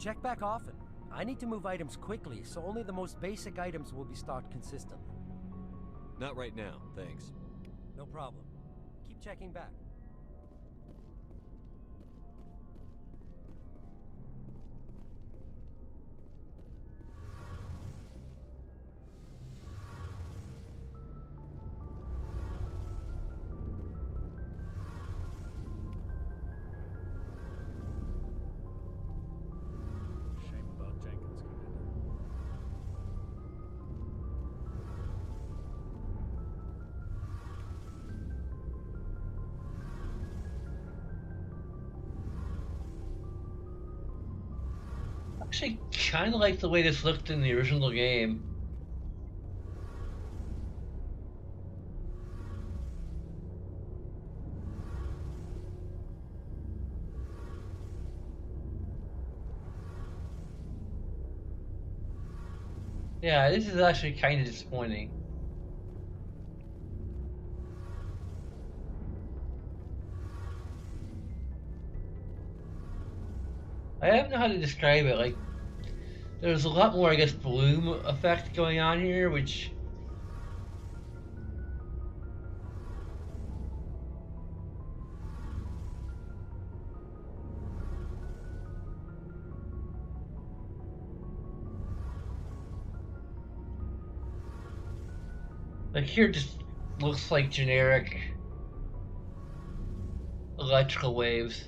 Check back often. I need to move items quickly, so only the most basic items will be stocked consistently. Not right now, thanks. No problem. Keep checking back. Actually, kind of like the way this looked in the original game. Yeah, this is actually kind of disappointing. I don't know how to describe it. Like, there's a lot more, I guess, bloom effect going on here, which... Like, here just looks like generic electrical waves.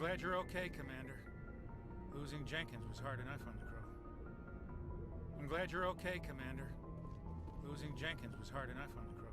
glad you're okay, Commander. Losing Jenkins was hard enough on the crew. I'm glad you're okay, Commander. Losing Jenkins was hard enough on the crew.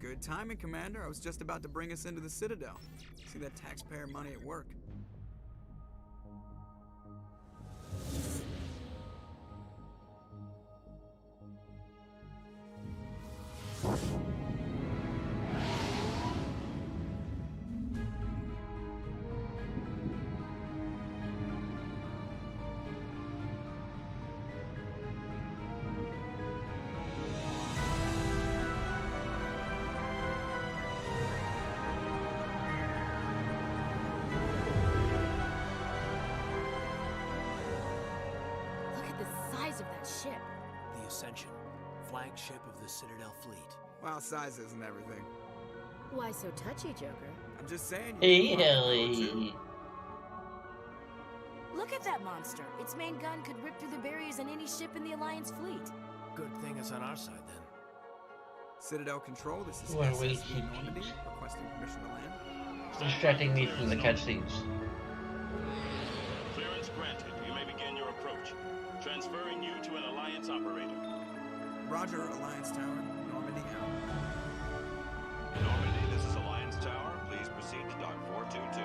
Good timing, Commander. I was just about to bring us into the Citadel. See that taxpayer money at work. Of that ship. The Ascension, flagship of the Citadel fleet. Well, size isn't everything. Why so touchy, Joker? I'm just saying. Hey, Ellie. Look at that monster. Its main gun could rip through the barriers in any ship in the Alliance fleet. Good thing it's on our side, then. Citadel Control, this is Wait, SSV Normandy, requesting permission to land. It's distracting me from the cutscenes. Clearance granted. You may begin your approach. Transferring you to an Alliance operator. Roger, Alliance Tower. Normandy out. Normandy, this is Alliance Tower. Please proceed to Dock 422.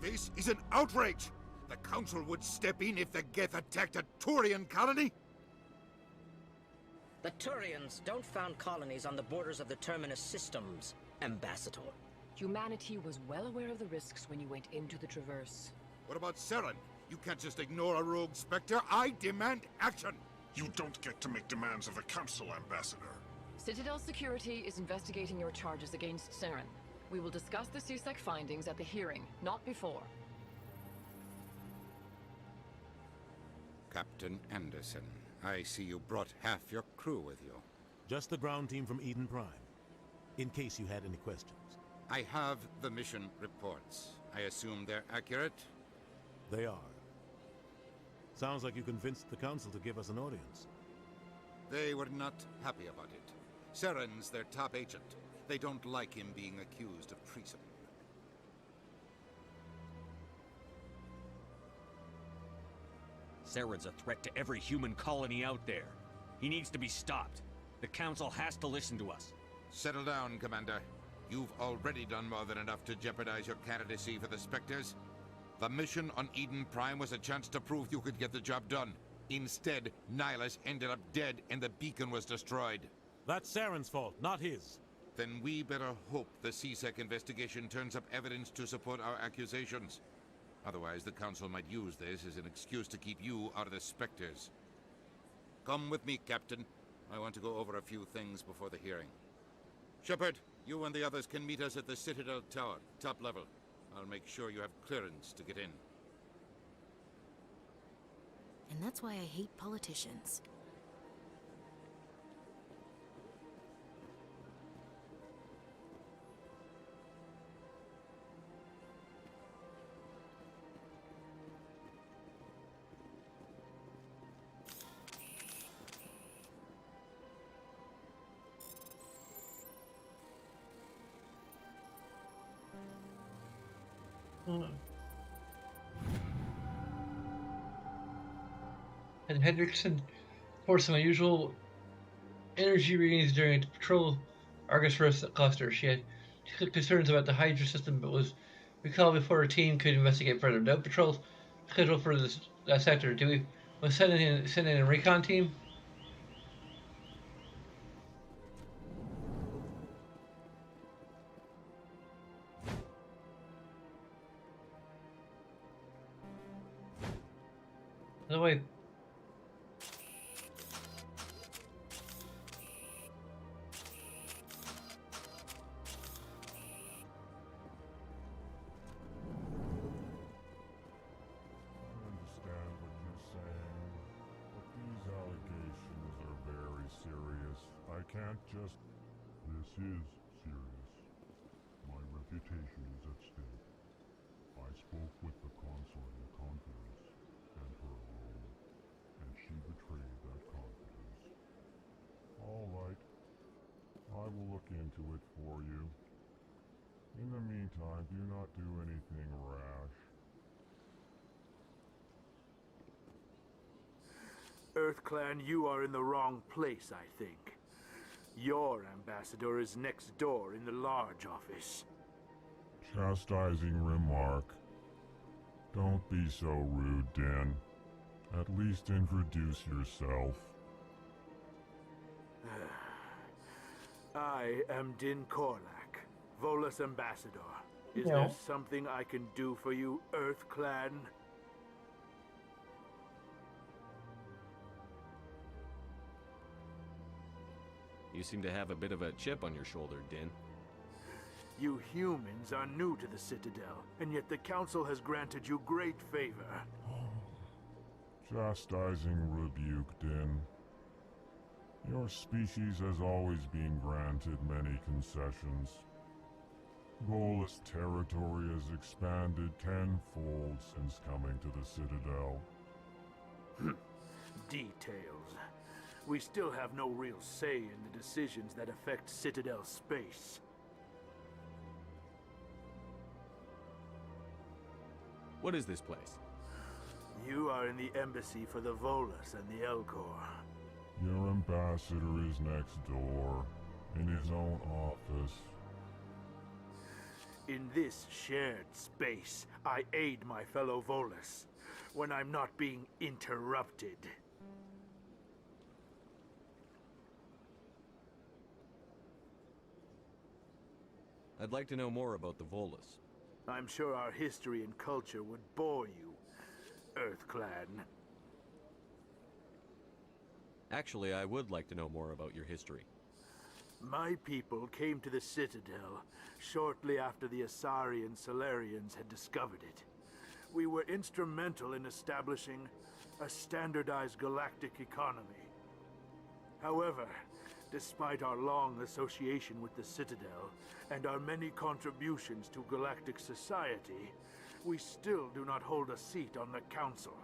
This is an outrage! The Council would step in if the Geth attacked a Turian colony? The Turians don't found colonies on the borders of the Terminus systems, Ambassador. Humanity was well aware of the risks when you went into the Traverse. What about Saren? You can't just ignore a rogue Spectre. I demand action! You don't get to make demands of the Council, Ambassador. Citadel Security is investigating your charges against Saren. We will discuss the CSEC findings at the hearing, not before. Captain Anderson, I see you brought half your crew with you. Just the ground team from Eden Prime, in case you had any questions. I have the mission reports. I assume they're accurate? They are. Sounds like you convinced the Council to give us an audience. They were not happy about it. Saren's their top agent. They don't like him being accused of treason. Saren's a threat to every human colony out there. He needs to be stopped. The Council has to listen to us. Settle down, Commander. You've already done more than enough to jeopardize your candidacy for the Spectres. The mission on Eden Prime was a chance to prove you could get the job done. Instead, Nihilus ended up dead and the beacon was destroyed. That's Saren's fault, not his. Then we better hope the CSEC investigation turns up evidence to support our accusations. Otherwise, the Council might use this as an excuse to keep you out of the Spectres. Come with me, Captain. I want to go over a few things before the hearing. Shepard, you and the others can meet us at the Citadel Tower, top level. I'll make sure you have clearance to get in. And that's why I hate politicians. And Hendrickson reports some unusual energy readings during a patrol Argus First cluster. She had concerns about the Hydra system, but was recalled before her team could investigate further. No patrols scheduled for that sector. Do we want to send in a recon team? By the way, understand what you're saying, but these allegations are very serious. I can't just... This is serious. My reputation is at stake. I spoke with the consort in confidence, and her alone, and she betrayed that confidence. All right. I will look into it for you. In the meantime, do not do anything rash. EarthClan, you are in the wrong place, I think. Your ambassador is next door in the large office. Chastising remark. Don't be so rude, Din. At least introduce yourself. I am Din Korlak, Volus ambassador. Is No. there something I can do for you, EarthClan? You seem to have a bit of a chip on your shoulder, Din. You humans are new to the Citadel, and yet the Council has granted you great favor. Chastising rebuke, Din. Your species has always been granted many concessions. Volus territory has expanded tenfold since coming to the Citadel. Details. We still have no real say in the decisions that affect Citadel space. What is this place? You are in the embassy for the Volus and the Elcor. Your ambassador is next door, in his own office. In this shared space, I aid my fellow Volus when I'm not being interrupted. I'd like to know more about the Volus. I'm sure our history and culture would bore you, EarthClan. Actually, I would like to know more about your history. My people came to the Citadel shortly after the Asari Solarians had discovered it. We were instrumental in establishing a standardized galactic economy. However, despite our long association with the Citadel and our many contributions to galactic society, we still do not hold a seat on the Council.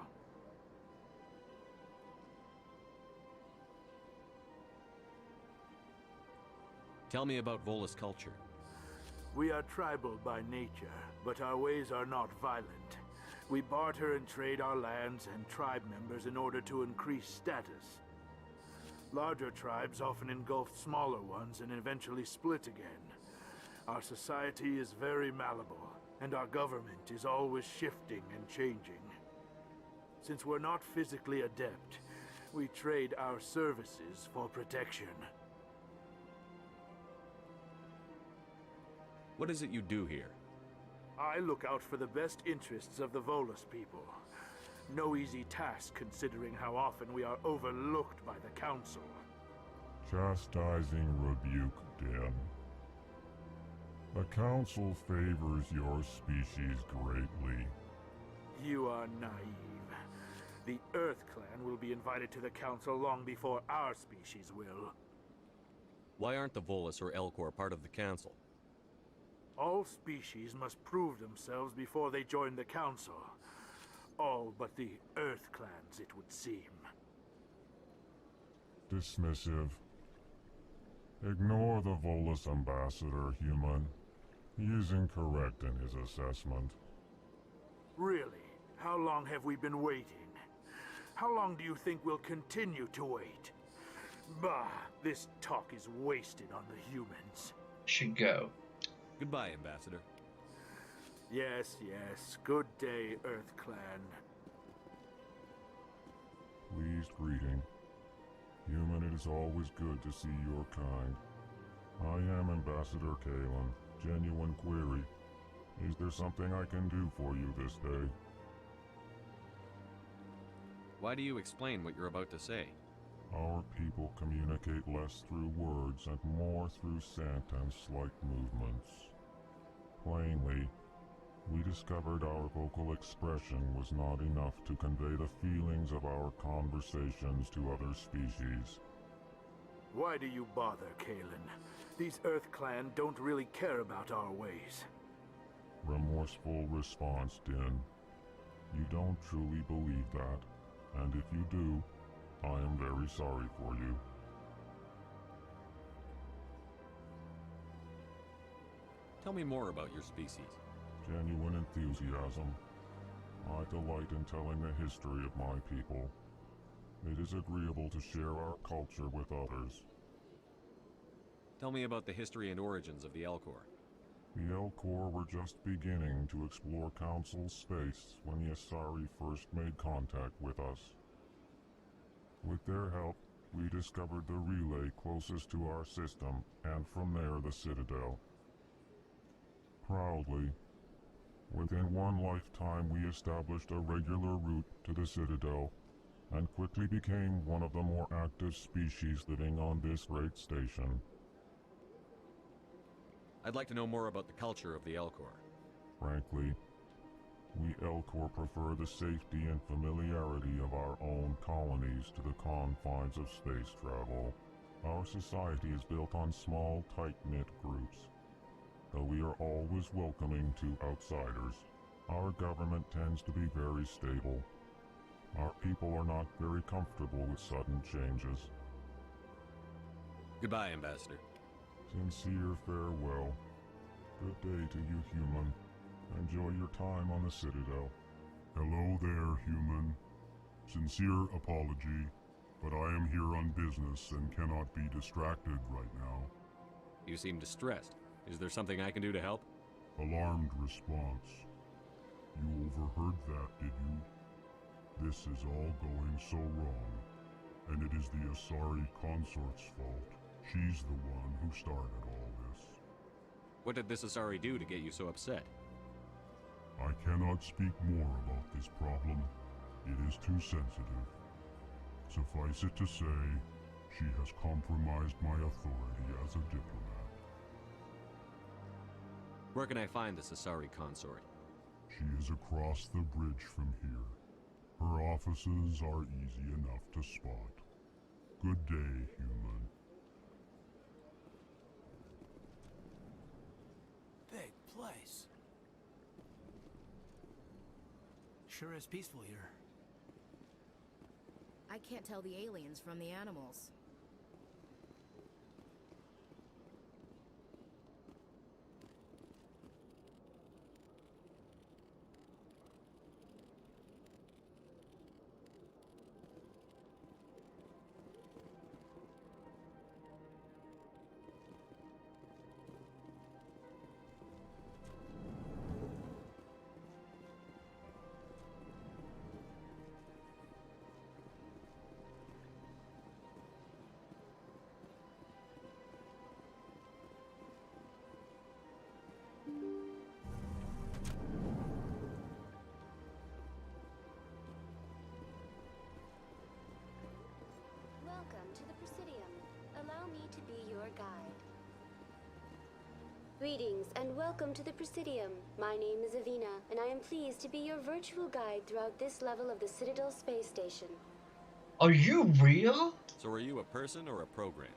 Tell me about Volus culture. We are tribal by nature, but our ways are not violent. We barter and trade our lands and tribe members in order to increase status. Larger tribes often engulf smaller ones and eventually split again. Our society is very malleable, and our government is always shifting and changing. Since we're not physically adept, we trade our services for protection. What is it you do here? I look out for the best interests of the Volus people. No easy task considering how often we are overlooked by the Council. Chastising rebuke, Din. The Council favors your species greatly. You are naive. The EarthClan will be invited to the Council long before our species will. Why aren't the Volus or Elcor part of the Council? All species must prove themselves before they join the Council. All but the EarthClans, it would seem. Dismissive. Ignore the Volus ambassador, human. He is incorrect in his assessment. Really? How long have we been waiting? How long do you think we'll continue to wait? Bah, this talk is wasted on the humans. Should go. Goodbye, Ambassador. Yes, yes. Good day, Earth Clan. Pleased greeting. Human, it is always good to see your kind. I am Ambassador Kalen. Genuine query. Is there something I can do for you this day? Why do you explain what you're about to say? Our people communicate less through words and more through scent and slight movements. Plainly, we discovered our vocal expression was not enough to convey the feelings of our conversations to other species. Why do you bother, Kalen? These Earth Clan don't really care about our ways. Remorseful response, Din. You don't truly believe that, and if you do, I am very sorry for you. Tell me more about your species. Genuine enthusiasm. I delight in telling the history of my people. It is agreeable to share our culture with others. Tell me about the history and origins of the Elcor. The Elcor were just beginning to explore Council space when the Asari first made contact with us. With their help, we discovered the relay closest to our system, and from there the Citadel. Proudly, within one lifetime we established a regular route to the Citadel, and quickly became one of the more active species living on this great station. I'd like to know more about the culture of the Elcor. Frankly, we Elcor prefer the safety and familiarity of our own colonies to the confines of space travel. Our society is built on small, tight-knit groups. Though we are always welcoming to outsiders, our government tends to be very stable. Our people are not very comfortable with sudden changes. Goodbye, Ambassador. Sincere farewell. Good day to you, human. Enjoy your time on the Citadel. Hello there, human. Sincere apology, but I am here on business and cannot be distracted right now. You seem distressed. Is there something I can do to help? Alarmed response. You overheard that, did you? This is all going so wrong, and it is the Asari consort's fault. She's the one who started all this. What did this Asari do to get you so upset? I cannot speak more about this problem. It is too sensitive. Suffice it to say, she has compromised my authority as a diplomat. Where can I find this Asari consort? She is across the bridge from here. Her offices are easy enough to spot. Good day, human. Big place. Sure is peaceful here. I can't tell the aliens from the animals. Welcome to the Presidium. Allow me to be your guide. Greetings and welcome to the Presidium. My name is Avina, and I am pleased to be your virtual guide throughout this level of the Citadel space station. Are you real? So are you a person or a program?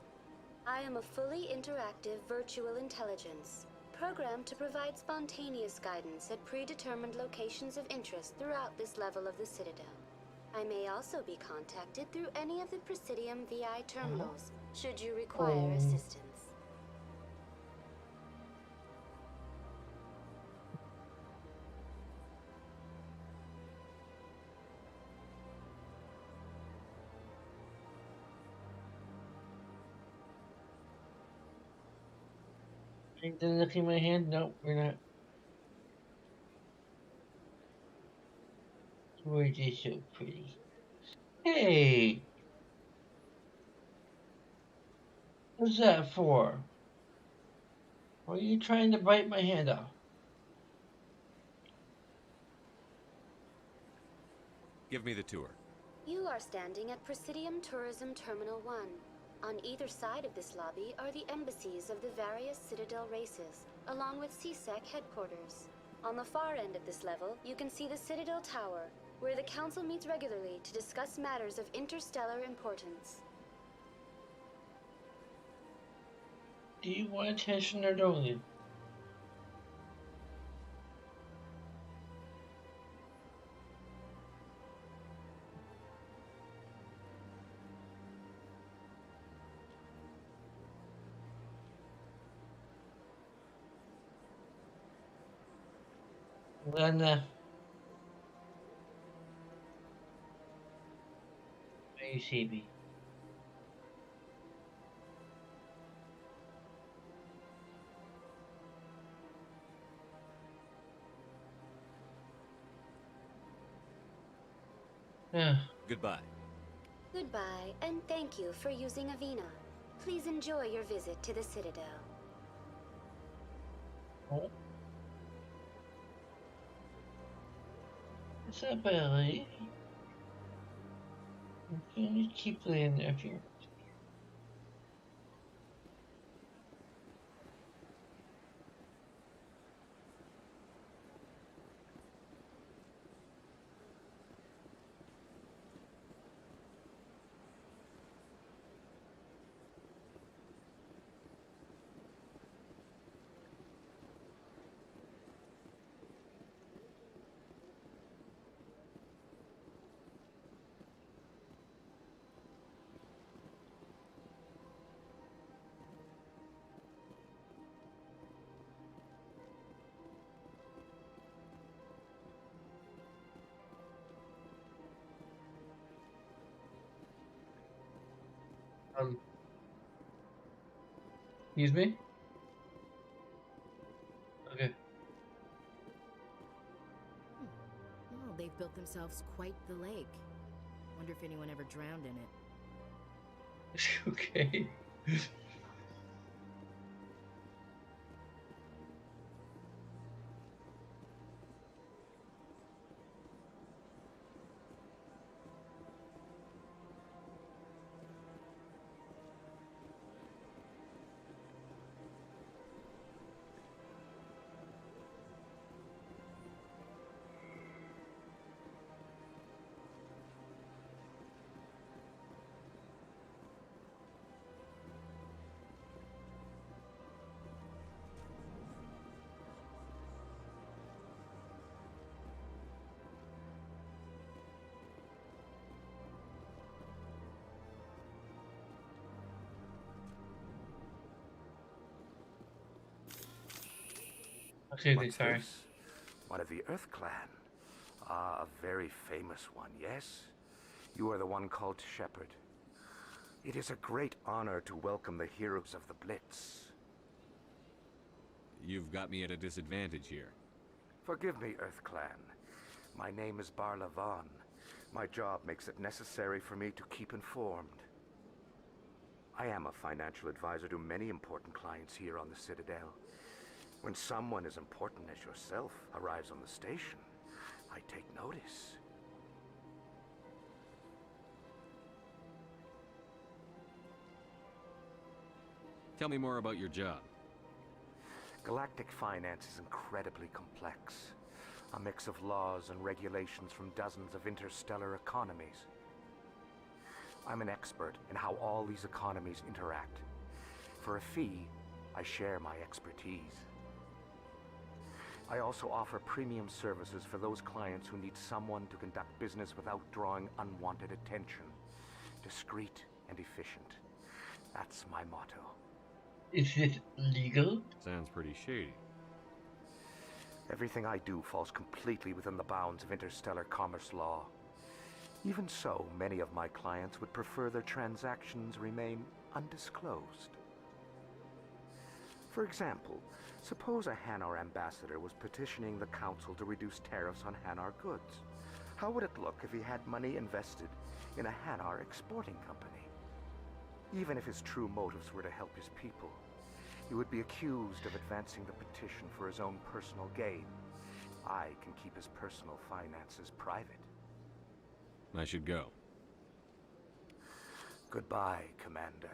I am a fully interactive virtual intelligence, programmed to provide spontaneous guidance at predetermined locations of interest throughout this level of the Citadel. I may also be contacted through any of the Presidium VI terminals, should you require assistance. Ain't done looking at my hand? No, we're not. We're just so pretty. Hey! What's that for? Were you trying to bite my hand off? Give me the tour. You are standing at Presidium Tourism Terminal 1. On either side of this lobby are the embassies of the various Citadel races, along with CSEC headquarters. On the far end of this level, you can see the Citadel Tower, where the Council meets regularly to discuss matters of interstellar importance. Do you want attention or don't you? Then, you see me. Goodbye. Goodbye, and thank you for using Avena. Please enjoy your visit to the Citadel. Oh. Is that Billy? I'm gonna keep playing there here. Excuse me? Okay. Well, they've built themselves quite the lake. Wonder if anyone ever drowned in it. Okay. Okay, What's sorry. this? One of the Earth Clan. Ah, a very famous one, yes? You are the one called Shepherd. It is a great honor to welcome the heroes of the Blitz. You've got me at a disadvantage here. Forgive me, Earth Clan. My name is Barla Vaughn. My job makes it necessary for me to keep informed. I am a financial advisor to many important clients here on the Citadel. When someone as important as yourself arrives on the station, I take notice. Tell me more about your job. Galactic finance is incredibly complex. A mix of laws and regulations from dozens of interstellar economies. I'm an expert in how all these economies interact. For a fee, I share my expertise. I also offer premium services for those clients who need someone to conduct business without drawing unwanted attention. Discreet and efficient. That's my motto. Is it legal? Sounds pretty shady. Everything I do falls completely within the bounds of interstellar commerce law. Even so, many of my clients would prefer their transactions remain undisclosed. For example, suppose a Hanar ambassador was petitioning the Council to reduce tariffs on Hanar goods. How would it look if he had money invested in a Hanar exporting company? Even if his true motives were to help his people, he would be accused of advancing the petition for his own personal gain. I can keep his personal finances private. I should go. Goodbye, Commander.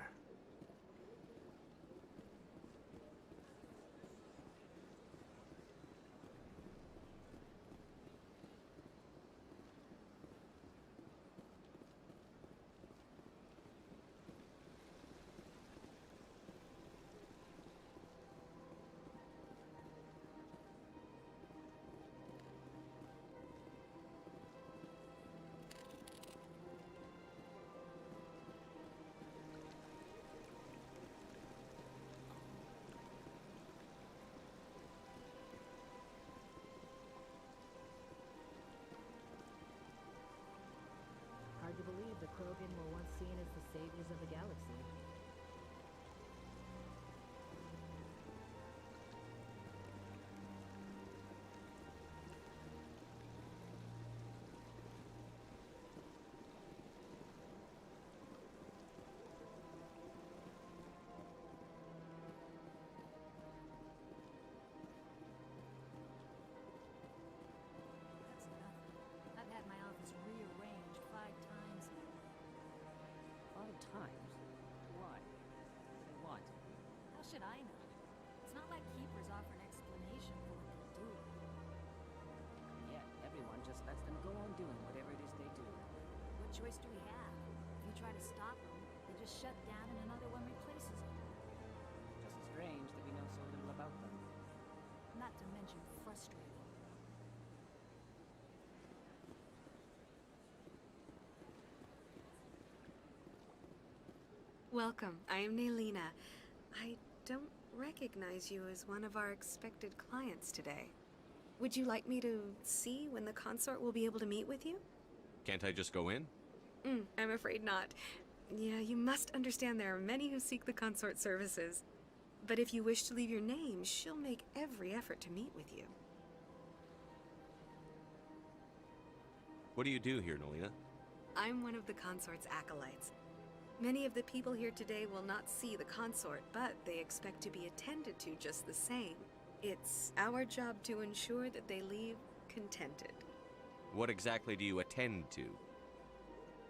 Hard to believe the Krogan were once seen as the saviors of the galaxy. That's nothing. I've had my office rearranged 5 times. 5 times? Why? What? How should I know? It's not like keepers offer an explanation for what they do. Yeah, everyone just lets them go on doing whatever it is they do. What choice do we have? If we try to stop them, they just shut down and another one replaces them. Just strange that we know so little about them. Not to mention frustrating. Welcome. I am Nelina. I don't recognize you as one of our expected clients today. Would you like me to see when the consort will be able to meet with you? Can't I just go in? I'm afraid not. Yeah, you must understand there are many who seek the consort services. But if you wish to leave your name, she'll make every effort to meet with you. What do you do here, Nelina? I'm one of the consort's acolytes. Many of the people here today will not see the consort, but they expect to be attended to just the same. It's our job to ensure that they leave contented. What exactly do you attend to?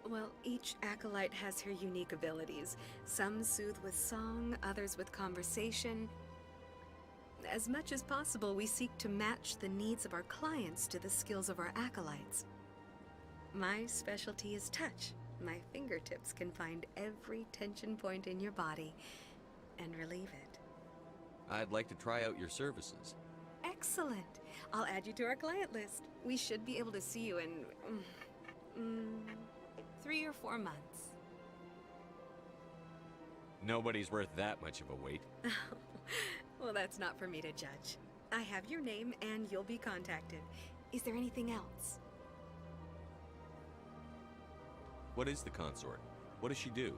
Well, each acolyte has her unique abilities. Some soothe with song, others with conversation. As much as possible, we seek to match the needs of our clients to the skills of our acolytes. My specialty is touch. My fingertips can find every tension point in your body and relieve it. I'd like to try out your services. Excellent. I'll add you to our client list. We should be able to see you in 3 or 4 months. Nobody's worth that much of a wait. Well, that's not for me to judge. I have your name and you'll be contacted. Is there anything else? What is the consort? What does she do?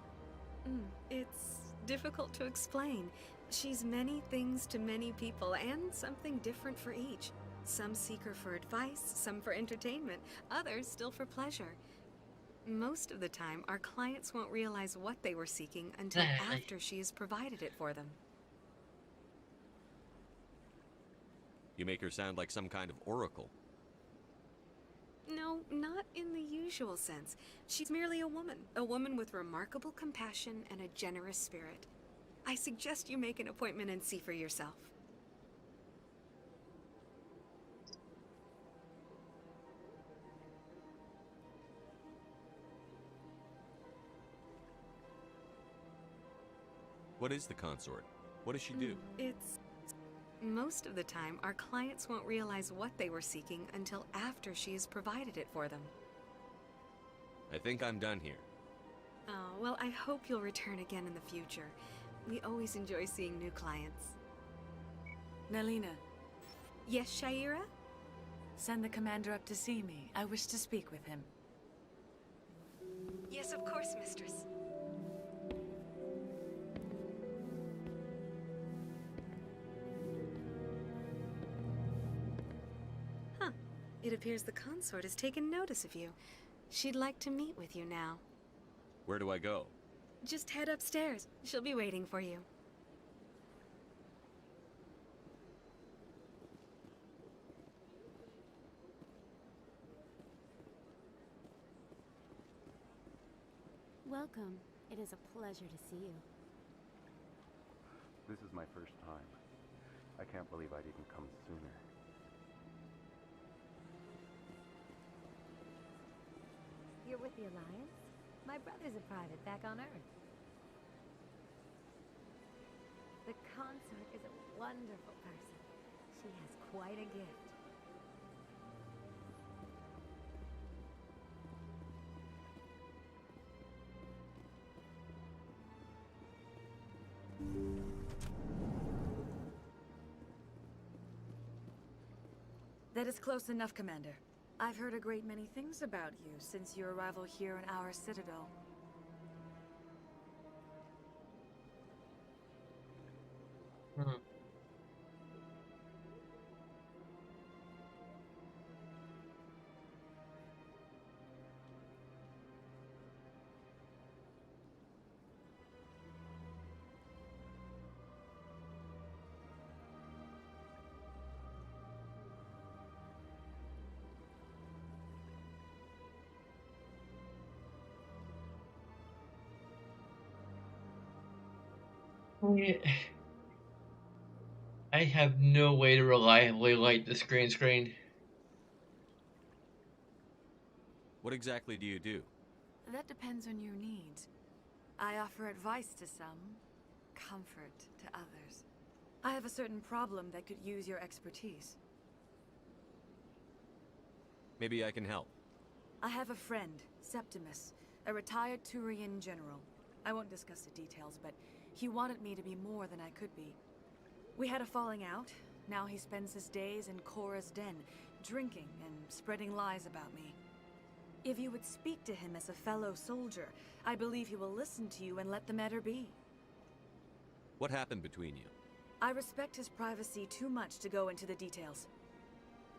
It's difficult to explain. She's many things to many people and something different for each. Some seek her for advice, some for entertainment, others still for pleasure. Most of the time, our clients won't realize what they were seeking until after she has provided it for them. You make her sound like some kind of oracle. No, not in the usual sense. She's merely a woman with remarkable compassion and a generous spirit. I suggest you make an appointment and see for yourself. What is the consort? What does she do? Most of the time, our clients won't realize what they were seeking until after she has provided it for them. I think I'm done here. Oh, well, I hope you'll return again in the future. We always enjoy seeing new clients. Nelina. Yes, Shaira? Send the commander up to see me. I wish to speak with him. Yes, of course, mistress. It appears the consort has taken notice of you. She'd like to meet with you now. Where do I go? Just head upstairs. She'll be waiting for you. Welcome. It is a pleasure to see you. This is my first time. I can't believe I didn't come sooner. You're with the Alliance? My brother's a private back on Earth. The consort is a wonderful person. She has quite a gift. That is close enough, Commander. I've heard a great many things about you since your arrival here in our citadel. I have no way to reliably light the screen. What exactly do you do? That depends on your needs. I offer advice to some, comfort to others. I have a certain problem that could use your expertise. Maybe I can help. I have a friend, Septimus, a retired Turian general. I won't discuss the details, but he wanted me to be more than I could be. We had a falling out. Now he spends his days in Cora's den, drinking and spreading lies about me. If you would speak to him as a fellow soldier, I believe he will listen to you and let the matter be. What happened between you? I respect his privacy too much to go into the details.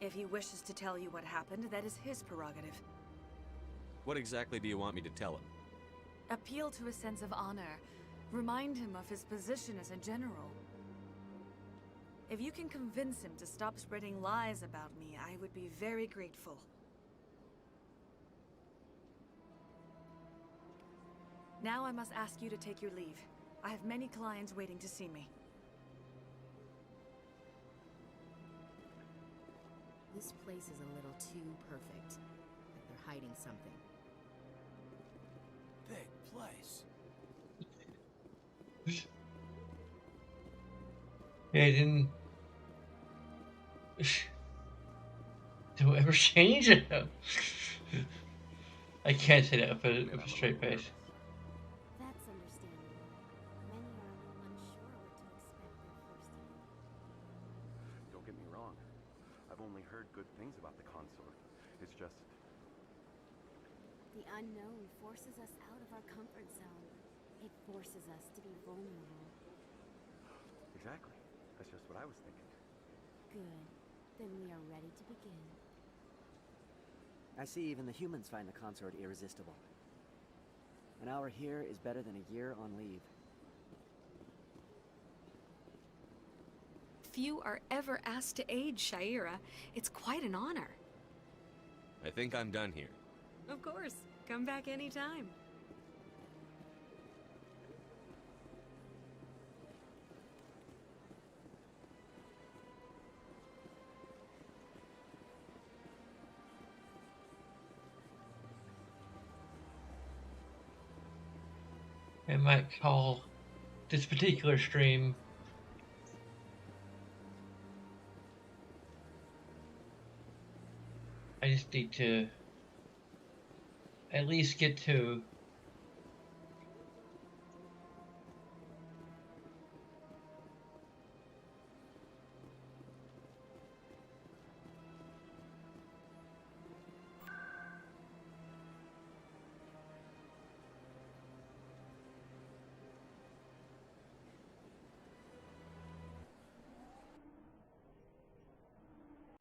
If he wishes to tell you what happened, that is his prerogative. What exactly do you want me to tell him? Appeal to his sense of honor. Remind him of his position as a general. If you can convince him to stop spreading lies about me, I would be very grateful. Now I must ask you to take your leave. I have many clients waiting to see me. This place is a little too perfect. Like they're hiding something. Big place. Yeah, I didn't. Do I ever change it? I can't say that with a straight face. That's understandable. Many are a little unsure what to expect their first time. Don't get me wrong. I've only heard good things about the consort. It's just... The unknown forces us out of our comfort zone. It forces us to be vulnerable. Exactly. That's just what I was thinking. Good. Then we are ready to begin. I see even the humans find the consort irresistible. An hour here is better than a year on leave. Few are ever asked to aid Shaira. It's quite an honor. I think I'm done here. Of course. Come back anytime. I might call this particular stream I just need to at least get to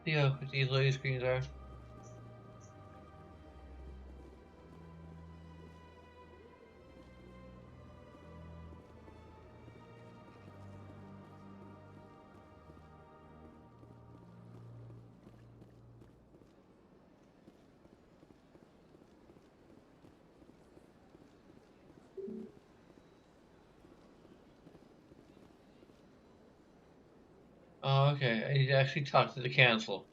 see how these loading screens are. Okay, I need to actually talk to the council.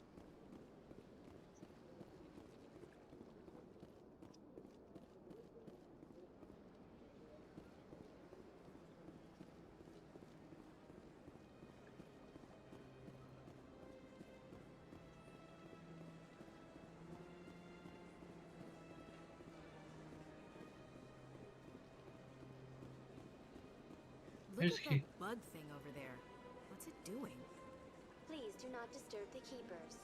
Look at that bug thing over there. What's it doing? Please do not disturb the keepers.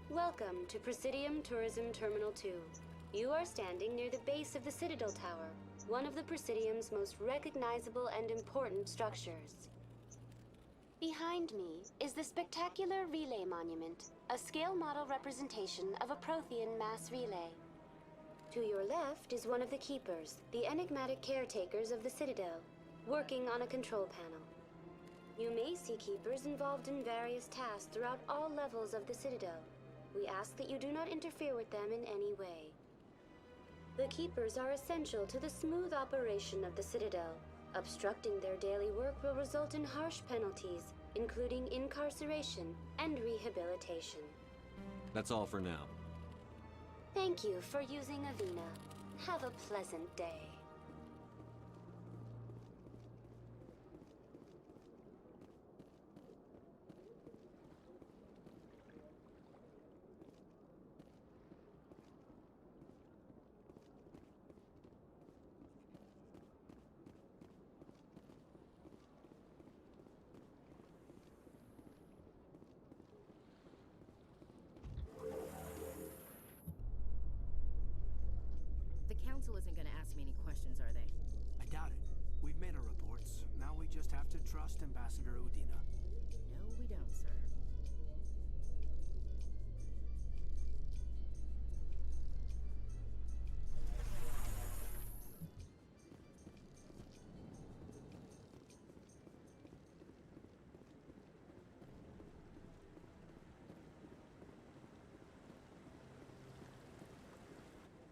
Welcome to Presidium Tourism Terminal 2. You are standing near the base of the Citadel Tower, one of the Presidium's most recognizable and important structures. Behind me is the spectacular Relay Monument, a scale model representation of a Prothean mass relay. To your left is one of the Keepers, the enigmatic caretakers of the Citadel, working on a control panel. You may see Keepers involved in various tasks throughout all levels of the Citadel. We ask that you do not interfere with them in any way. The Keepers are essential to the smooth operation of the Citadel. Obstructing their daily work will result in harsh penalties, including incarceration and rehabilitation. That's all for now. Thank you for using Avena. Have a pleasant day. The council isn't gonna ask me any questions, are they? I doubt it. We've made our reports. Now we just have to trust Ambassador Udina. No, we don't, sir.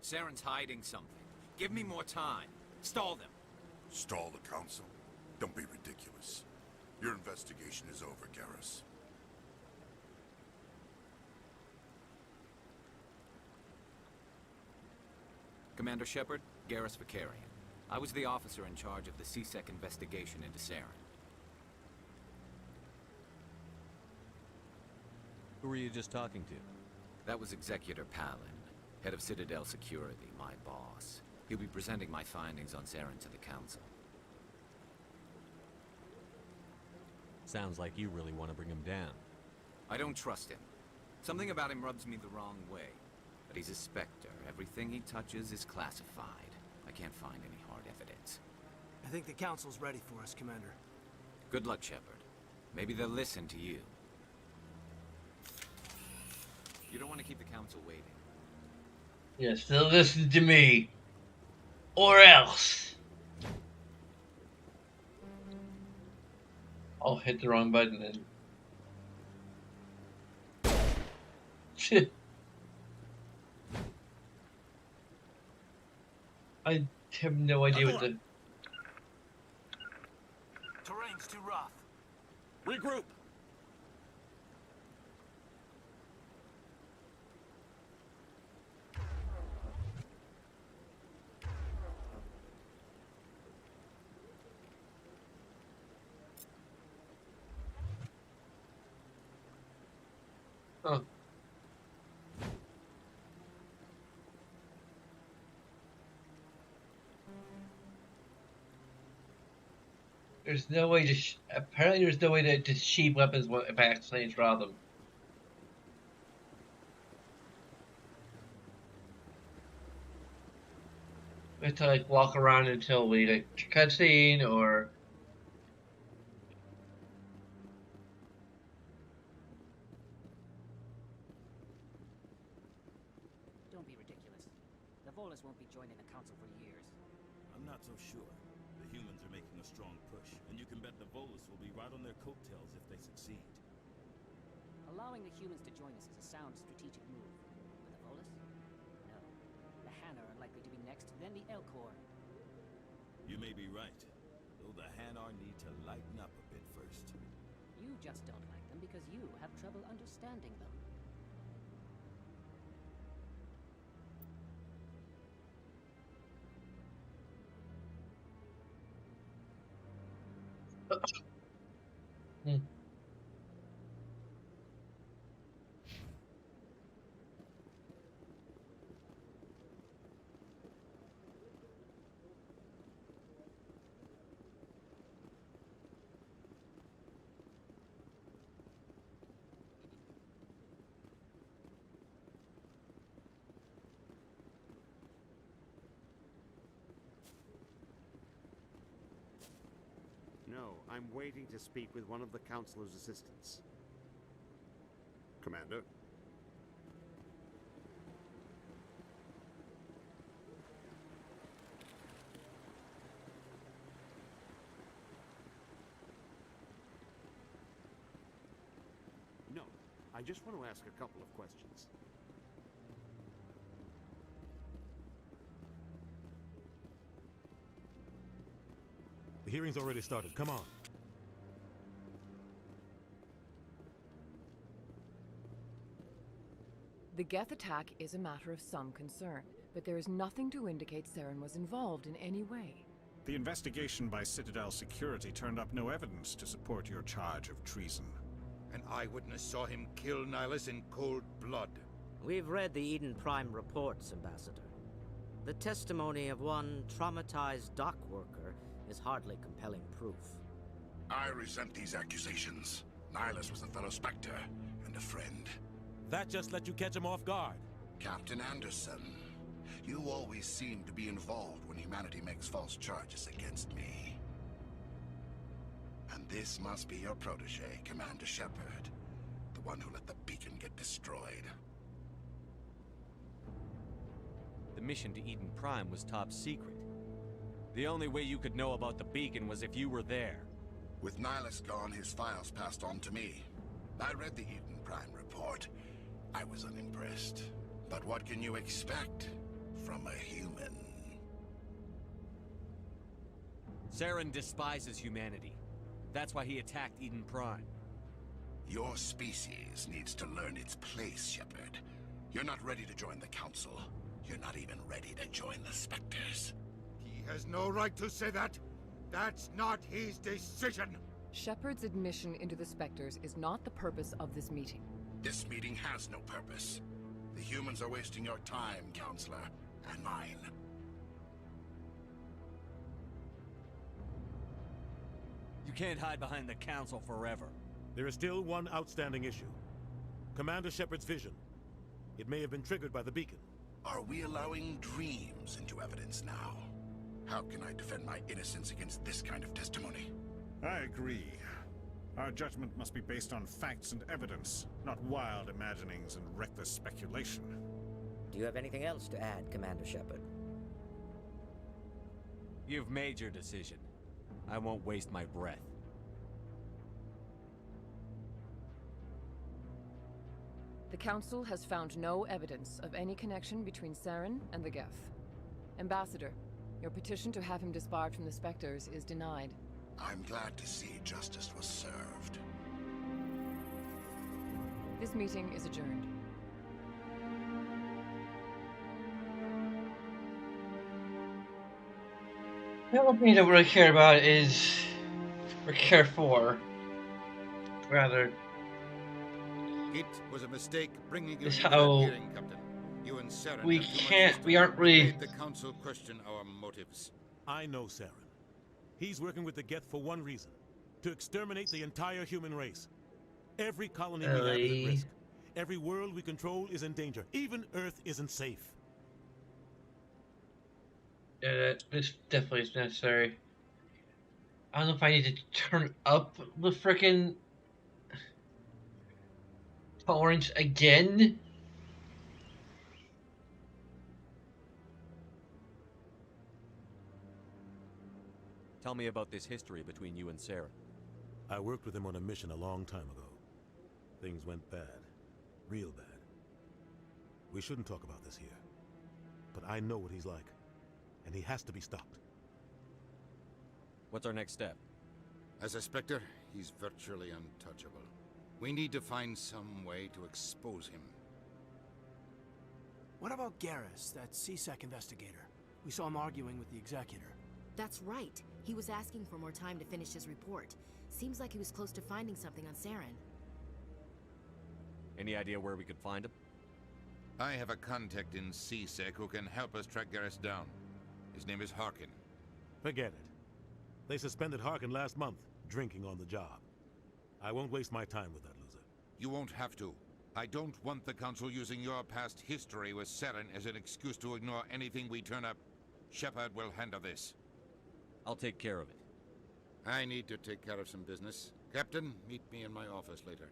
Saren's hiding something. Give me more time. Stall them. Stall the council? Don't be ridiculous. Your investigation is over, Garrus. Commander Shepard, Garrus Vicarian. I was the officer in charge of the CSEC investigation into Saren. Who were you just talking to? That was Executor Palin, head of Citadel Security, my boss. He'll be presenting my findings on Saren to the council. Sounds like you really want to bring him down. I don't trust him. Something about him rubs me the wrong way. But he's a Spectre. Everything he touches is classified. I can't find any hard evidence. I think the council's ready for us, Commander. Good luck, Shepard. Maybe they'll listen to you. You don't want to keep the council waiting. Yes, they'll listen to me. Or else. I'll hit the wrong button and... Shit. I have no idea what the... Terrain's too rough. Regroup! Oh. There's no way to... apparently there's no way to sheep weapons if I accidentally draw them. We have to like walk around until we like cutscene or... Don't be ridiculous. The Volus won't be joining the council for years. I'm not so sure. The humans are making a strong push, and you can bet the Volus will be right on their coattails if they succeed. Allowing the humans to join us is a sound strategic move. But the Volus? No. The Hanna are likely to be next, then the Elcor. You may be right, the Hanar need to lighten up a bit first. You just don't like them because you have trouble understanding them. Hmm. No, I'm waiting to speak with one of the Councilor's assistants. Commander? No, I just want to ask a couple of questions. The hearing's already started. Come on. The Geth attack is a matter of some concern, but there is nothing to indicate Saren was involved in any way. The investigation by Citadel Security turned up no evidence to support your charge of treason. An eyewitness saw him kill Nihilus in cold blood. We've read the Eden Prime reports, Ambassador. The testimony of one traumatized dock worker is hardly compelling proof. I resent these accusations. Nihilus was a fellow Spectre and a friend. That just let you catch him off guard. Captain Anderson, you always seem to be involved when humanity makes false charges against me. And this must be your protege, Commander Shepard, the one who let the beacon get destroyed. The mission to Eden Prime was top secret. The only way you could know about the beacon was if you were there. With Nihilus gone, his files passed on to me. I read the Eden Prime report. I was unimpressed. But what can you expect from a human? Saren despises humanity. That's why he attacked Eden Prime. Your species needs to learn its place, Shepard. You're not ready to join the Council. You're not even ready to join the Spectres. He has no right to say that. That's not his decision. Shepard's admission into the Spectres is not the purpose of this meeting. This meeting has no purpose. The humans are wasting your time, Counselor, and mine. You can't hide behind the Council forever. There is still one outstanding issue. Commander Shepard's vision. It may have been triggered by the beacon. Are we allowing dreams into evidence now? How can I defend my innocence against this kind of testimony? I agree. Our judgment must be based on facts and evidence, not wild imaginings and reckless speculation. Do you have anything else to add, Commander Shepard? You've made your decision. I won't waste my breath. The Council has found no evidence of any connection between Saren and the Geth. Ambassador, your petition to have him disbarred from the Spectres is denied. I'm glad to see justice was served. This meeting is adjourned. The only thing that we really care about is, or care for, rather, It was a mistake bringing you is into how that hearing, Captain. You and Saren we have too much can't, history. we aren't really. Made the Council question our motives. I know Saren. He's working with the Geth for one reason. To exterminate the entire human race. Every colony we have is at risk. Every world we control is in danger. Even Earth isn't safe. Yeah, this definitely is necessary. I don't know if I need to turn up the frickin' tolerance again. Tell me about this history between you and Saren. I worked with him on a mission a long time ago. Things went bad. Real bad. We shouldn't talk about this here. But I know what he's like. And he has to be stopped. What's our next step? As a Spectre, he's virtually untouchable. We need to find some way to expose him. What about Garrus, that CSEC investigator? We saw him arguing with the executor. That's right. He was asking for more time to finish his report. Seems like he was close to finding something on Saren. Any idea where we could find him? I have a contact in CSEC who can help us track Garrus down. His name is Harkin. Forget it. They suspended Harkin last month, drinking on the job. I won't waste my time with that loser. You won't have to. I don't want the Council using your past history with Saren as an excuse to ignore anything we turn up. Shepard will handle this. I'll take care of it. I need to take care of some business. Captain, meet me in my office later.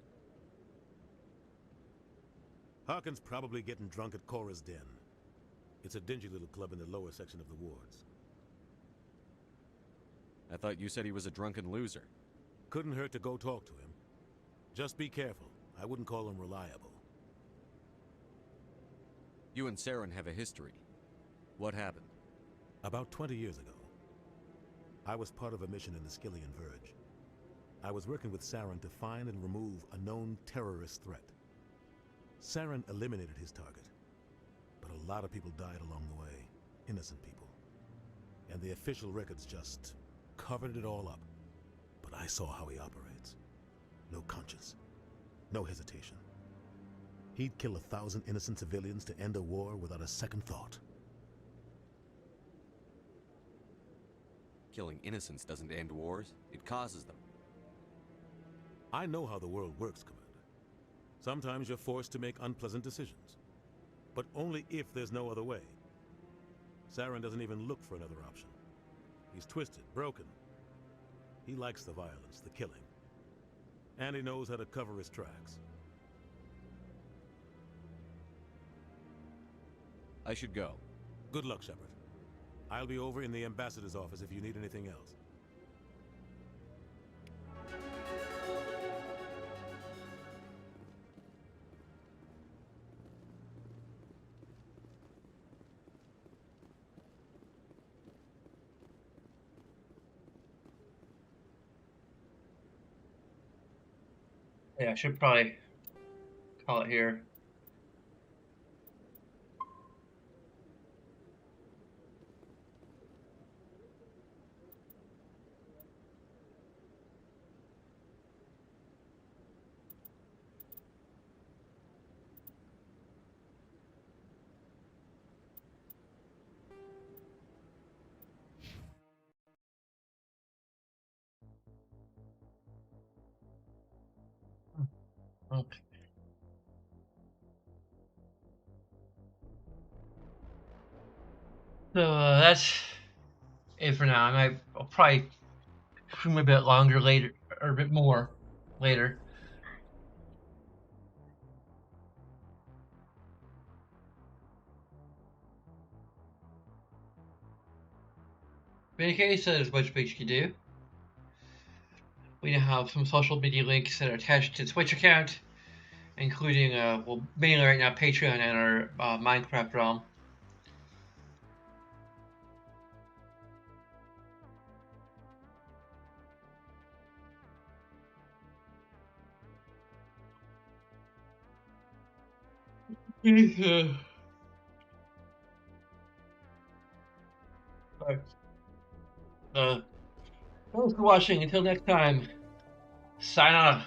Harkin's probably getting drunk at Cora's Den. It's a dingy little club in the lower section of the wards. I thought you said he was a drunken loser. Couldn't hurt to go talk to him. Just be careful. I wouldn't call him reliable. You and Saren have a history. What happened? About 20 years ago, I was part of a mission in the Skillian Verge. I was working with Saren to find and remove a known terrorist threat. Saren eliminated his target, but a lot of people died along the way. Innocent people. And the official records just covered it all up. But I saw how he operates. No conscience. No hesitation. He'd kill 1,000 innocent civilians to end a war without a second thought. Killing innocents doesn't end wars, it causes them. I know how the world works, Commander. Sometimes you're forced to make unpleasant decisions. But only if there's no other way. Saren doesn't even look for another option. He's twisted, broken. He likes the violence, the killing. And he knows how to cover his tracks. I should go. Good luck, Shepard. I'll be over in the ambassador's office if you need anything else. Yeah, I should probably call it here. Okay. So that's it for now. I'll probably stream a bit longer later, or a bit more later. In any case, there's much you can do. We now have some social media links that are attached to the Twitch account, including, well, mainly right now Patreon and our Minecraft realm. Thanks for watching. Until next time, sign off.